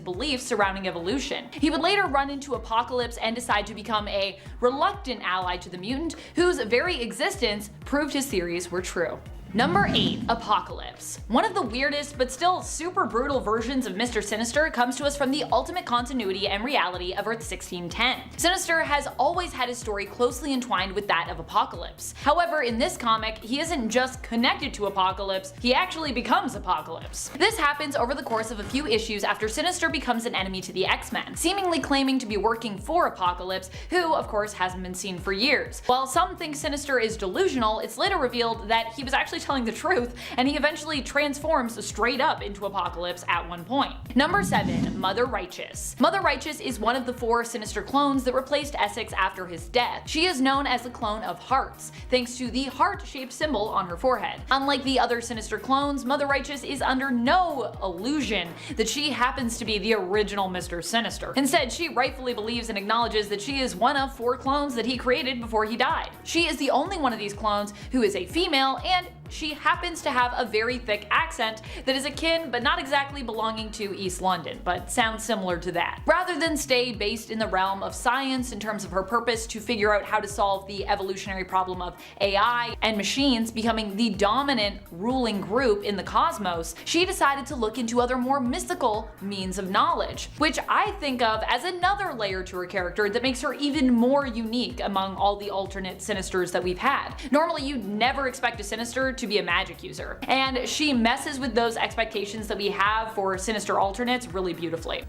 beliefs surrounding evolution. He would later run into Apocalypse and decide to become a reluctant ally to the mutant, whose very existence proved his theories were true. Number 8. Apocalypse. One of the weirdest but still super brutal versions of Mr. Sinister comes to us from the ultimate continuity and reality of Earth 1610. Sinister has always had his story closely entwined with that of Apocalypse. However, in this comic, he isn't just connected to Apocalypse, he actually becomes Apocalypse. This happens over the course of a few issues after Sinister becomes an enemy to the X-Men, seemingly claiming to be working for Apocalypse, who of course hasn't been seen for years. While some think Sinister is delusional, it's later revealed that he was actually telling the truth, and he eventually transforms straight up into Apocalypse at one point. Number 7. Mother Righteous. Mother Righteous is one of the 4 Sinister clones that replaced Essex after his death. She is known as the clone of Hearts, thanks to the heart-shaped symbol on her forehead. Unlike the other Sinister clones, Mother Righteous is under no illusion that she happens to be the original Mr. Sinister. Instead, she rightfully believes and acknowledges that she is one of 4 clones that he created before he died. She is the only one of these clones who is a female, and she happens to have a very thick accent that is akin but not exactly belonging to East London, but sounds similar to that. Rather than stay based in the realm of science in terms of her purpose to figure out how to solve the evolutionary problem of AI and machines becoming the dominant ruling group in the cosmos, she decided to look into other more mystical means of knowledge, which I think of as another layer to her character that makes her even more unique among all the alternate Sinisters that we've had. Normally you'd never expect a Sinister to be a magic user, and she messes with those expectations that we have for Sinister alternates really beautifully.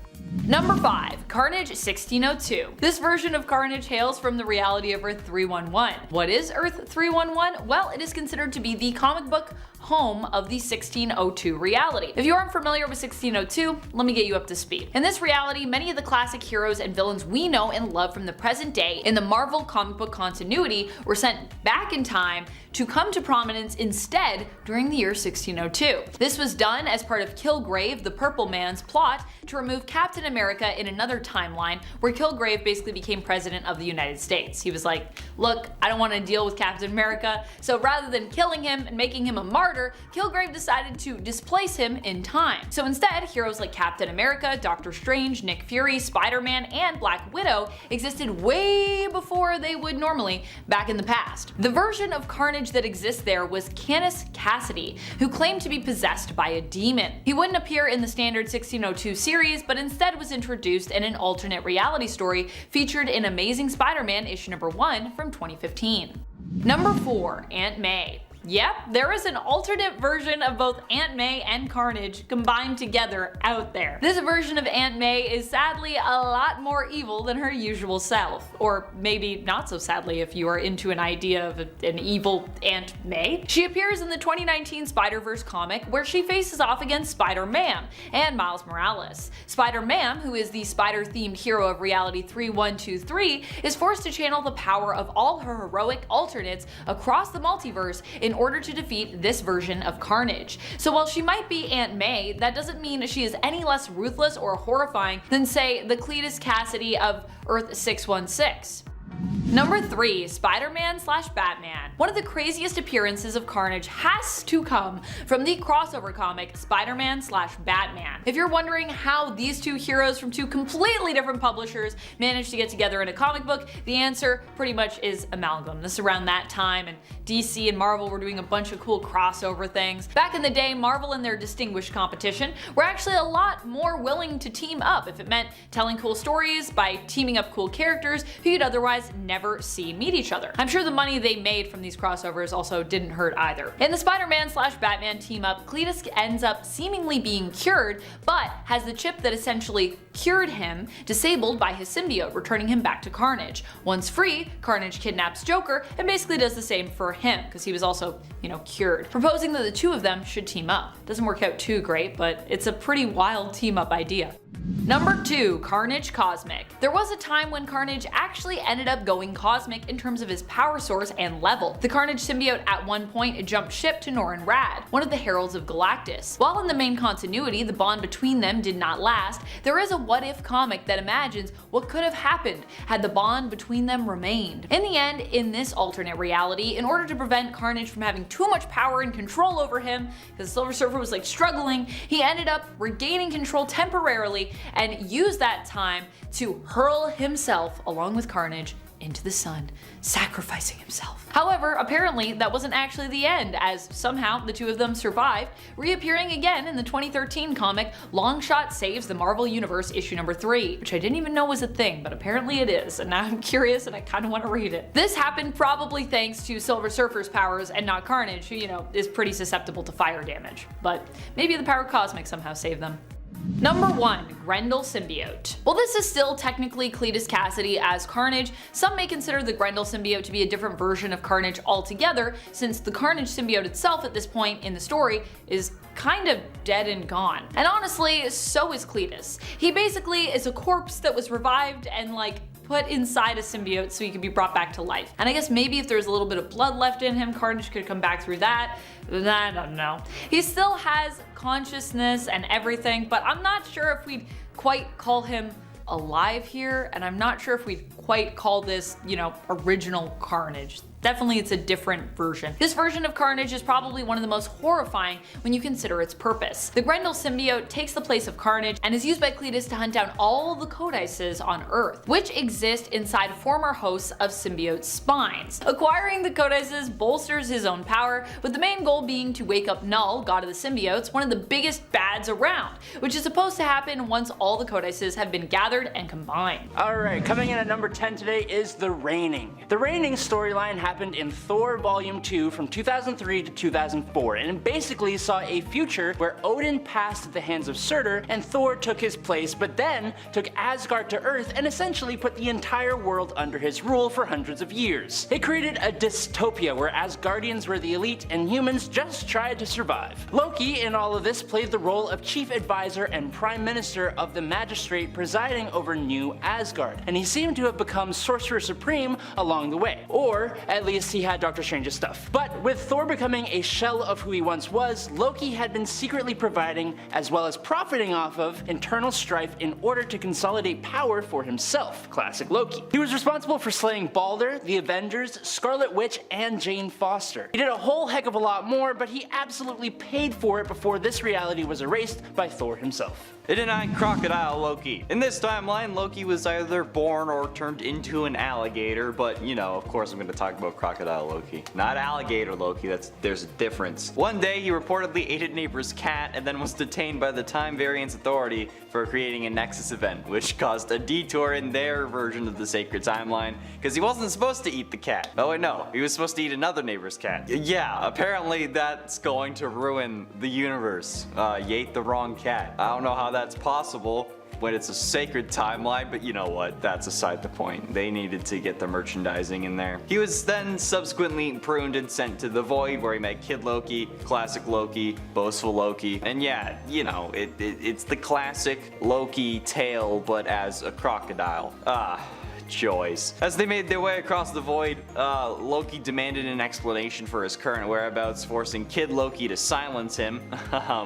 Number 5. Carnage 1602. This version of Carnage hails from the reality of Earth 311. What is Earth 311? Well, it is considered to be the comic book home of the 1602 reality. If you aren't familiar with 1602, let me get you up to speed. In this reality, many of the classic heroes and villains we know and love from the present day in the Marvel comic book continuity were sent back in time to come to prominence in instead during the year 1602. This was done as part of Kilgrave, the Purple Man's plot to remove Captain America in another timeline where Kilgrave basically became president of the United States. He was like, look, I don't want to deal with Captain America, so rather than killing him and making him a martyr, Kilgrave decided to displace him in time. So instead, heroes like Captain America, Doctor Strange, Nick Fury, Spider-Man, and Black Widow existed way before they would normally back in the past. The version of Carnage that exists there was Canis Cassidy, who claimed to be possessed by a demon. He wouldn't appear in the standard 1602 series, but instead was introduced in an alternate reality story featured in Amazing Spider-Man issue number 1 from 2015. Number 4, Aunt May. Yep, there is an alternate version of both Aunt May and Carnage combined together out there. This version of Aunt May is sadly a lot more evil than her usual self. Or maybe not so sadly if you are into an idea of an evil Aunt May. She appears in the 2019 Spider-Verse comic where she faces off against Spider-Man and Miles Morales. Spider-Man, who is the spider-themed hero of Reality 3123, is forced to channel the power of all her heroic alternates across the multiverse in order to defeat this version of Carnage. So while she might be Aunt May, that doesn't mean she is any less ruthless or horrifying than, say, the Cletus Cassidy of Earth 616. Number 3, Spider-Man/Batman. One of the craziest appearances of Carnage has to come from the crossover comic Spider-Man/Batman. If you're wondering how these two heroes from two completely different publishers managed to get together in a comic book, the answer pretty much is amalgam. This is around that time, and DC and Marvel were doing a bunch of cool crossover things. Back in the day, Marvel and their distinguished competition were actually a lot more willing to team up if it meant telling cool stories by teaming up cool characters who you'd otherwise never see meet each other. I'm sure the money they made from these crossovers also didn't hurt either. In the Spider-Man/Batman team up, Cletus ends up seemingly being cured, but has the chip that essentially cured him disabled by his symbiote, returning him back to Carnage. Once free, Carnage kidnaps Joker and basically does the same for him, because he was also, cured, proposing that the two of them should team up. Doesn't work out too great, but it's a pretty wild team up idea. Number 2, Carnage Cosmic. There was a time when Carnage actually ended up going cosmic in terms of his power source and level. The Carnage symbiote at one point jumped ship to Norrin Radd, one of the heralds of Galactus. While in the main continuity the bond between them did not last, there is a what-if comic that imagines what could have happened had the bond between them remained. In the end, in this alternate reality, in order to prevent Carnage from having too much power and control over him, because Silver Surfer was struggling, he ended up regaining control temporarily and used that time to hurl himself along with Carnage into the sun, sacrificing himself. However, apparently that wasn't actually the end, as somehow the two of them survived, reappearing again in the 2013 comic Longshot Saves the Marvel Universe issue number 3, which I didn't even know was a thing, but apparently it is, and now I'm curious and I kind of want to read it. This happened probably thanks to Silver Surfer's powers and not Carnage, who, is pretty susceptible to fire damage. But maybe the power cosmic somehow saved them. Number 1, Grendel symbiote. While this is still technically Cletus Cassidy as Carnage, some may consider the Grendel symbiote to be a different version of Carnage altogether, since the Carnage symbiote itself at this point in the story is kind of dead and gone. And honestly, so is Cletus. He basically is a corpse that was revived and put inside a symbiote so he could be brought back to life. And I guess maybe if there's a little bit of blood left in him, Carnage could come back through that. I don't know. He still has consciousness and everything, but I'm not sure if we'd quite call him alive here, and I'm not sure if we'd quite call this, original Carnage. Definitely it's a different version. This version of Carnage is probably one of the most horrifying when you consider its purpose. The Grendel symbiote takes the place of Carnage and is used by Cletus to hunt down all the codices on Earth, which exist inside former hosts of symbiote spines. Acquiring the codices bolsters his own power, with the main goal being to wake up Null, god of the symbiotes, one of the biggest bads around, which is supposed to happen once all the codices have been gathered and combined. Alright, coming in at number 10 today is The Reigning. The Reigning storyline happened in Thor Volume 2 from 2003 to 2004, and it basically saw a future where Odin passed at the hands of Surtur and Thor took his place, but then took Asgard to Earth and essentially put the entire world under his rule for hundreds of years. It created a dystopia where Asgardians were the elite and humans just tried to survive. Loki in all of this played the role of chief advisor and prime minister of the magistrate presiding over New Asgard, and he seemed to have become sorcerer supreme along the way, or at at least he had Doctor Strange's stuff. But with Thor becoming a shell of who he once was, Loki had been secretly providing, as well as profiting off of, internal strife in order to consolidate power for himself. Classic Loki. He was responsible for slaying Balder, the Avengers, Scarlet Witch, and Jane Foster. He did a whole heck of a lot more, but he absolutely paid for it before this reality was erased by Thor himself. It denied Crocodile Loki. In this timeline, Loki was either born or turned into an alligator, but you know, of course I'm going to talk about Crocodile Loki. Not alligator Loki, there's a difference. One day he reportedly ate a neighbor's cat and then was detained by the Time Variance Authority for creating a Nexus event, which caused a detour in their version of the sacred timeline, because he wasn't supposed to eat the cat. Oh wait, no, he was supposed to eat another neighbor's cat. Yeah, apparently that's going to ruin the universe. You ate the wrong cat. I don't know how that's possible when it's a sacred timeline, but you know what, that's aside the point. They needed to get the merchandising in there. He was then subsequently pruned and sent to the Void, where he met Kid Loki, classic Loki, boastful Loki, and yeah, you know, it's the classic Loki tale, but as a crocodile. Joys. As they made their way across the Void, Loki demanded an explanation for his current whereabouts, forcing Kid Loki to silence him,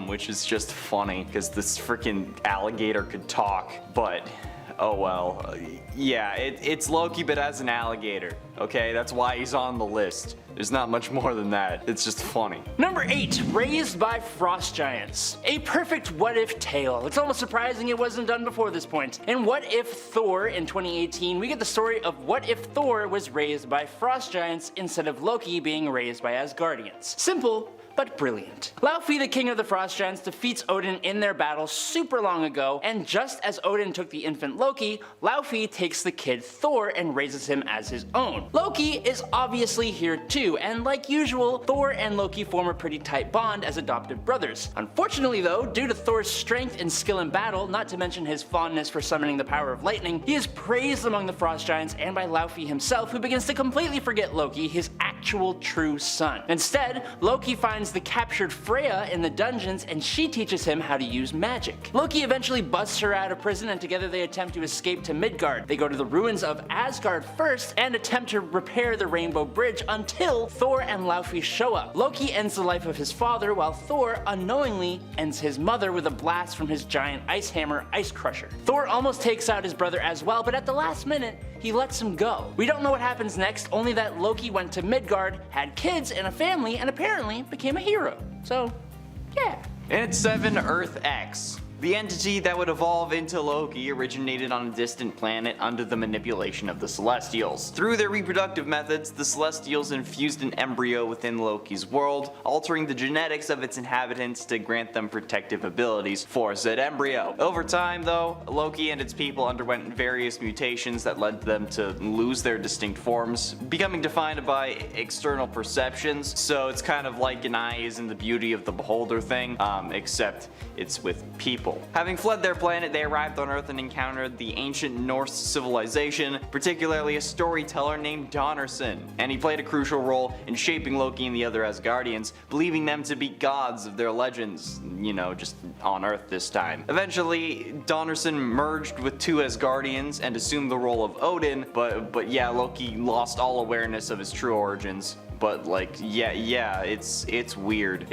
which is just funny, because this freaking alligator could talk, but oh well. Yeah, it's Loki, but as an alligator, okay? That's why he's on the list. There's not much more than that. It's just funny. Number 8, Raised by Frost Giants. A perfect what-if tale. It's almost surprising it wasn't done before this point. In What If Thor in 2018, we get the story of what if Thor was raised by Frost Giants instead of Loki being raised by Asgardians. Simple, but brilliant. Laufey, the king of the Frost Giants, defeats Odin in their battle super long ago, and just as Odin took the infant Loki, Laufey takes the kid Thor and raises him as his own. Loki is obviously here too, and like usual, Thor and Loki form a pretty tight bond as adopted brothers. Unfortunately though, due to Thor's strength and skill in battle, not to mention his fondness for summoning the power of lightning, he is praised among the Frost Giants and by Laufey himself, who begins to completely forget Loki, his actual true son. Instead, Loki finds the captured Freya in the dungeons, and she teaches him how to use magic. Loki eventually busts her out of prison, and together they attempt to escape to Midgard. They go to the ruins of Asgard first and attempt to repair the Rainbow Bridge until Thor and Laufey show up. Loki ends the life of his father, while Thor unknowingly ends his mother with a blast from his giant ice hammer, Ice Crusher. Thor almost takes out his brother as well, but at the last minute, he lets him go. We don't know what happens next, only that Loki went to Midgard, had kids and a family, and apparently became a hero. So, yeah. And it's 7 Earth X. The entity that would evolve into Loki originated on a distant planet under the manipulation of the Celestials. Through their reproductive methods, the Celestials infused an embryo within Loki's world, altering the genetics of its inhabitants to grant them protective abilities for said embryo. Over time though, Loki and its people underwent various mutations that led them to lose their distinct forms, becoming defined by external perceptions, so it's kind of like an eye is in the beauty of the beholder thing, except it's with people. Having fled their planet, they arrived on Earth and encountered the ancient Norse civilization, particularly a storyteller named Donnerson, and he played a crucial role in shaping Loki and the other Asgardians, believing them to be gods of their legends, you know, just on Earth this time. Eventually, Donnerson merged with 2 Asgardians and assumed the role of Odin, but yeah, Loki lost all awareness of his true origins. But like, yeah, it's weird.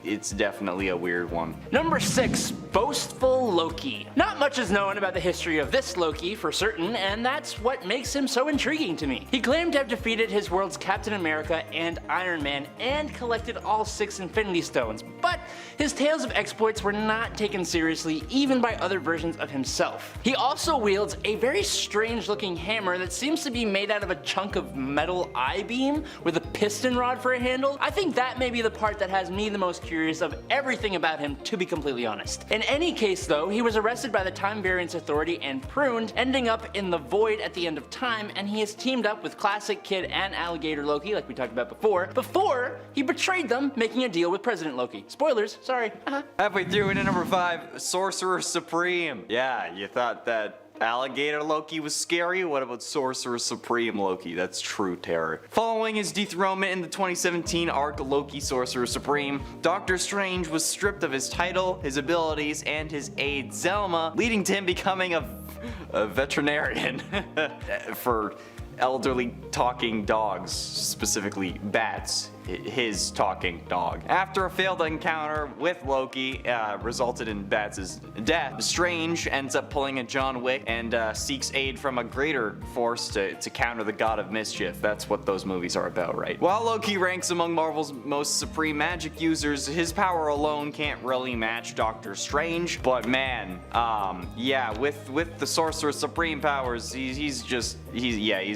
It's definitely a weird one. Number 6, Boastful Loki. Not much is known about the history of this Loki for certain, and that's what makes him so intriguing to me. He claimed to have defeated his world's Captain America and Iron Man and collected all 6 Infinity Stones, but his tales of exploits were not taken seriously even by other versions of himself. He also wields a very strange looking hammer that seems to be made out of a chunk of metal I-beam with a piston rod for a handle. I think that may be the part that has me the most curious of everything about him, to be completely honest. In any case though, he was arrested by the Time Variance Authority and pruned, ending up in the Void at the end of time, and he has teamed up with classic Kid and Alligator Loki, like we talked about before he betrayed them, making a deal with President Loki. Spoilers, sorry. Halfway through into number 5, Sorcerer Supreme. Yeah, you thought that Alligator Loki was scary? What about Sorcerer Supreme Loki? That's true terror. Following his dethronement in the 2017 arc Loki Sorcerer Supreme, Doctor Strange was stripped of his title, his abilities, and his aide Zelma, leading to him becoming a veterinarian for elderly talking dogs, specifically bats. His talking dog. After a failed encounter with Loki resulted in Bats' death, Strange ends up pulling a John Wick and seeks aid from a greater force to counter the God of Mischief. That's what those movies are about, right? While Loki ranks among Marvel's most supreme magic users, his power alone can't really match Doctor Strange. But man, yeah, with the Sorcerer Supreme powers, he's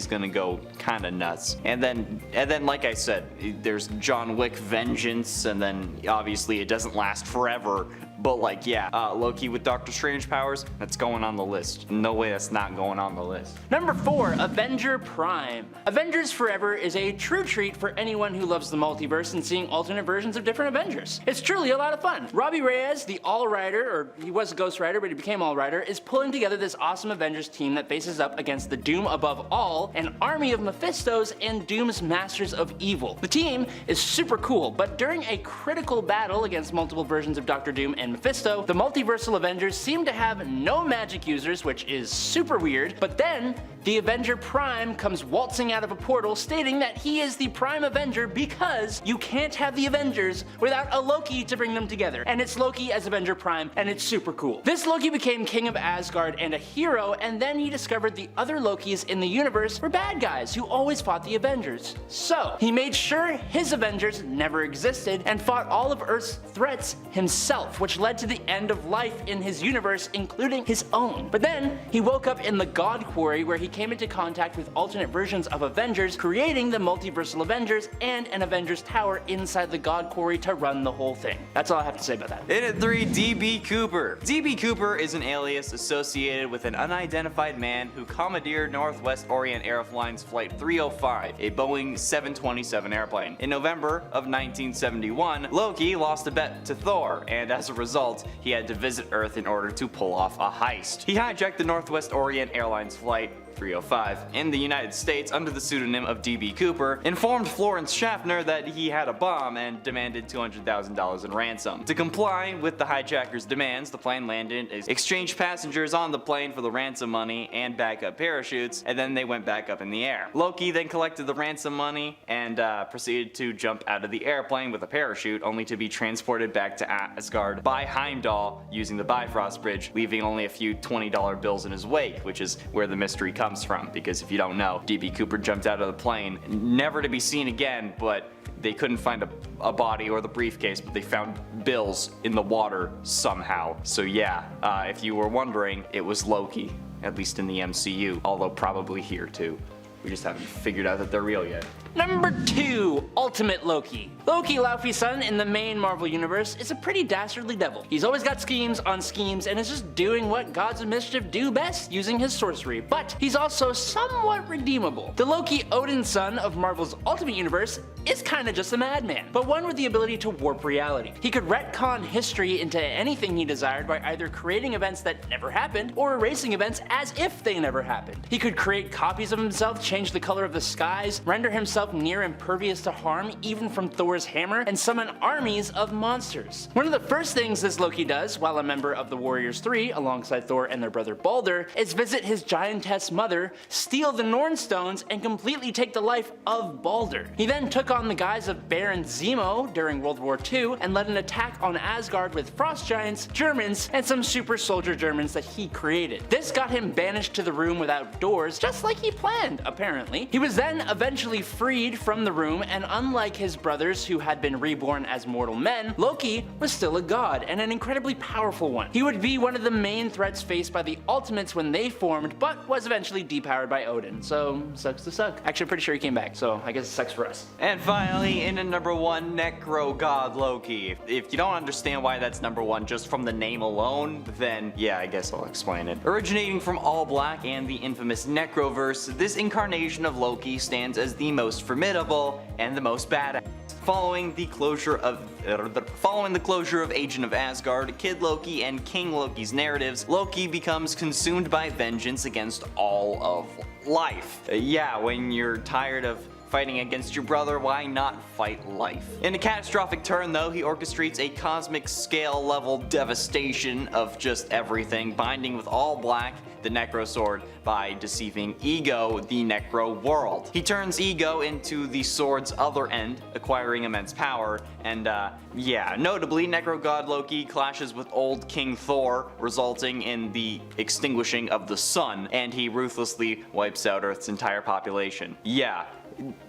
gonna go kind of nuts. And then, like I said, there's John Wick Vengeance, and then obviously it doesn't last forever. But like, yeah, Loki with Doctor Strange powers, that's going on the list. No way that's not going on the list. Number 4, Avenger Prime. Avengers Forever is a true treat for anyone who loves the multiverse and seeing alternate versions of different Avengers. It's truly a lot of fun. Robbie Reyes, the All-Rider, or he was a Ghost Rider, but he became All-Rider, is pulling together this awesome Avengers team that faces up against the Doom Above All, an army of Mephistos and Doom's Masters of Evil. The team is super cool, but during a critical battle against multiple versions of Doctor Doom and Mephisto, the multiversal Avengers seem to have no magic users, which is super weird, but then the Avenger Prime comes waltzing out of a portal stating that he is the Prime Avenger because you can't have the Avengers without a Loki to bring them together. And it's Loki as Avenger Prime, and it's super cool. This Loki became King of Asgard and a hero, and then he discovered the other Lokis in the universe were bad guys who always fought the Avengers. So he made sure his Avengers never existed and fought all of Earth's threats himself, which led to the end of life in his universe, including his own. But then he woke up in the God Quarry, where he came into contact with alternate versions of Avengers, creating the multiversal Avengers and an Avengers Tower inside the God Quarry to run the whole thing. That's all I have to say about that. In at 3, DB Cooper. DB Cooper is an alias associated with an unidentified man who commandeered Northwest Orient Airlines Flight 305, a Boeing 727 airplane. In November of 1971, Loki lost a bet to Thor, and as a result, he had to visit Earth in order to pull off a heist. He hijacked the Northwest Orient Airlines Flight 305 in the United States under the pseudonym of DB Cooper, informed Florence Schaffner that he had a bomb and demanded $200,000 in ransom. To comply with the hijacker's demands, the plane landed, exchanged passengers on the plane for the ransom money and backup parachutes, and then they went back up in the air. Loki then collected the ransom money and proceeded to jump out of the airplane with a parachute, only to be transported back to Asgard by Heimdall using the Bifrost Bridge, leaving only a few $20 bills in his wake, which is where the mystery comes from, because if you don't know, DB Cooper jumped out of the plane, never to be seen again, but they couldn't find a body or the briefcase, but they found bills in the water somehow. So yeah, if you were wondering, it was Loki, at least in the MCU, although probably here too. We just haven't figured out that they're real yet. Number 2, Ultimate Loki. Loki, Laufey's son in the main Marvel universe, is a pretty dastardly devil. He's always got schemes on schemes and is just doing what gods of mischief do best, using his sorcery, but he's also somewhat redeemable. The Loki, Odin's son of Marvel's Ultimate Universe, is kinda just a madman, but one with the ability to warp reality. He could retcon history into anything he desired by either creating events that never happened or erasing events as if they never happened. He could create copies of himself, change the color of the skies, render himself near impervious to harm even from Thor's hammer, and summon armies of monsters. One of the first things this Loki does while a member of the Warriors 3 alongside Thor and their brother Balder is visit his giantess mother, steal the Norn stones, and completely take the life of Balder. He then took on the guise of Baron Zemo during World War II and led an attack on Asgard with frost giants, Germans, and some super soldier Germans that he created. This got him banished to the room without doors, just like he planned, apparently. He was then eventually freed from the room, and unlike his brothers who had been reborn as mortal men, Loki was still a god, and an incredibly powerful one. He would be one of the main threats faced by the Ultimates when they formed, but was eventually depowered by Odin, so sucks to suck. Actually, I'm pretty sure he came back, so I guess it sucks for us. And finally, in at number 1, Necro God Loki. If you don't understand why that's number 1 just from the name alone, then yeah, I guess I'll explain it. Originating from All Black and the infamous Necroverse, this incarnation of Loki stands as the most formidable and the most badass. Following the closure of Agent of Asgard, Kid Loki, and King Loki's narratives, Loki becomes consumed by vengeance against all of life. Yeah, when you're tired of Fighting against your brother, why not fight life? In a catastrophic turn though, he orchestrates a cosmic scale level devastation of just everything, binding with all black the Necro Sword by deceiving Ego, the Necro World. He turns Ego into the sword's other end, acquiring immense power, and yeah, notably Necro God Loki clashes with old King Thor, resulting in the extinguishing of the sun, and he ruthlessly wipes out Earth's entire population. Yeah.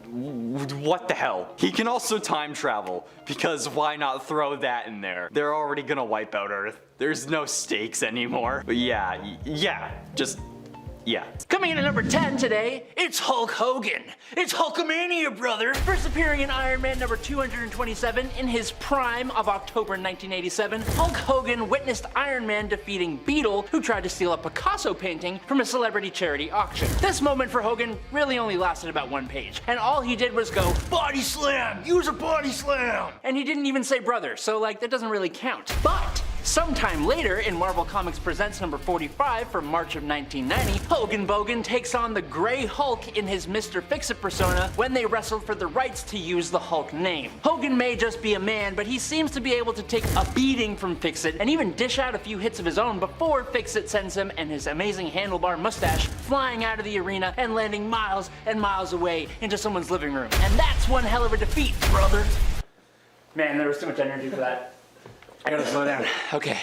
What the hell? He can also time travel, because why not throw that in there? They're already gonna wipe out Earth. There's no stakes anymore. But yeah, just yeah. Coming in at number 10 today, it's Hulk Hogan. It's Hulkamania, brother! First appearing in Iron Man number 227 in his prime of October 1987, Hulk Hogan witnessed Iron Man defeating Beetle, who tried to steal a Picasso painting from a celebrity charity auction. This moment for Hogan really only lasted about 1 page, and all he did was go, "Body slam! Use a body slam!" And he didn't even say brother, so like that doesn't really count. But sometime later, in Marvel Comics Presents number 45 from March of 1990, Hogan Bogan takes on the Grey Hulk in his Mr. Fix-It persona when they wrestled for the rights to use the Hulk name. Hogan may just be a man, but he seems to be able to take a beating from Fix-It and even dish out a few hits of his own before Fix-It sends him and his amazing handlebar mustache flying out of the arena and landing miles and miles away into someone's living room. And that's one hell of a defeat, brother. Man, there was too much energy for that. I gotta slow down. Okay.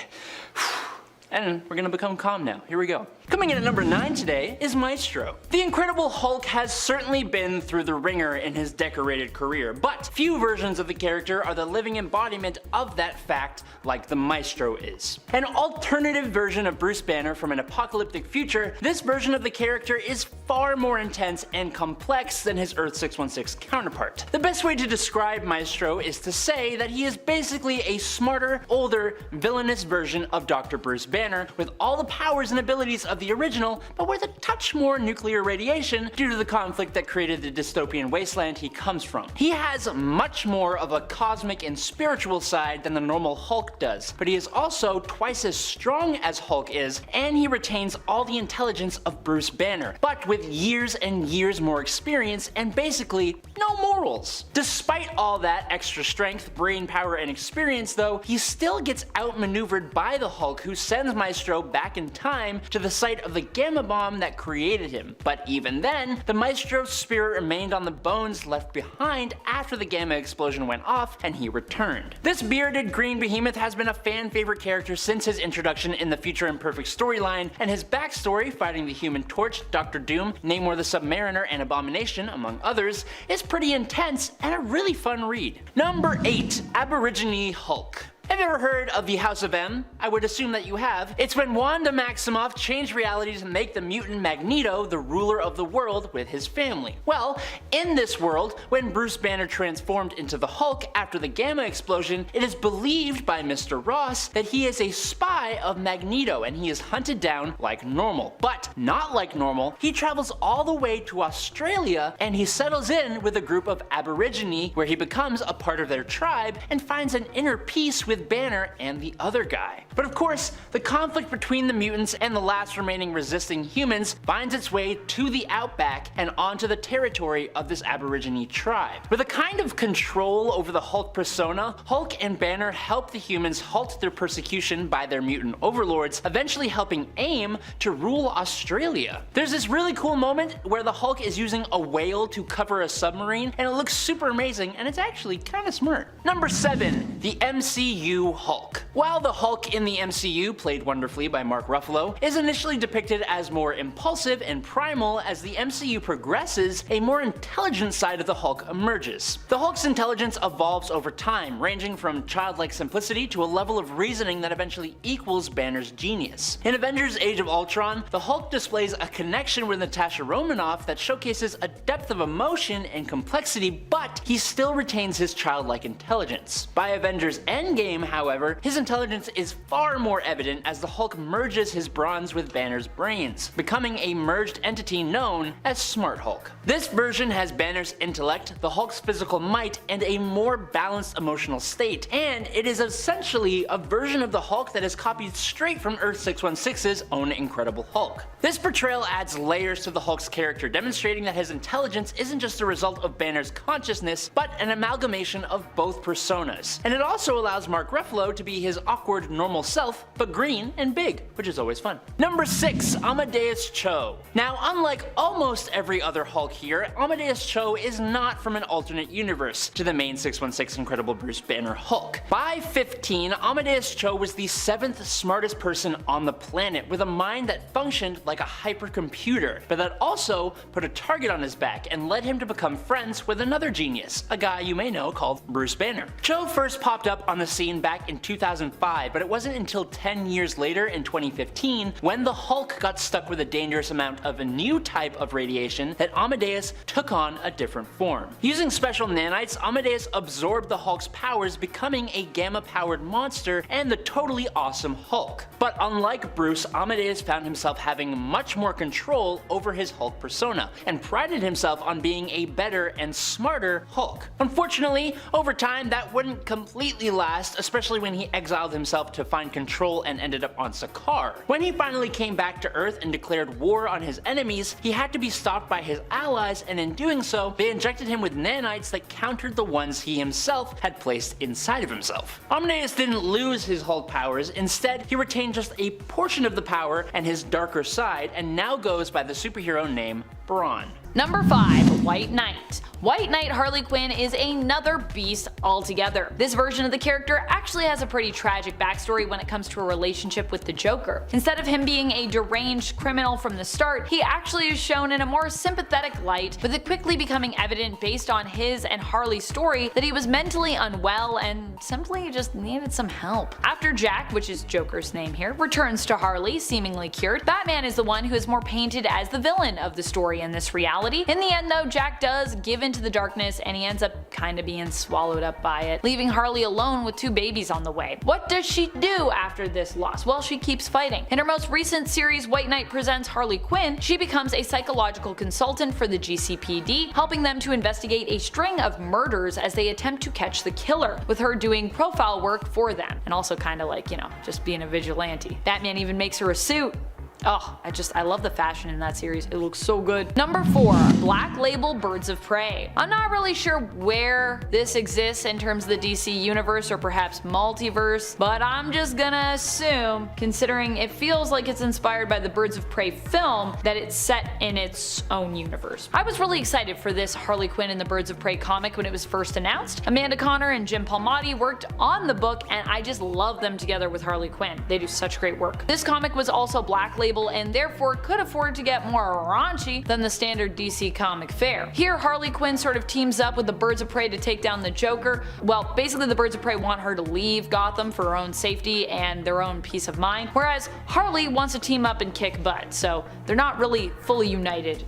And we're gonna become calm now. Here we go. Coming in at number 9 today is Maestro. The Incredible Hulk has certainly been through the ringer in his decorated career, but few versions of the character are the living embodiment of that fact like the Maestro is. An alternative version of Bruce Banner from an apocalyptic future, this version of the character is far more intense and complex than his Earth 616 counterpart. The best way to describe Maestro is to say that he is basically a smarter, older, villainous version of Dr. Bruce Banner, with all the powers and abilities of the original, but with a touch more nuclear radiation due to the conflict that created the dystopian wasteland he comes from. He has much more of a cosmic and spiritual side than the normal Hulk does, but he is also twice as strong as Hulk is, and he retains all the intelligence of Bruce Banner, but with years and years more experience and basically no morals. Despite all that extra strength, brain power, and experience though, he still gets outmaneuvered by the Hulk, who sends Maestro back in time to the site of the gamma bomb that created him. But even then, the Maestro's spirit remained on the bones left behind after the gamma explosion went off and he returned. This bearded green behemoth has been a fan favorite character since his introduction in the Future Imperfect storyline, and his backstory, fighting the Human Torch, Dr. Doom, Namor the Submariner, and Abomination, among others, is pretty intense and a really fun read. Number 8, Aborigine Hulk. Have you ever heard of the House of M? I would assume that you have. It's when Wanda Maximoff changed reality to make the mutant Magneto the ruler of the world with his family. Well, in this world, when Bruce Banner transformed into the Hulk after the Gamma explosion, it is believed by Mr. Ross that he is a spy of Magneto and he is hunted down like normal. But not like normal, he travels all the way to Australia and he settles in with a group of Aborigine where he becomes a part of their tribe and finds an inner peace with Banner and the other guy. But of course, the conflict between the mutants and the last remaining resisting humans finds its way to the outback and onto the territory of this Aborigine tribe. With a kind of control over the Hulk persona, Hulk and Banner help the humans halt their persecution by their mutant overlords, eventually helping AIM to rule Australia. There's this really cool moment where the Hulk is using a whale to cover a submarine, and it looks super amazing, and it's actually kinda smart. Number 7, the MCU Hulk. While the Hulk in the MCU, played wonderfully by Mark Ruffalo, is initially depicted as more impulsive and primal, as the MCU progresses, a more intelligent side of the Hulk emerges. The Hulk's intelligence evolves over time, ranging from childlike simplicity to a level of reasoning that eventually equals Banner's genius. In Avengers Age of Ultron, the Hulk displays a connection with Natasha Romanoff that showcases a depth of emotion and complexity, but he still retains his childlike intelligence. By Avengers Endgame, however, his intelligence is far more evident as the Hulk merges his bronze with Banner's brains, becoming a merged entity known as Smart Hulk. This version has Banner's intellect, the Hulk's physical might, and a more balanced emotional state, and it is essentially a version of the Hulk that is copied straight from Earth 616's own Incredible Hulk. This portrayal adds layers to the Hulk's character, demonstrating that his intelligence isn't just a result of Banner's consciousness, but an amalgamation of both personas. And it also allows Mark Ruffalo to be his awkward, normal self, but green and big, which is always fun. Number 6. Amadeus Cho. Now, unlike almost every other Hulk here, Amadeus Cho is not from an alternate universe to the main 616 Incredible Bruce Banner Hulk. By 15, Amadeus Cho was the 7th smartest person on the planet, with a mind that functioned like a hypercomputer, but that also put a target on his back and led him to become friends with another genius, a guy you may know called Bruce Banner. Cho first popped up on the scene back in 2005, but it wasn't until 10 years later in 2015 when the Hulk got stuck with a dangerous amount of a new type of radiation that Amadeus took on a different form. Using special nanites, Amadeus absorbed the Hulk's powers, becoming a gamma-powered monster and the totally awesome Hulk. But unlike Bruce, Amadeus found himself having much more control over his Hulk persona, and prided himself on being a better and smarter Hulk. Unfortunately, over time that wouldn't completely last, especially when he exiled himself to find control and ended up on Sakaar. When he finally came back to Earth and declared war on his enemies, he had to be stopped by his allies, and in doing so, they injected him with nanites that countered the ones he himself had placed inside of himself. Amadeus didn't lose his Hulk powers, instead he retained just a portion of the power and his darker side, and now goes by the superhero name Brawn. Number 5. White Knight. White Knight Harley Quinn is another beast altogether. This version of the character actually has a pretty tragic backstory when it comes to a relationship with the Joker. Instead of him being a deranged criminal from the start, he actually is shown in a more sympathetic light, with it quickly becoming evident based on his and Harley's story that he was mentally unwell and simply just needed some help. After Jack, which is Joker's name here, returns to Harley, seemingly cured, Batman is the one who is more painted as the villain of the story in this reality. In the end though, Jack does give into the darkness and he ends up kinda being swallowed up by it, leaving Harley alone with 2 babies on the way. What does she do after this loss? Well, she keeps fighting. In her most recent series, White Knight Presents Harley Quinn, she becomes a psychological consultant for the GCPD, helping them to investigate a string of murders as they attempt to catch the killer, with her doing profile work for them, and also kinda like, you know, just being a vigilante. Batman even makes her a suit. Oh, I love the fashion in that series. It looks so good. Number 4. Black Label Birds of Prey. I'm not really sure where this exists in terms of the DC universe or perhaps multiverse, but I'm just gonna assume, considering it feels like it's inspired by the Birds of Prey film, that it's set in its own universe. I was really excited for this Harley Quinn and the Birds of Prey comic when it was first announced. Amanda Conner and Jim Palmiotti worked on the book, and I just love them together with Harley Quinn. They do such great work. This comic was also Black Label and therefore could afford to get more raunchy than the standard DC comic fare. Here, Harley Quinn sort of teams up with the Birds of Prey to take down the Joker. Well, basically the Birds of Prey want her to leave Gotham for her own safety and their own peace of mind, whereas Harley wants to team up and kick butt, so they're not really fully united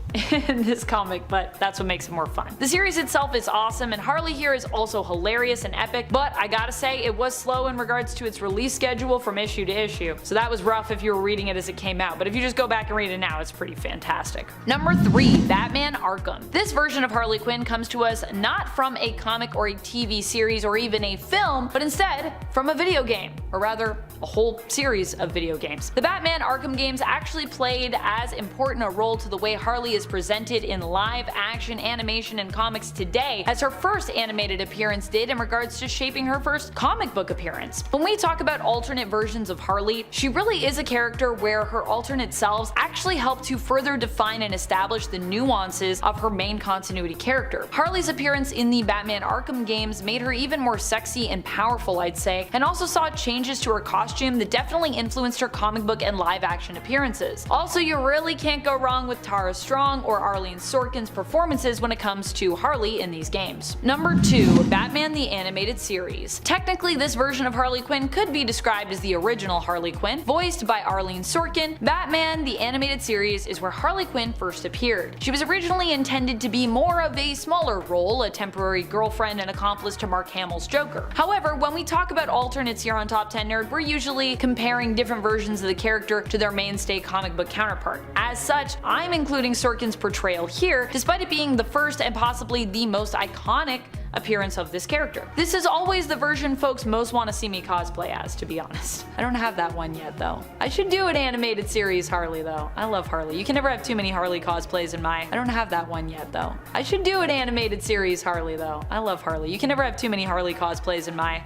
in this comic, but that's what makes it more fun. The series itself is awesome, and Harley here is also hilarious and epic, but I gotta say it was slow in regards to its release schedule from issue to issue, so that was rough if you were reading it as it came out, but if you just go back and read it now, it's pretty fantastic. Number 3. Batman Arkham. This version of Harley Quinn comes to us not from a comic or a TV series or even a film, but instead from a video game, or rather a whole series of video games. The Batman Arkham games actually played as important a role to the way Harley is presented in live action animation and comics today as her first animated appearance did in regards to shaping her first comic book appearance. When we talk about alternate versions of Harley, she really is a character where her alternate selves actually help to further define and establish the nuances of her main continuity character. Harley's appearance in the Batman Arkham games made her even more sexy and powerful, I'd say, and also saw changes to her costume that definitely influenced her comic book and live action appearances. Also, you really can't go wrong with Tara Strong or Arlene Sorkin's performances when it comes to Harley in these games. Number 2. Batman the Animated Series. Technically, this version of Harley Quinn could be described as the original Harley Quinn, voiced by Arlene Sorkin. Batman, the animated series, is where Harley Quinn first appeared. She was originally intended to be more of a smaller role, a temporary girlfriend and accomplice to Mark Hamill's Joker. However, when we talk about alternates here on Top 10 Nerd, we're usually comparing different versions of the character to their mainstay comic book counterpart. As such, I'm including Sorkin's portrayal here, despite it being the first and possibly the most iconic appearance of this character. This is always the version folks most want to see me cosplay as, to be honest. I don't have that one yet though. I should do an animated series Harley though. I love Harley. You can never have too many Harley cosplays in my... I don't have that one yet though. I should do an animated series Harley though. I love Harley. You can never have too many Harley cosplays in my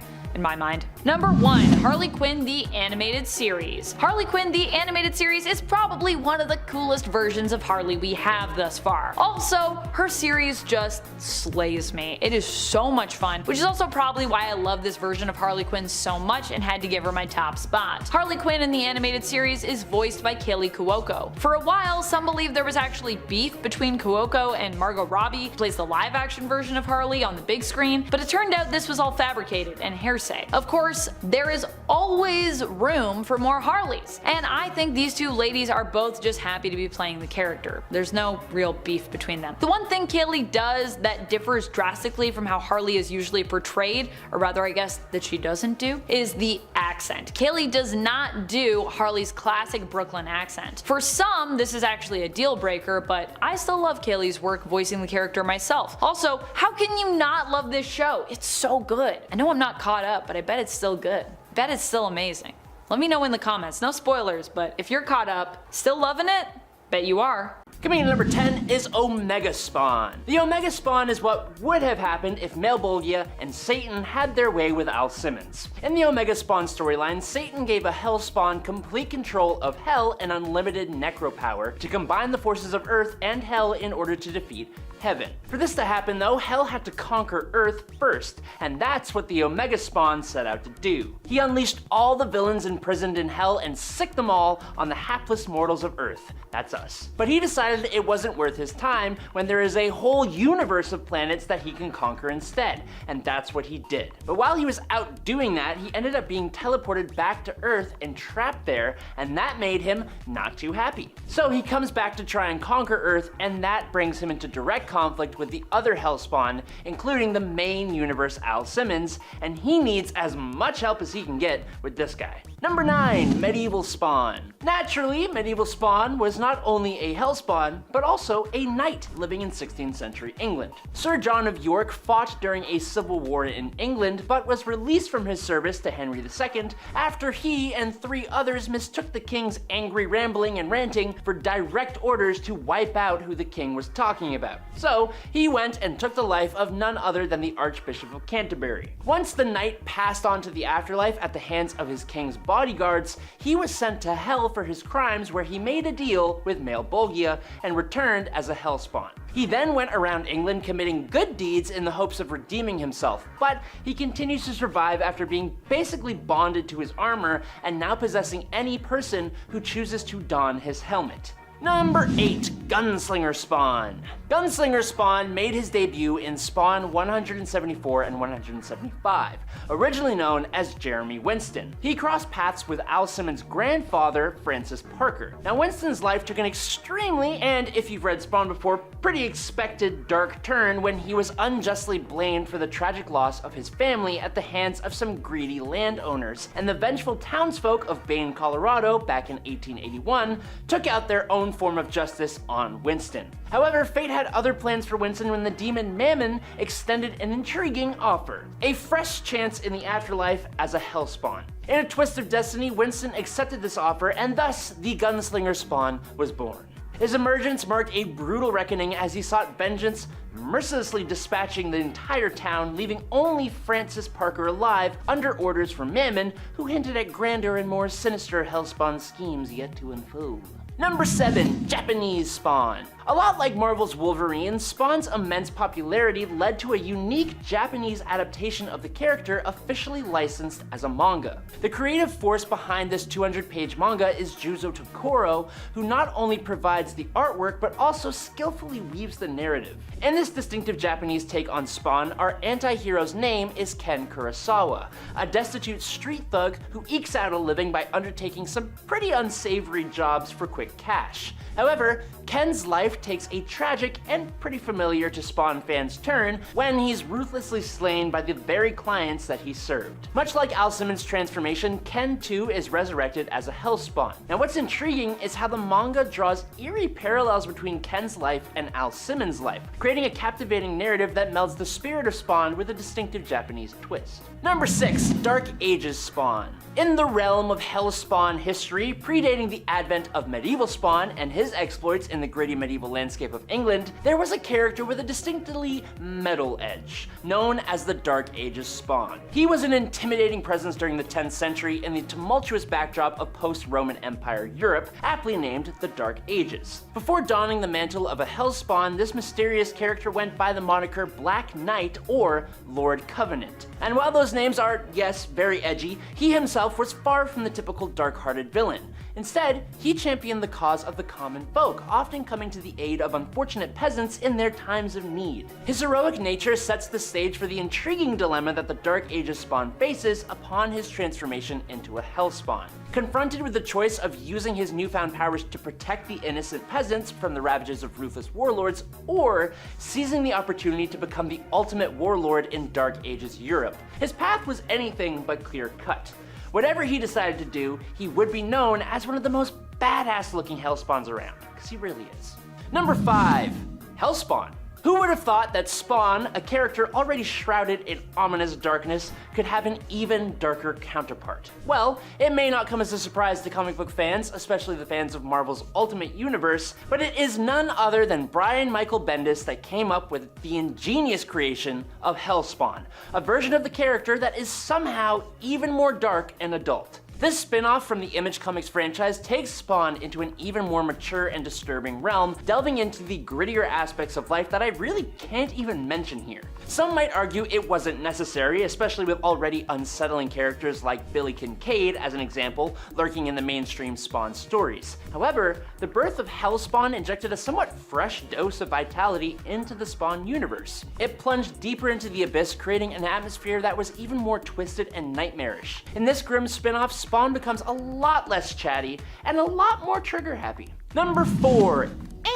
mind. Number 1. Harley Quinn the Animated Series. Harley Quinn the Animated Series is probably one of the coolest versions of Harley we have thus far. Also, her series just slays me. It is so much fun, which is also probably why I love this version of Harley Quinn so much and had to give her my top spot. Harley Quinn in the animated series is voiced by Kaley Cuoco. For a while, some believe there was actually beef between Cuoco and Margot Robbie, who plays the live action version of Harley on the big screen, but it turned out this was all fabricated and hearsay. Of course, there is always room for more Harleys, and I think these two ladies are both just happy to be playing the character. There's no real beef between them. The one thing Kaley does that differs drastically from how Harley is usually portrayed, or rather I guess that she doesn't do, is the accent. Kaley does not do Harley's classic Brooklyn accent. For some, this is actually a deal breaker, but I still love Kaley's work voicing the character myself. Also, how can you not love this show? It's so good. I know I'm not caught up, but I bet it's still good. I bet it's still amazing. Let me know in the comments. No spoilers, but if you're caught up, still loving it, bet you are. Coming in at number 10 is Omega Spawn. The Omega Spawn is what would have happened if Malebolgia and Satan had their way with Al Simmons. In the Omega Spawn storyline, Satan gave a Hell Spawn complete control of Hell and unlimited necro power to combine the forces of Earth and Hell in order to defeat Heaven. For this to happen though, Hell had to conquer Earth first, and that's what the Omega Spawn set out to do. He unleashed all the villains imprisoned in Hell and sicked them all on the hapless mortals of Earth. That's us. But he decided it wasn't worth his time when there is a whole universe of planets that he can conquer instead, and that's what he did. But while he was out doing that, he ended up being teleported back to Earth and trapped there, and that made him not too happy. So he comes back to try and conquer Earth, and that brings him into direct conflict with the other Hellspawn, including the main universe Al Simmons, and he needs as much help as he can get with this guy. Number 9. Medieval Spawn. Naturally, Medieval Spawn was not only a Hellspawn, but also a knight living in 16th century England. Sir John of York fought during a civil war in England, but was released from his service to Henry II after he and 3 others mistook the king's angry rambling and ranting for direct orders to wipe out who the king was talking about. So he went and took the life of none other than the Archbishop of Canterbury. Once the knight passed on to the afterlife at the hands of his king's bodyguards, he was sent to Hell for his crimes, where he made a deal with Malebolgia and returned as a Hellspawn. He then went around England committing good deeds in the hopes of redeeming himself, but he continues to survive after being basically bonded to his armor and now possessing any person who chooses to don his helmet. Number 8. Gunslinger Spawn. Gunslinger Spawn made his debut in Spawn 174 and 175, originally known as Jeremy Winston. He crossed paths with Al Simmons' grandfather, Francis Parker. Now Winston's life took an extremely, and if you've read Spawn before, pretty expected dark turn when he was unjustly blamed for the tragic loss of his family at the hands of some greedy landowners, and the vengeful townsfolk of Bain, Colorado back in 1881 took out their own form of justice on Winston. However, fate had other plans for Winston when the demon Mammon extended an intriguing offer: a fresh chance in the afterlife as a Hellspawn. In a twist of destiny, Winston accepted this offer, and thus the Gunslinger Spawn was born. His emergence marked a brutal reckoning as he sought vengeance, mercilessly dispatching the entire town, leaving only Francis Parker alive under orders from Mammon, who hinted at grander and more sinister Hellspawn schemes yet to unfold. Number 7. Japanese Spawn. A lot like Marvel's Wolverine, Spawn's immense popularity led to a unique Japanese adaptation of the character officially licensed as a manga. The creative force behind this 200-page manga is Juzo Tokoro, who not only provides the artwork but also skillfully weaves the narrative. In this distinctive Japanese take on Spawn, our anti-hero's name is Ken Kurosawa, a destitute street thug who ekes out a living by undertaking some pretty unsavory jobs for quick cash. However, Ken's life takes a tragic and pretty familiar to Spawn fans turn when he's ruthlessly slain by the very clients that he served. Much like Al Simmons' transformation, Ken too is resurrected as a Hellspawn. Now what's intriguing is how the manga draws eerie parallels between Ken's life and Al Simmons' life, creating a captivating narrative that melds the spirit of Spawn with a distinctive Japanese twist. Number 6. Dark Ages Spawn. In the realm of Hellspawn history, predating the advent of medieval Spawn and his exploits in the gritty medieval landscape of England, there was a character with a distinctly metal edge, known as the Dark Ages Spawn. He was an intimidating presence during the 10th century in the tumultuous backdrop of post-Roman Empire Europe, aptly named the Dark Ages. Before donning the mantle of a Hellspawn, this mysterious character went by the moniker Black Knight or Lord Covenant. And while those names are, yes, very edgy, he himself was far from the typical dark-hearted villain. Instead, he championed the cause of the common folk, often coming to the aid of unfortunate peasants in their times of need. His heroic nature sets the stage for the intriguing dilemma that the Dark Ages Spawn faces upon his transformation into a Hellspawn. Confronted with the choice of using his newfound powers to protect the innocent peasants from the ravages of ruthless warlords, or seizing the opportunity to become the ultimate warlord in Dark Ages Europe, his path was anything but clear-cut. Whatever he decided to do, he would be known as one of the most badass looking Hellspawns around, because he really is. Number 5. Hellspawn. Who would have thought that Spawn, a character already shrouded in ominous darkness, could have an even darker counterpart? Well, it may not come as a surprise to comic book fans, especially the fans of Marvel's Ultimate Universe, but it is none other than Brian Michael Bendis that came up with the ingenious creation of Hellspawn, a version of the character that is somehow even more dark and adult. This spin-off from the Image Comics franchise takes Spawn into an even more mature and disturbing realm, delving into the grittier aspects of life that I really can't even mention here. Some might argue it wasn't necessary, especially with already unsettling characters like Billy Kincaid, as an example, lurking in the mainstream Spawn stories. However, the birth of Hellspawn injected a somewhat fresh dose of vitality into the Spawn universe. It plunged deeper into the abyss, creating an atmosphere that was even more twisted and nightmarish. In this grim spin-off, Spawn becomes a lot less chatty and a lot more trigger-happy. Number 4.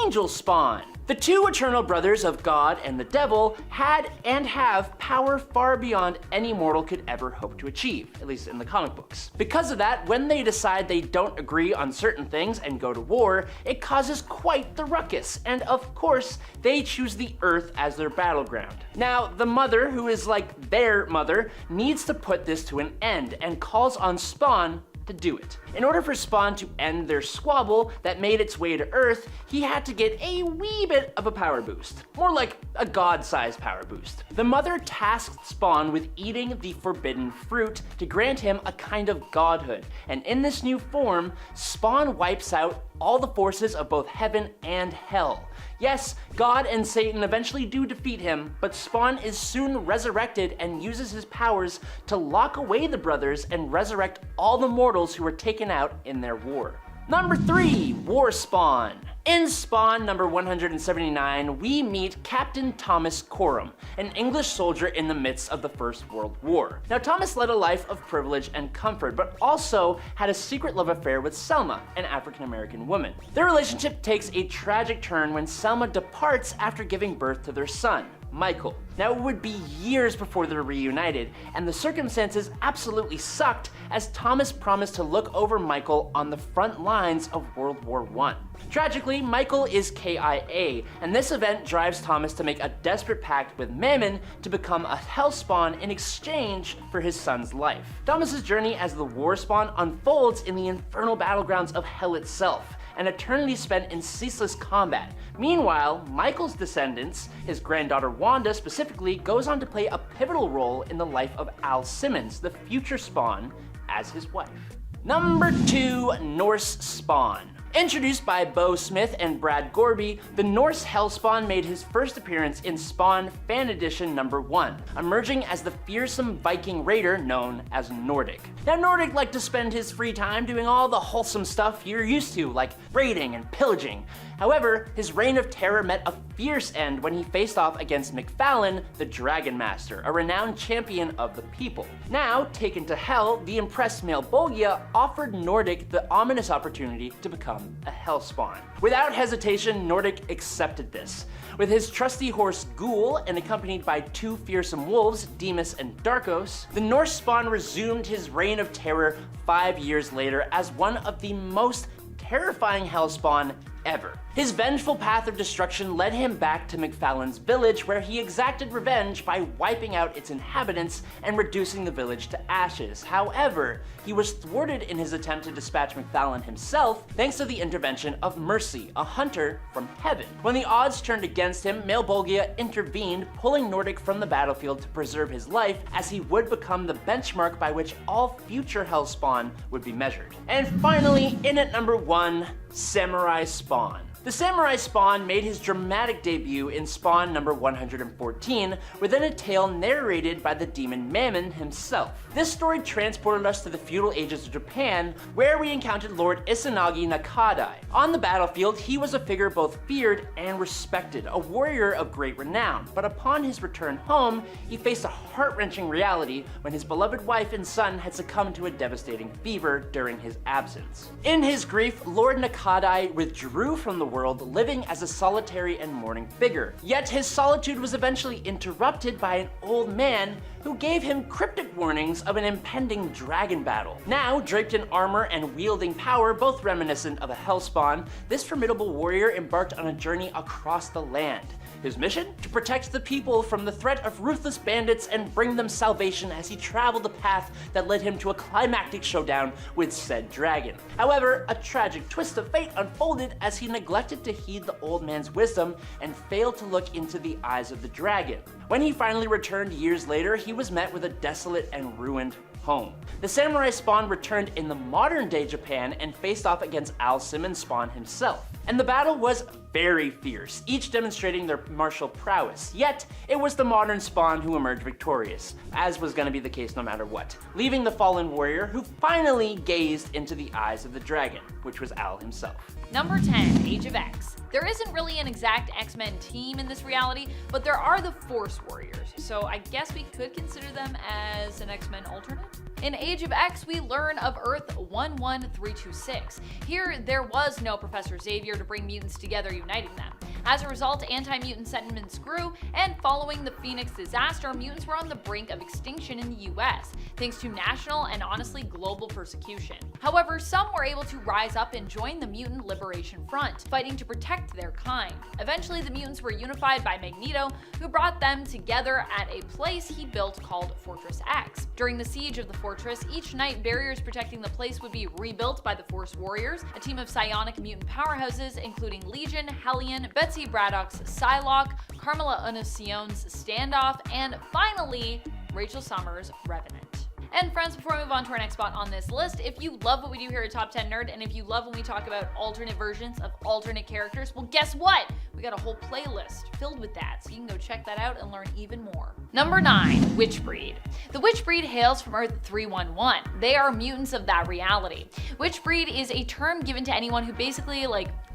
Angel Spawn. The two eternal brothers of God and the Devil had and have power far beyond any mortal could ever hope to achieve, at least in the comic books. Because of that, when they decide they don't agree on certain things and go to war, it causes quite the ruckus, and of course, they choose the Earth as their battleground. Now, the mother, who is like their mother, needs to put this to an end and calls on Spawn to do it. In order for Spawn to end their squabble that made its way to Earth, he had to get a wee bit of a power boost. More like a god-sized power boost. The mother tasked Spawn with eating the forbidden fruit to grant him a kind of godhood, and in this new form, Spawn wipes out all the forces of both heaven and hell. Yes, God and Satan eventually do defeat him, but Spawn is soon resurrected and uses his powers to lock away the brothers and resurrect all the mortals who were taken out in their war. Number 3. War Spawn. In Spawn number 179, we meet Captain Thomas Coram, an English soldier in the midst of the First World War. Now, Thomas led a life of privilege and comfort, but also had a secret love affair with Selma, an African-American woman. Their relationship takes a tragic turn when Selma departs after giving birth to their son, Michael. Now, it would be years before they're reunited, and the circumstances absolutely sucked as Thomas promised to look over Michael on the front lines of World War I. Tragically, Michael is KIA, and this event drives Thomas to make a desperate pact with Mammon to become a Hellspawn in exchange for his son's life. Thomas's journey as the War Spawn unfolds in the infernal battlegrounds of Hell itself, an eternity spent in ceaseless combat. Meanwhile, Michael's descendants, his granddaughter Wanda specifically, goes on to play a pivotal role in the life of Al Simmons, the future Spawn, as his wife. Number 2. Norse Spawn. Introduced by Bo Smith and Brad Gorby, the Norse Hellspawn made his first appearance in Spawn Fan Edition #1, emerging as the fearsome Viking raider known as Nordic. Now, Nordic liked to spend his free time doing all the wholesome stuff you're used to, like raiding and pillaging. However, his reign of terror met a fierce end when he faced off against McFallen, the Dragon Master, a renowned champion of the people. Now, taken to hell, the impressed Malbolgia offered Nordic the ominous opportunity to become a Hellspawn. Without hesitation, Nordic accepted this. With his trusty horse Ghoul and accompanied by 2 fearsome wolves, Demas and Darkos, the Norse Spawn resumed his reign of terror 5 years later as one of the most terrifying Hellspawn ever. His vengeful path of destruction led him back to McFallen's village, where he exacted revenge by wiping out its inhabitants and reducing the village to ashes. However, he was thwarted in his attempt to dispatch McFallen himself thanks to the intervention of Mercy, a hunter from heaven. When the odds turned against him, Malbolgia intervened, pulling Nordic from the battlefield to preserve his life, as he would become the benchmark by which all future Hellspawn would be measured. And finally, in at #1, Samurai Spawn. The Samurai Spawn made his dramatic debut in Spawn #114, within a tale narrated by the demon Mammon himself. This story transported us to the feudal ages of Japan, where we encountered Lord Izanagi Nakadai. On the battlefield, he was a figure both feared and respected, a warrior of great renown. But upon his return home, he faced a heart-wrenching reality when his beloved wife and son had succumbed to a devastating fever during his absence. In his grief, Lord Nakadai withdrew from the world, living as a solitary and mourning figure. Yet his solitude was eventually interrupted by an old man who gave him cryptic warnings of an impending dragon battle. Now, draped in armor and wielding power, both reminiscent of a Hellspawn, this formidable warrior embarked on a journey across the land. His mission? To protect the people from the threat of ruthless bandits and bring them salvation as he traveled the path that led him to a climactic showdown with said dragon. However, a tragic twist of fate unfolded as he neglected to heed the old man's wisdom and failed to look into the eyes of the dragon. When he finally returned years later, he was met with a desolate and ruined home. The Samurai Spawn returned in the modern day Japan and faced off against Al Simmons' Spawn himself. And the battle was very fierce, each demonstrating their martial prowess. Yet, it was the modern Spawn who emerged victorious, as was going to be the case no matter what, leaving the fallen warrior who finally gazed into the eyes of the dragon, which was Al himself. #10, Age of X. There isn't really an exact X-Men team in this reality, but there are the Force Warriors, so I guess we could consider them as an X-Men alternate? In Age of X, we learn of Earth 11326. Here, there was no Professor Xavier to bring mutants together, uniting them. As a result, anti-mutant sentiments grew, and following the Phoenix disaster, mutants were on the brink of extinction in the US, thanks to national and honestly global persecution. However, some were able to rise up and join the Mutant Liberation Front, fighting to protect their kind. Eventually, the mutants were unified by Magneto, who brought them together at a place he built called Fortress X. During the siege of the fortress, each night barriers protecting the place would be rebuilt by the Force Warriors, a team of psionic mutant powerhouses including Legion, Hellion, Betsy Braddock's Psylocke, Carmela Unnasion's Standoff, and finally, Rachel Summers' Revenant. And friends, before we move on to our next spot on this list, if you love what we do here at Top 10 Nerd, and if you love when we talk about alternate versions of alternate characters, well, guess what? We got a whole playlist filled with that, so you can go check that out and learn even more. #9, Witchbreed. The Witchbreed hails from Earth 311. They are mutants of that reality. Witchbreed is a term given to anyone who basically,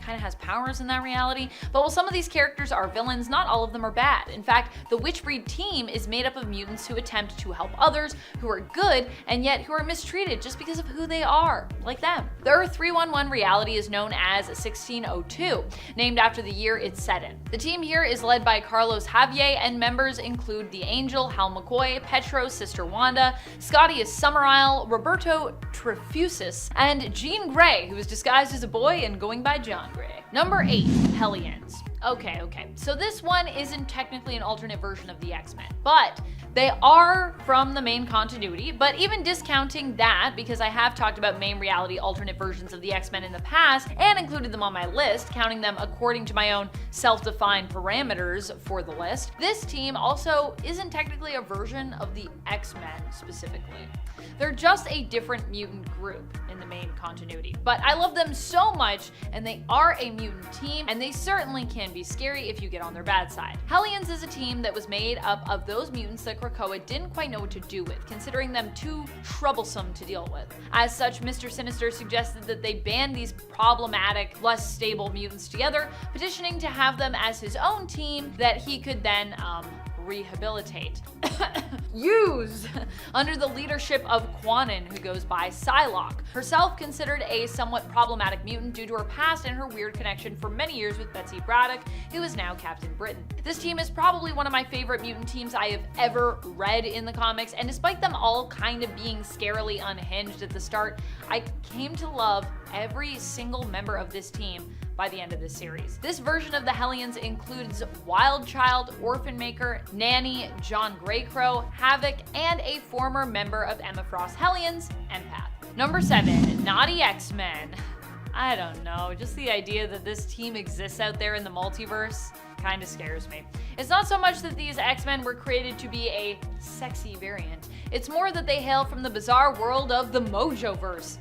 kind of has powers in that reality, but while some of these characters are villains, not all of them are bad. In fact, the Witchbreed team is made up of mutants who attempt to help others who are good and yet who are mistreated just because of who they are, like them. The Earth 311 reality is known as 1602, named after the year it's set in. The team here is led by Carlos Javier, and members include the Angel, Hal McCoy, Petro's sister Wanda, Scotty is Summerisle, Roberto Trefusis, and Jean Grey, who is disguised as a boy and going by John Grey. #8, Hellions. Okay, so this one isn't technically an alternate version of the X-Men, but they are from the main continuity. But even discounting that, because I have talked about main reality alternate versions of the X-Men in the past and included them on my list, counting them according to my own self-defined parameters for the list, this team also isn't technically a version of the X-Men specifically. They're just a different mutant group in the main continuity. But I love them so much, and they are a mutant team, and they certainly can be scary if you get on their bad side. Hellions is a team that was made up of those mutants that Krakoa didn't quite know what to do with, considering them too troublesome to deal with. As such, Mr. Sinister suggested that they ban these problematic, less stable mutants together, petitioning to have them as his own team that he could then, rehabilitate. Use under the leadership of Quanon, who goes by Psylocke, herself considered a somewhat problematic mutant due to her past and her weird connection for many years with Betsy Braddock, who is now Captain Britain. This team is probably one of my favorite mutant teams I have ever read in the comics, and despite them all kind of being scarily unhinged at the start, I came to love every single member of this team by the end of this series. This version of the Hellions includes Wild Child, Orphan Maker, Nanny, John Greycrow, Havoc, and a former member of Emma Frost's Hellions, Empath. Number 7, Naughty X-Men. I don't know, just the idea that this team exists out there in the multiverse kind of scares me. It's not so much that these X-Men were created to be a sexy variant. It's more that they hail from the bizarre world of the Mojoverse.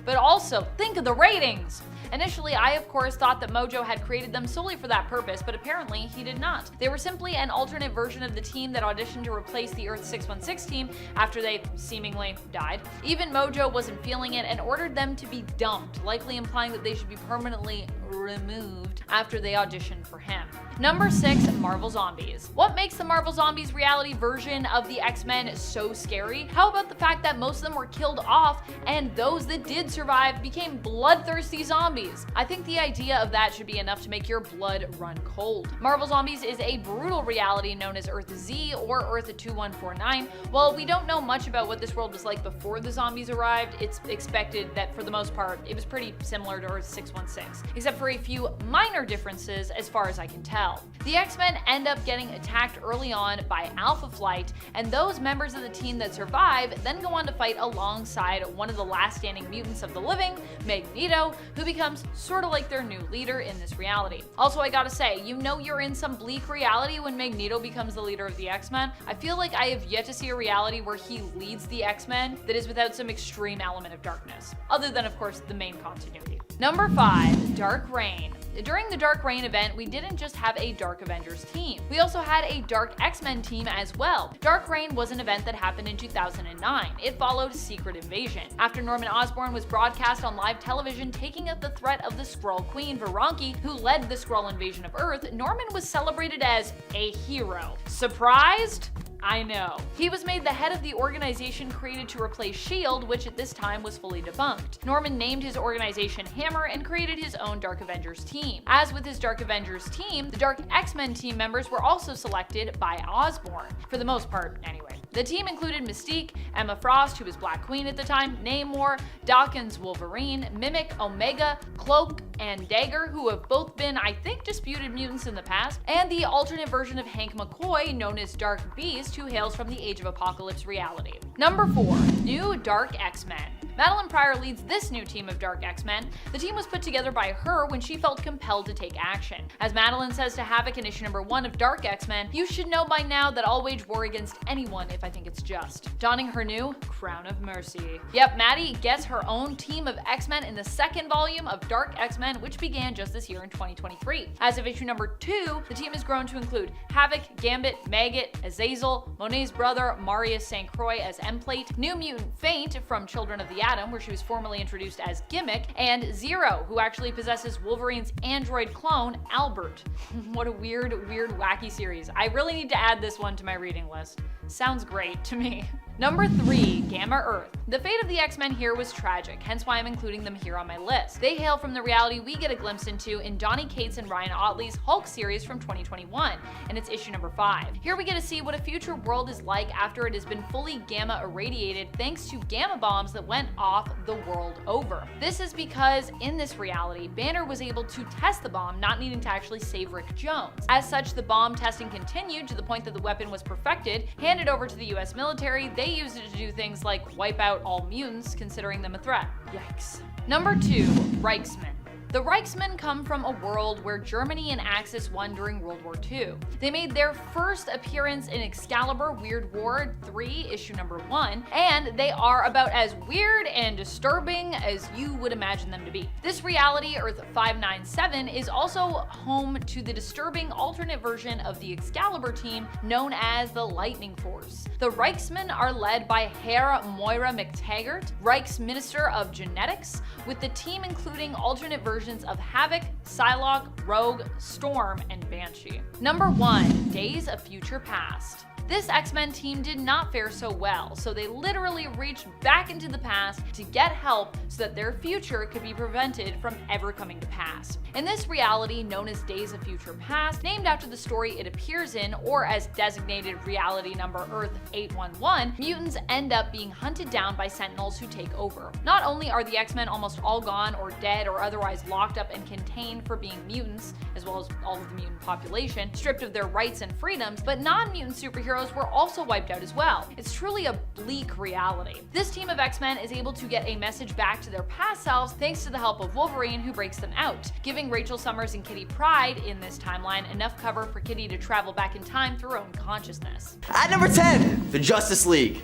But also, think of the ratings! Initially, I of course thought that Mojo had created them solely for that purpose, but apparently he did not. They were simply an alternate version of the team that auditioned to replace the Earth 616 team after they seemingly died. Even Mojo wasn't feeling it and ordered them to be dumped, likely implying that they should be permanently removed after they auditioned for him. Number 6, Marvel Zombies. What makes the Marvel Zombies reality version of the X-Men so scary? How about the fact that most of them were killed off and those that did survive became bloodthirsty zombies? I think the idea of that should be enough to make your blood run cold. Marvel Zombies is a brutal reality known as Earth Z or Earth 2149. While we don't know much about what this world was like before the zombies arrived, it's expected that for the most part it was pretty similar to Earth 616, except for a few minor differences as far as I can tell. The X-Men end up getting attacked early on by Alpha Flight, and those members of the team that survive then go on to fight alongside one of the last standing mutants of the living, Magneto, who becomes sort of like their new leader in this reality. Also, I gotta say, you know you're in some bleak reality when Magneto becomes the leader of the X-Men. I feel like I have yet to see a reality where he leads the X-Men that is without some extreme element of darkness, other than of course the main continuity. Number 5, Dark Reign. During the Dark Reign event, we didn't just have a Dark Avengers team. We also had a Dark X-Men team as well. Dark Reign was an event that happened in 2009. It followed Secret Invasion. After Norman Osborn was broadcast on live television taking up the threat of the Skrull Queen, Veronki, who led the Skrull invasion of Earth, Norman was celebrated as a hero. Surprised? I know. He was made the head of the organization created to replace S.H.I.E.L.D., which at this time was fully debunked. Norman named his organization Hammer and created his own Dark Avengers team. As with his Dark Avengers team, the Dark X-Men team members were also selected by Osborne, for the most part anyway. The team included Mystique, Emma Frost, who was Black Queen at the time, Namor, Dawkins Wolverine, Mimic, Omega, Cloak, and Dagger, who have both been, I think, disputed mutants in the past, and the alternate version of Hank McCoy, known as Dark Beast, who hails from the Age of Apocalypse reality. Number 4, New Dark X-Men. Madeline Pryor leads this new team of Dark X-Men. The team was put together by her when she felt compelled to take action. As Madeline says to Havoc in issue number 1 of Dark X-Men, "You should know by now that I'll wage war against anyone if I think it's just," donning her new Crown of Mercy. Yep, Maddie gets her own team of X-Men in the second volume of Dark X-Men, which began just this year in 2023. As of issue number 2, the team has grown to include Havoc, Gambit, Maggot, Azazel, Monet's brother Marius St. Croix as M-Plate, New Mutant Feint from Children of the Atom, where she was formerly introduced as Gimmick, and Zero, who actually possesses Wolverine's android clone, Albert. What a weird, wacky series. I really need to add this one to my reading list. Sounds great to me. Number 3, Gamma Earth. The fate of the X-Men here was tragic, hence why I'm including them here on my list. They hail from the reality we get a glimpse into in Donny Cates and Ryan Ottley's Hulk series from 2021, and it's issue number 5. Here we get to see what a future world is like after it has been fully gamma irradiated thanks to gamma bombs that went off the world over. This is because in this reality, Banner was able to test the bomb, not needing to actually save Rick Jones. As such, the bomb testing continued to the point that the weapon was perfected, handed over to the US military. They used it to do things like wipe out all mutants, considering them a threat. Yikes. Number 2, Reichsmen. The Reichsmen come from a world where Germany and Axis won during World War II. They made their first appearance in Excalibur Weird War 3, issue number 1, and they are about as weird and disturbing as you would imagine them to be. This reality, Earth 597, is also home to the disturbing alternate version of the Excalibur team known as the Lightning Force. The Reichsmen are led by Herr Moira McTaggart, Reich's Minister of Genetics, with the team including alternate versions of Havoc, Psylocke, Rogue, Storm, and Banshee. Number 1, Days of Future Past. This X-Men team did not fare so well, so they literally reached back into the past to get help so that their future could be prevented from ever coming to pass. In this reality known as Days of Future Past, named after the story it appears in, or as designated reality number Earth 811, mutants end up being hunted down by Sentinels who take over. Not only are the X-Men almost all gone or dead or otherwise locked up and contained for being mutants, as well as all of the mutant population, stripped of their rights and freedoms, but non-mutant superheroes were also wiped out as well. It's truly a bleak reality. This team of X-Men is able to get a message back to their past selves thanks to the help of Wolverine, who breaks them out, giving Rachel Summers and Kitty Pryde in this timeline enough cover for Kitty to travel back in time through her own consciousness. At number 10, the Justice League.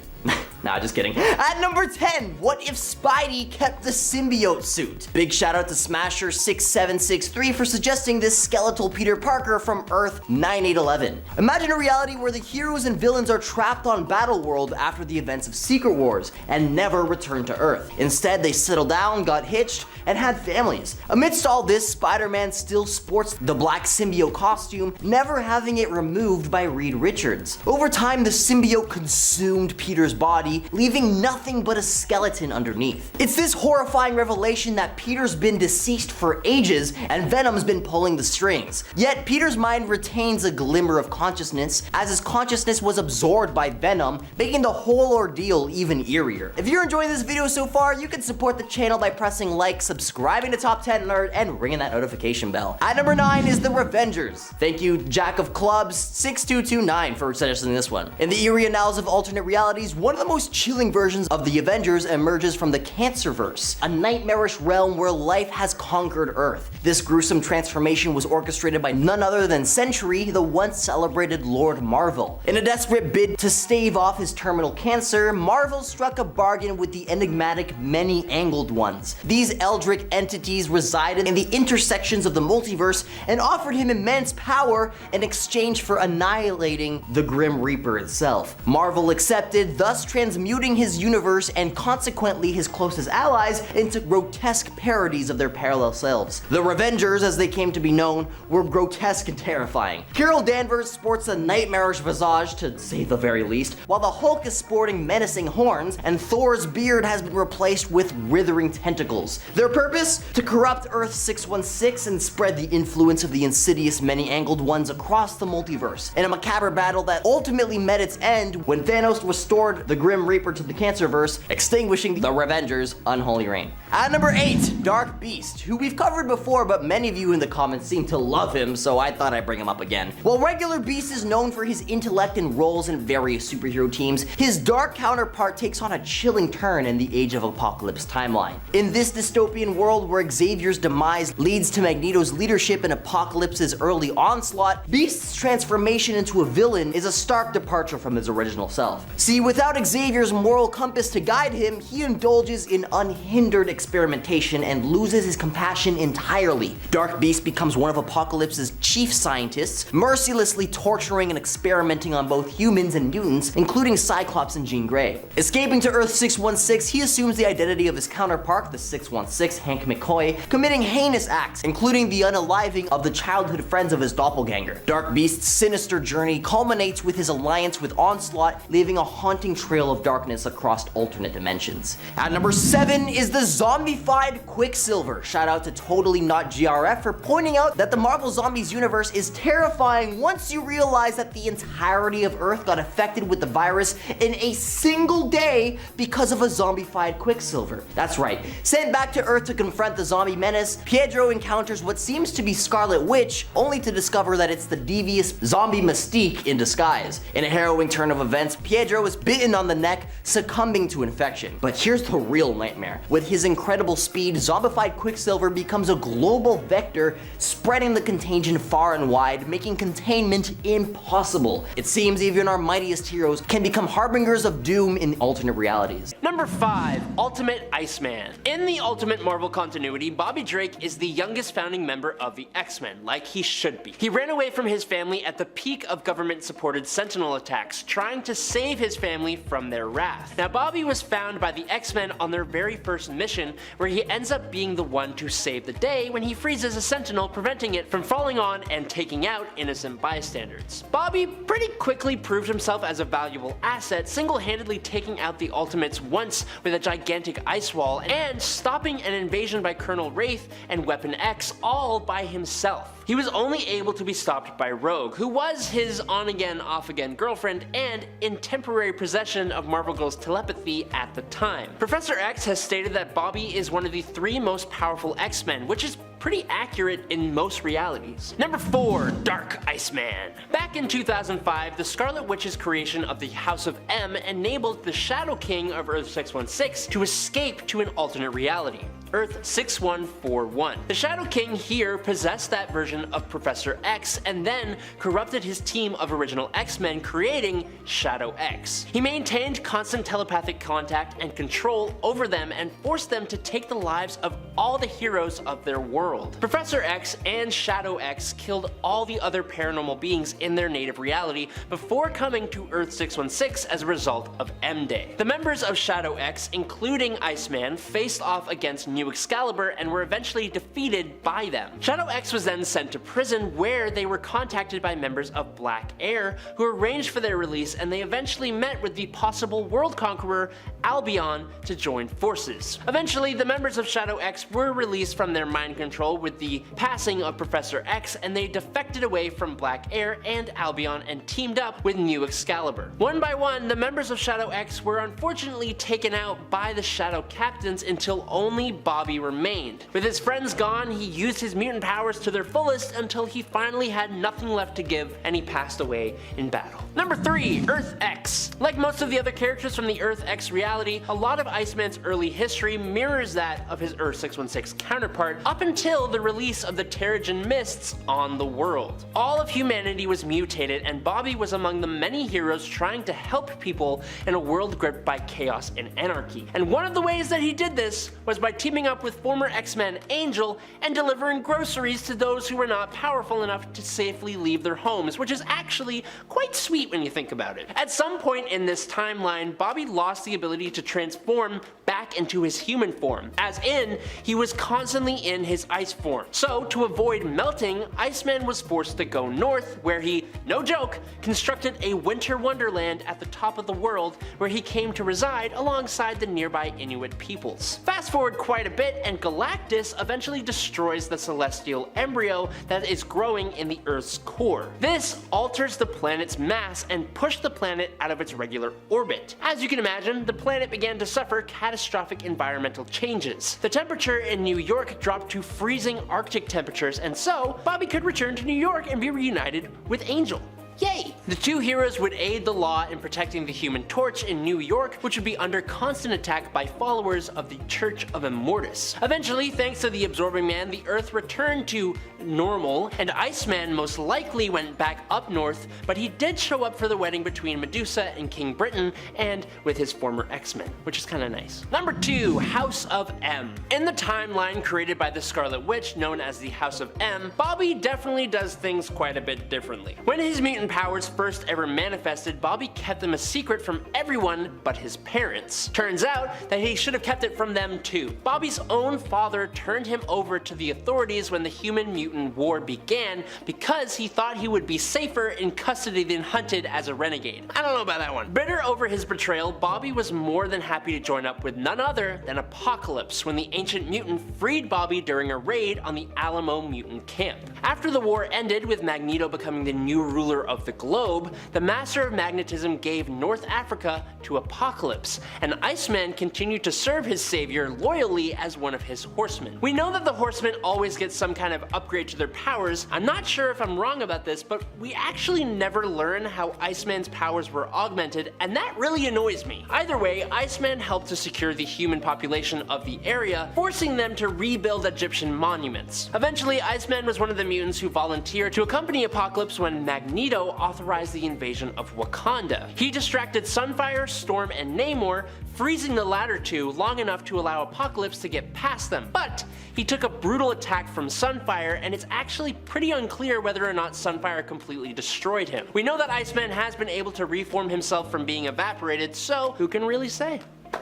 Nah, just kidding. At number 10, what if Spidey kept the symbiote suit? Big shout out to Smasher6763 for suggesting this skeletal Peter Parker from Earth 9811. Imagine a reality where the heroes and villains are trapped on Battleworld after the events of Secret Wars and never return to Earth. Instead, they settled down, got hitched, and had families. Amidst all this, Spider-Man still sports the black symbiote costume, never having it removed by Reed Richards. Over time, the symbiote consumed Peter's body, leaving nothing but a skeleton underneath. It's this horrifying revelation that Peter's been deceased for ages and Venom's been pulling the strings. Yet Peter's mind retains a glimmer of consciousness, as his consciousness was absorbed by Venom, making the whole ordeal even eerier. If you're enjoying this video so far, you can support the channel by pressing like, subscribing to Top 10 Nerd, and ringing that notification bell. At number 9 is the Revengers. Thank you, Jack of Clubs 6229 for suggesting this one. In the eerie annals of alternate realities, one of the most chilling versions of the Avengers emerges from the Cancerverse, a nightmarish realm where life has conquered Earth. This gruesome transformation was orchestrated by none other than Sentry, the once celebrated Lord Marvel. In a desperate bid to stave off his terminal cancer, Marvel struck a bargain with the enigmatic Many-Angled Ones. These eldritch entities resided in the intersections of the multiverse and offered him immense power in exchange for annihilating the Grim Reaper itself. Marvel accepted, thus transmuting his universe and consequently his closest allies into grotesque parodies of their parallel selves. The Revengers, as they came to be known, were grotesque and terrifying. Carol Danvers sports a nightmarish visage, to say the very least, while the Hulk is sporting menacing horns, and Thor's beard has been replaced with withering tentacles. Their purpose? To corrupt Earth 616 and spread the influence of the insidious Many-Angled Ones across the multiverse, in a macabre battle that ultimately met its end when Thanos restored the Grim Reaper to the Cancerverse, extinguishing the Revengers' unholy reign. At number 8, Dark Beast, who we've covered before, but many of you in the comments seem to love him, so I thought I'd bring him up again. While regular Beast is known for his intellect and roles in various superhero teams, his dark counterpart takes on a chilling turn in the Age of Apocalypse timeline. In this dystopian world where Xavier's demise leads to Magneto's leadership in Apocalypse's early onslaught, Beast's transformation into a villain is a stark departure from his original self. See, without Xavier, Xavier's moral compass to guide him, he indulges in unhindered experimentation and loses his compassion entirely. Dark Beast becomes one of Apocalypse's chief scientists, mercilessly torturing and experimenting on both humans and mutants, including Cyclops and Jean Grey. Escaping to Earth 616, he assumes the identity of his counterpart, the 616, Hank McCoy, committing heinous acts, including the unaliving of the childhood friends of his doppelganger. Dark Beast's sinister journey culminates with his alliance with Onslaught, leaving a haunting trail of darkness across alternate dimensions. At number 7 is the zombified Quicksilver. Shout out to Totally Not GRF for pointing out that the Marvel Zombies universe is terrifying once you realize that the entirety of Earth got affected with the virus in a single day because of a zombified Quicksilver. That's right, sent back to Earth to confront the zombie menace, Pietro encounters what seems to be Scarlet Witch, only to discover that it's the devious zombie Mystique in disguise. In a harrowing turn of events, Pietro is bitten on the neck, succumbing to infection. But here's the real nightmare. With his incredible speed, zombified Quicksilver becomes a global vector, spreading the contagion far and wide, making containment impossible. It seems even our mightiest heroes can become harbingers of doom in alternate realities. Number 5, Ultimate Iceman. In the Ultimate Marvel continuity, Bobby Drake is the youngest founding member of the X-Men, like he should be. He ran away from his family at the peak of government-supported Sentinel attacks, trying to save his family from their wrath. Now, Bobby was found by the X-Men on their very first mission, where he ends up being the one to save the day when he freezes a Sentinel, preventing it from falling on and taking out innocent bystanders. Bobby pretty quickly proved himself as a valuable asset, single-handedly taking out the Ultimates once with a gigantic ice wall and stopping an invasion by Colonel Wraith and Weapon X all by himself. He was only able to be stopped by Rogue, who was his on-again, off-again girlfriend and in temporary possession of Marvel Girl's telepathy at the time. Professor X has stated that Bobby is one of the 3 most powerful X-Men, which is pretty accurate in most realities. Number 4, Dark Iceman. Back in 2005, the Scarlet Witch's creation of the House of M enabled the Shadow King of Earth 616 to escape to an alternate reality, Earth 6141. The Shadow King here possessed that version of Professor X and then corrupted his team of original X-Men, creating Shadow X. He maintained constant telepathic contact and control over them and forced them to take the lives of all the heroes of their world. Professor X and Shadow X killed all the other paranormal beings in their native reality before coming to Earth 616 as a result of M-Day. The members of Shadow X, including Iceman, faced off against New Excalibur and were eventually defeated by them. Shadow X was then sent to prison, where they were contacted by members of Black Air, who arranged for their release, and they eventually met with the possible world conqueror Albion to join forces. Eventually, the members of Shadow X were released from their mind control with the passing of Professor X, and they defected away from Black Air and Albion and teamed up with New Excalibur. One by one, the members of Shadow X were unfortunately taken out by the Shadow Captains until only Bobby remained. With his friends gone, he used his mutant powers to their fullest until he finally had nothing left to give and he passed away in battle. Number 3, Earth X. Like most of the other characters from the Earth X reality, a lot of Iceman's early history mirrors that of his Earth 616 counterpart up until the release of the Terrigen Mists on the world. All of humanity was mutated, and Bobby was among the many heroes trying to help people in a world gripped by chaos and anarchy. And one of the ways that he did this was by teaming up with former X-Men Angel and delivering groceries to those who were not powerful enough to safely leave their homes, which is actually quite sweet when you think about it. At some point in this timeline, Bobby lost the ability to transform back into his human form, as in, he was constantly in his ice form. So, to avoid melting, Iceman was forced to go north, where he, no joke, constructed a winter wonderland at the top of the world, where he came to reside alongside the nearby Inuit peoples. Fast forward quite a bit, and Galactus eventually destroys the celestial embryo that is growing in the Earth's core. This alters the planet's mass and pushed the planet out of its regular orbit. As you can imagine, the planet began to suffer catastrophic environmental changes. The temperature in New York dropped to freezing Arctic temperatures, and so Bobby could return to New York and be reunited with Angel. Yay! The two heroes would aid the law in protecting the Human Torch in New York, which would be under constant attack by followers of the Church of Immortus. Eventually, thanks to the Absorbing Man, the Earth returned to normal, and Iceman most likely went back up north, but he did show up for the wedding between Medusa and King Britain, and with his former X-Men, which is kinda nice. Number 2, House of M. In the timeline created by the Scarlet Witch, known as the House of M, Bobby definitely does things quite a bit differently. When his mutant powers first ever manifested, Bobby kept them a secret from everyone but his parents. Turns out that he should have kept it from them too. Bobby's own father turned him over to the authorities when the Human-Mutant War began because he thought he would be safer in custody than hunted as a renegade. I don't know about that one. Bitter over his betrayal, Bobby was more than happy to join up with none other than Apocalypse when the Ancient Mutant freed Bobby during a raid on the Alamo Mutant camp. After the war ended, with Magneto becoming the new ruler of the globe, the Master of Magnetism gave North Africa to Apocalypse, and Iceman continued to serve his savior loyally as one of his horsemen. We know that the horsemen always get some kind of upgrade to their powers. I'm not sure if I'm wrong about this, but we actually never learn how Iceman's powers were augmented, and that really annoys me. Either way, Iceman helped to secure the human population of the area, forcing them to rebuild Egyptian monuments. Eventually, Iceman was one of the mutants who volunteered to accompany Apocalypse when Magneto authorized the invasion of Wakanda. He distracted Sunfire, Storm, and Namor, freezing the latter two long enough to allow Apocalypse to get past them. But he took a brutal attack from Sunfire, and it's actually pretty unclear whether or not Sunfire completely destroyed him. We know that Iceman has been able to reform himself from being evaporated, so who can really say?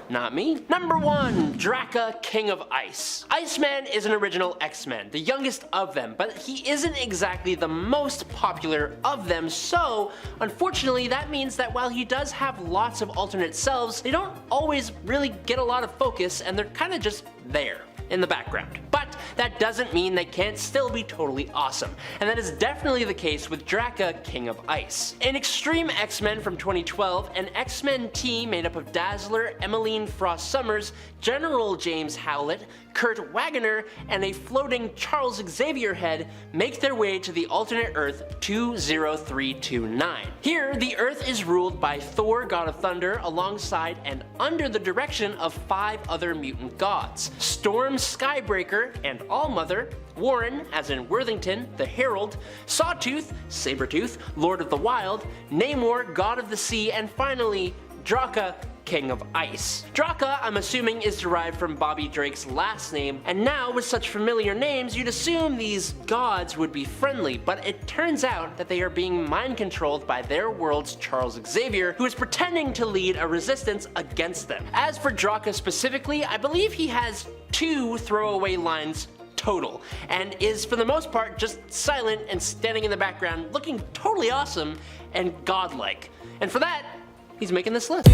Not me. Number 1, Draka, King of Ice. Iceman is an original X-Men, the youngest of them, but he isn't exactly the most popular of them, so unfortunately that means that while he does have lots of alternate selves, they don't always really get a lot of focus, and they're kinda just there in the background. But that doesn't mean they can't still be totally awesome, and that is definitely the case with Draka, King of Ice. In Extreme X-Men from 2012, an X-Men team made up of Dazzler, Emmeline Frost Summers, General James Howlett, Kurt Wagoner, and a floating Charles Xavier head make their way to the alternate Earth 20329. Here, the Earth is ruled by Thor, God of Thunder, alongside and under the direction of 5 other mutant gods: Storm, Skybreaker, and Allmother, Warren, as in Worthington, the Herald, Sawtooth, Sabretooth, Lord of the Wild, Namor, God of the Sea, and finally, Draka, King of Ice. Draka, I'm assuming, is derived from Bobby Drake's last name, and now with such familiar names, you'd assume these gods would be friendly, but it turns out that they are being mind-controlled by their world's Charles Xavier, who is pretending to lead a resistance against them. As for Draka specifically, I believe he has 2 throwaway lines total, and is for the most part just silent and standing in the background looking totally awesome and godlike. And for that, he's making this list.